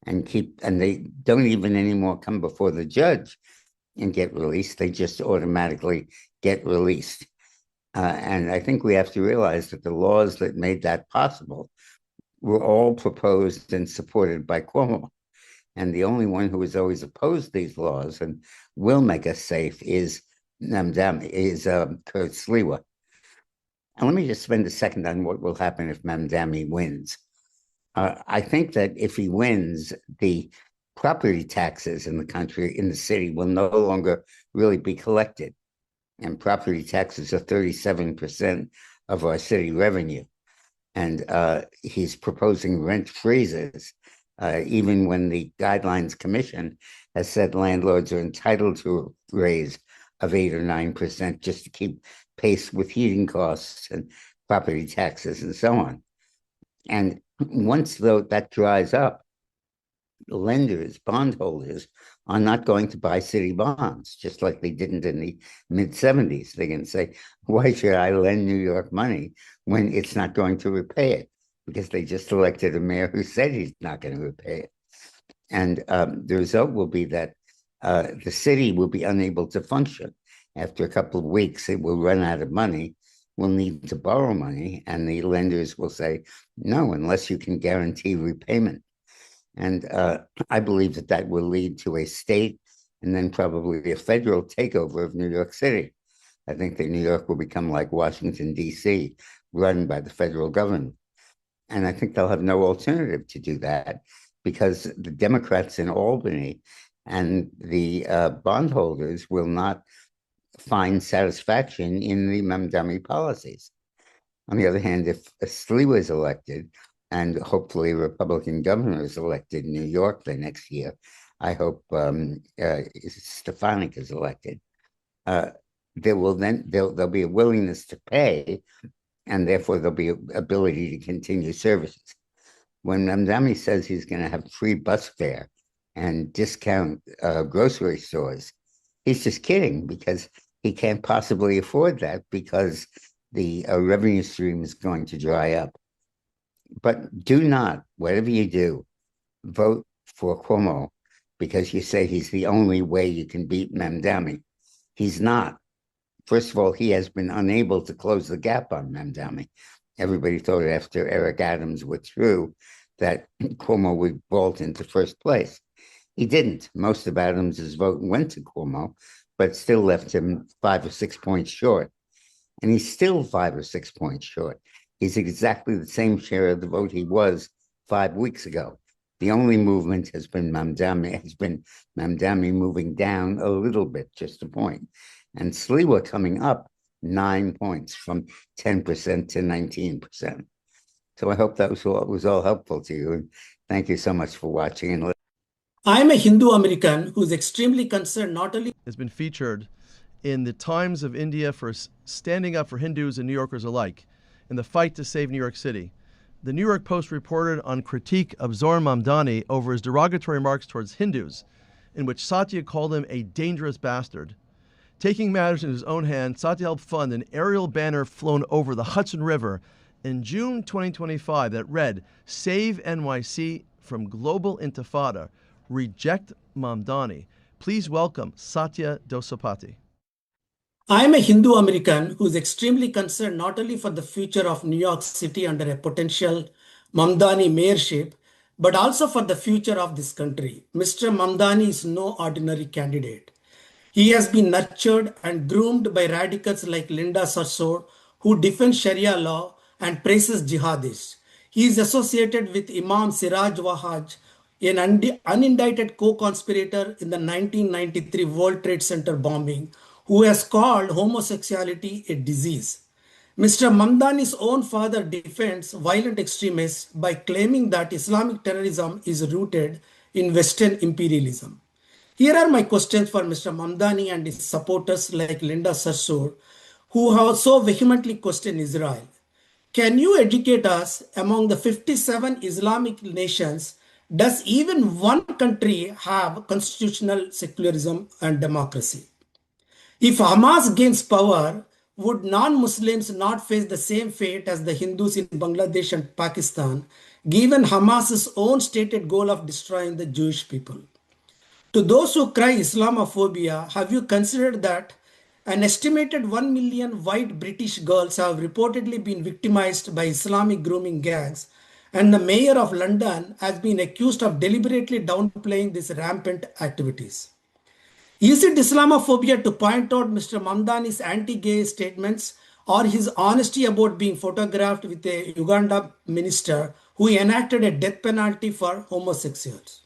and they don't even anymore come before the judge and get released. They just automatically get released. And I think we have to realize that the laws that made that possible were all proposed and supported by Cuomo. And the only one who has always opposed these laws and will make us safe is Kurt Sliwa. And let me just spend a second on what will happen if Mamdani wins. I think that if he wins, the property taxes in the country, in the city, will no longer really be collected. And property taxes are 37% of our city revenue. And he's proposing rent freezes, even when the Guidelines Commission has said landlords are entitled to a raise of 8 or 9% just to keep pace with heating costs and property taxes and so on. And once that dries up, lenders, bondholders are not going to buy city bonds, just like they didn't in the mid-'70s. They're going to say, why should I lend New York money when it's not going to repay it? Because they just elected a mayor who said he's not going to repay it. And the result will be that the city will be unable to function. After a couple of weeks, it will run out of money, will need to borrow money, and the lenders will say, no, unless you can guarantee repayment. And I believe that will lead to a state and then probably a federal takeover of New York City. I think that New York will become like Washington, D.C., run by the federal government. And I think they'll have no alternative to do that because the Democrats in Albany and the bondholders will not find satisfaction in the Mamdani policies. On the other hand, if Sliwa is elected, and hopefully a Republican governor is elected in New York the next year, I hope Stefanik is elected, there'll be a willingness to pay, and therefore there'll be an ability to continue services. When Mamdani says he's going to have free bus fare and discount grocery stores, he's just kidding, because he can't possibly afford that because the revenue stream is going to dry up. But do not, whatever you do, vote for Cuomo because you say he's the only way you can beat Mamdani. He's not. First of all, he has been unable to close the gap on Mamdani. Everybody thought after Eric Adams withdrew that Cuomo would vault into first place. He didn't. Most of Adams's vote went to Cuomo, but still left him 5 or 6 points short. And he's still 5 or 6 points short. He's exactly the same share of the vote he was 5 weeks ago. The only movement has been Mamdani moving down a little bit, just a point. And Sliwa coming up 9 points from 10% to 19%. So I hope that was all helpful to you. And thank you so much for watching and listening. I am a Hindu American who is extremely concerned not only has been featured in the Times of India for standing up for Hindus and New Yorkers alike in the fight to save New York City. The New York Post reported on critique of Zohran Mamdani over his derogatory remarks towards Hindus, in which Satya called him a dangerous bastard. Taking matters in his own hand, Satya helped fund an aerial banner flown over the Hudson River in June 2025 that read, "Save NYC from Global Intifada, Reject Mamdani." Please welcome Satya Dosapati. I am a Hindu American who is extremely concerned not only for the future of New York City under a potential Mamdani mayorship, but also for the future of this country. Mr. Mamdani is no ordinary candidate. He has been nurtured and groomed by radicals like Linda Sarsour, who defends Sharia law and praises jihadists. He is associated with Imam Siraj Wahaj, an unindicted co-conspirator in the 1993 World Trade Center bombing, who has called homosexuality a disease. Mr. Mamdani's own father defends violent extremists by claiming that Islamic terrorism is rooted in Western imperialism. Here are my questions for Mr. Mamdani and his supporters like Linda Sarsour, who have so vehemently questioned Israel. Can you educate us, among the 57 Islamic nations, does even one country have constitutional secularism and democracy? If Hamas gains power, would non-Muslims not face the same fate as the Hindus in Bangladesh and Pakistan, given Hamas's own stated goal of destroying the Jewish people? To those who cry Islamophobia, have you considered that an estimated 1 million white British girls have reportedly been victimized by Islamic grooming gangs, and the mayor of London has been accused of deliberately downplaying these rampant activities? Is it Islamophobia to point out Mr. Mamdani's anti-gay statements or his honesty about being photographed with a Uganda minister who enacted a death penalty for homosexuals?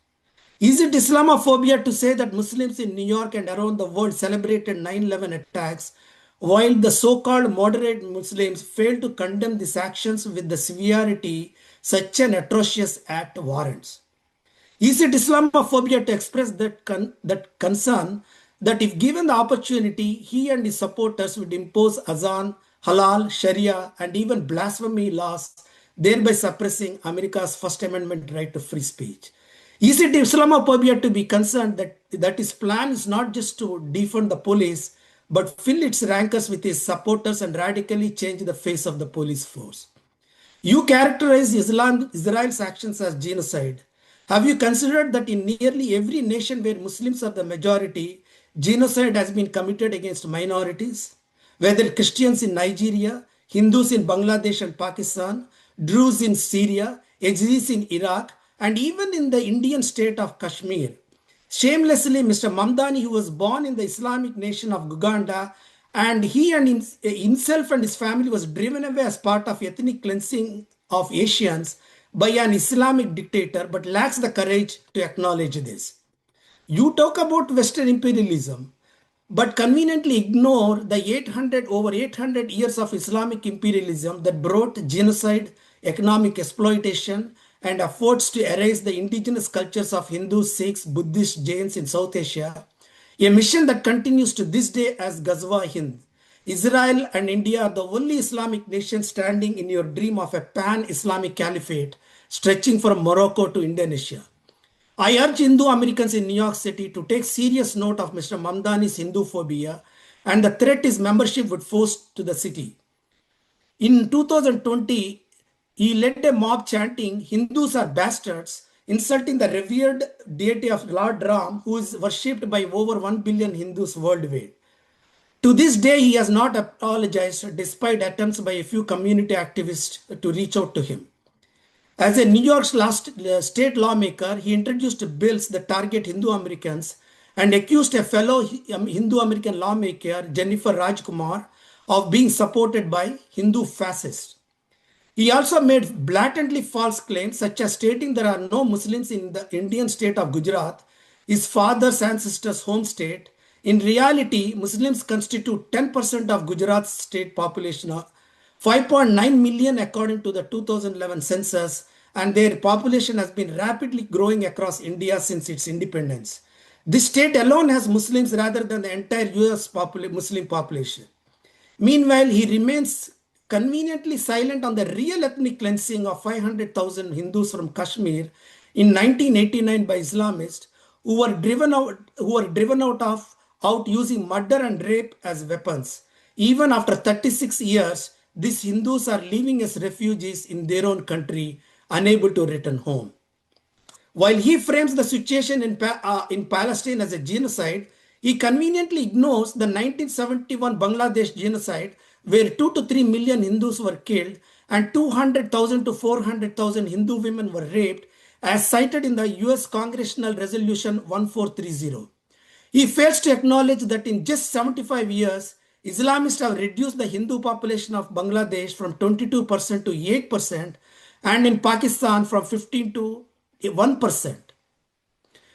Is it Islamophobia to say that Muslims in New York and around the world celebrated 9/11 attacks, while the so-called moderate Muslims failed to condemn these actions with the severity such an atrocious act warrants? Is it Islamophobia to express that concern that if given the opportunity, he and his supporters would impose azan, halal, sharia, and even blasphemy laws, thereby suppressing America's First Amendment right to free speech? Is it Islamophobia to be concerned that his plan is not just to defund the police, but fill its rankers with his supporters and radically change the face of the police force? You characterize Israel's actions as genocide. Have you considered that in nearly every nation where Muslims are the majority, genocide has been committed against minorities? Whether Christians in Nigeria, Hindus in Bangladesh and Pakistan, Druze in Syria, Yazidis in Iraq, and even in the Indian state of Kashmir. Shamelessly, Mr. Mamdani, who was born in the Islamic nation of Uganda, and he and himself and his family was driven away as part of ethnic cleansing of Asians by an Islamic dictator, but lacks the courage to acknowledge this. You talk about Western imperialism, but conveniently ignore the over 800 years of Islamic imperialism that brought genocide, economic exploitation, and efforts to erase the indigenous cultures of Hindus, Sikhs, Buddhists, Jains in South Asia, a mission that continues to this day as Ghazwa Hind. Israel and India are the only Islamic nations standing in your dream of a pan-Islamic caliphate stretching from Morocco to Indonesia. I urge Hindu Americans in New York City to take serious note of Mr. Mamdani's Hindu phobia and the threat his membership would pose to the city. In 2020, he led a mob chanting, "Hindus are bastards," insulting the revered deity of Lord Ram, who is worshipped by over 1 billion Hindus worldwide. To this day, he has not apologized despite attempts by a few community activists to reach out to him. As a New York's last state lawmaker, he introduced bills that target Hindu Americans and accused a fellow Hindu American lawmaker, Jennifer Rajkumar, of being supported by Hindu fascists. He also made blatantly false claims, such as stating there are no Muslims in the Indian state of Gujarat, his father's ancestors' home state. In reality, Muslims constitute 10% of Gujarat's state population, 5.9 million according to the 2011 census, and their population has been rapidly growing across India since its independence. This state alone has Muslims rather than the entire US Muslim population. Meanwhile, he remains conveniently silent on the real ethnic cleansing of 500,000 Hindus from Kashmir in 1989 by Islamists who were driven out using murder and rape as weapons. Even after 36 years, these Hindus are living as refugees in their own country, unable to return home. While he frames the situation in Palestine as a genocide, he conveniently ignores the 1971 Bangladesh genocide, where 2 to 3 million Hindus were killed and 200,000 to 400,000 Hindu women were raped, as cited in the US Congressional Resolution 1430. He fails to acknowledge that in just 75 years, Islamists have reduced the Hindu population of Bangladesh from 22% to 8%, and in Pakistan from 15 to 1%.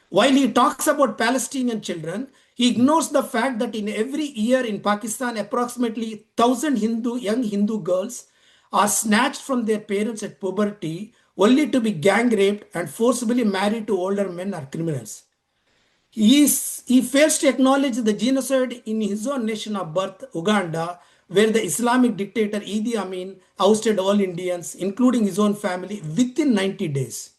While he talks about Palestinian children, he ignores the fact that in every year in Pakistan, approximately 1,000 young Hindu girls are snatched from their parents at puberty, only to be gang raped and forcibly married to older men or criminals. He fails to acknowledge the genocide in his own nation of birth, Uganda, where the Islamic dictator Idi Amin ousted all Indians, including his own family, within 90 days.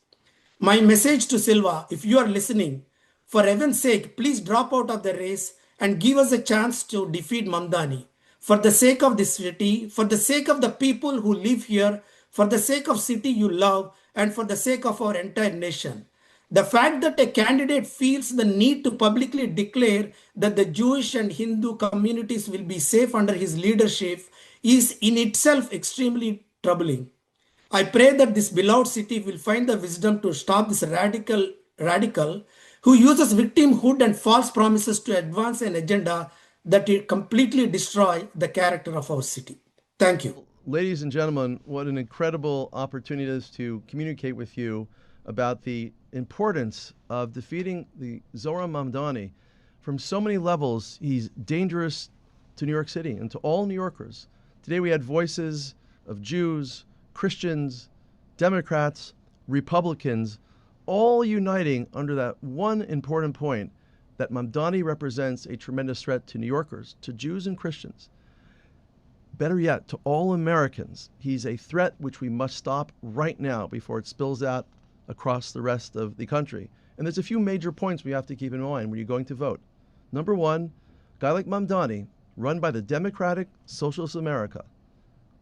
My message to Silva, if you are listening, for heaven's sake, please drop out of the race and give us a chance to defeat Mamdani. For the sake of this city, for the sake of the people who live here, for the sake of city you love, and for the sake of our entire nation. The fact that a candidate feels the need to publicly declare that the Jewish and Hindu communities will be safe under his leadership is in itself extremely troubling. I pray that this beloved city will find the wisdom to stop this radical who uses victimhood and false promises to advance an agenda that will completely destroy the character of our city. Thank you. Ladies and gentlemen, what an incredible opportunity it is to communicate with you about the importance of defeating the Zohran Mamdani. From so many levels, he's dangerous to New York City and to all New Yorkers. Today we had voices of Jews, Christians, Democrats, Republicans, all uniting under that one important point that Mamdani represents a tremendous threat to New Yorkers, to Jews and Christians. Better yet, to all Americans. He's a threat which we must stop right now before it spills out across the rest of the country. And there's a few major points we have to keep in mind when you're going to vote. Number one, a guy like Mamdani, run by the Democratic Socialist America,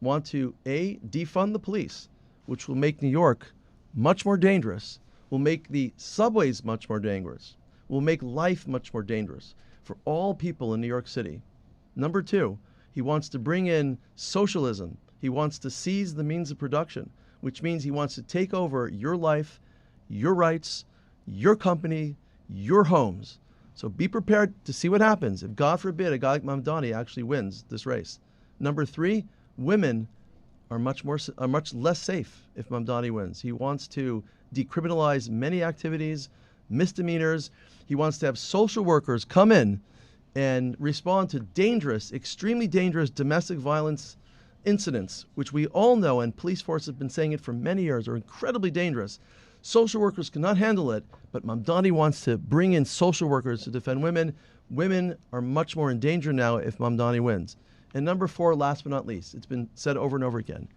want to, A, defund the police, which will make New York much more dangerous, will make the subways much more dangerous, will make life much more dangerous for all people in New York City. Number two, he wants to bring in socialism. He wants to seize the means of production, which means he wants to take over your life, your rights, your company, your homes. So be prepared to see what happens if, God forbid, a guy like Mamdani actually wins this race. Number three, women are much less safe if Mamdani wins. He wants to decriminalize many activities, misdemeanors. He wants to have social workers come in and respond to dangerous, extremely dangerous domestic violence incidents, which we all know, and police force have been saying it for many years, are incredibly dangerous. Social workers cannot handle it, but Mamdani wants to bring in social workers to defend women. Women are much more in danger now if Mamdani wins. And number four, last but not least, it's been said over and over again,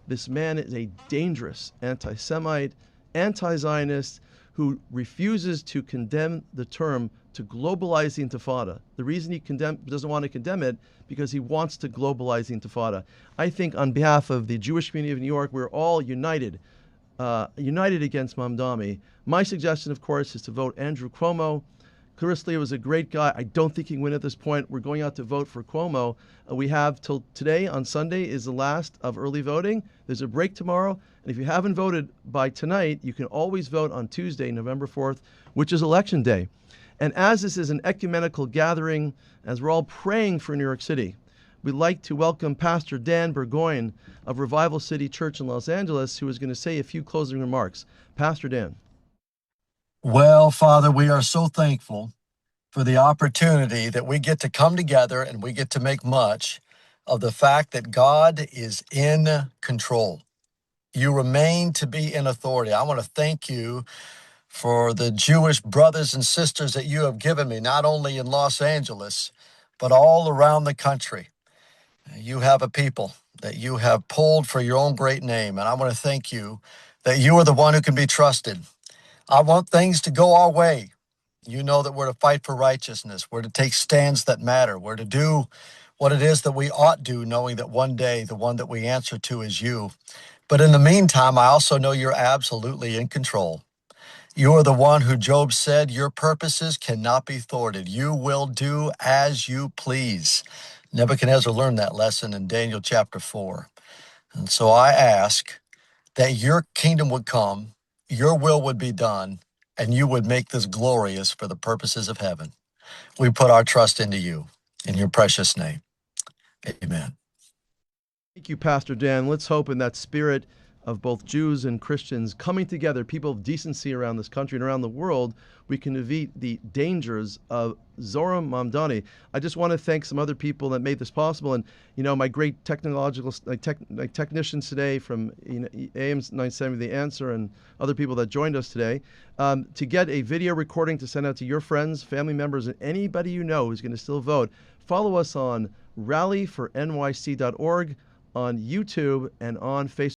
this man is a dangerous anti-Semite, anti-Zionist who refuses to condemn the term to globalize the Intifada. The reason he doesn't want to condemn it, because he wants to globalize the Intifada. I think on behalf of the Jewish community of New York, we're all united against Mamdani. My suggestion, of course, is to vote Andrew Cuomo. Caristlia was a great guy. I don't think he can win at this point. We're going out to vote for Cuomo. We have till today on Sunday is the last of early voting. There's a break tomorrow. And if you haven't voted by tonight, you can always vote on Tuesday, November 4th, which is Election Day. And as this is an ecumenical gathering, as we're all praying for New York City, we'd like to welcome Pastor Dan Burgoyne of Revival City Church in Los Angeles, who is going to say a few closing remarks. Pastor Dan. Well, Father, we are so thankful for the opportunity that we get to come together and we get to make much of the fact that God is in control. You remain to be in authority. I want to thank you for the Jewish brothers and sisters that you have given me, not only in Los Angeles, but all around the country. You have a people that you have pulled for your own great name, and I want to thank you that you are the one who can be trusted. I want things to go our way. You know that we're to fight for righteousness. We're to take stands that matter. We're to do what it is that we ought do, knowing that one day the one that we answer to is you. But in the meantime, I also know you're absolutely in control. You are the one who Job said, your purposes cannot be thwarted. You will do as you please. Nebuchadnezzar learned that lesson in Daniel chapter 4. And so I ask that your kingdom would come, your will would be done, and you would make this glorious for the purposes of heaven. We put our trust into you. In your precious name, amen. Thank you, Pastor Dan. Let's hope in that spirit of both Jews and Christians coming together, people of decency around this country and around the world, we can defeat the dangers of Zohran Mamdani. I just want to thank some other people that made this possible, and my great technological technicians today from AM970 The Answer and other people that joined us today. To get a video recording to send out to your friends, family members, and anybody you know who's going to still vote, follow us on rallyfornyc.org, on YouTube, and on Facebook.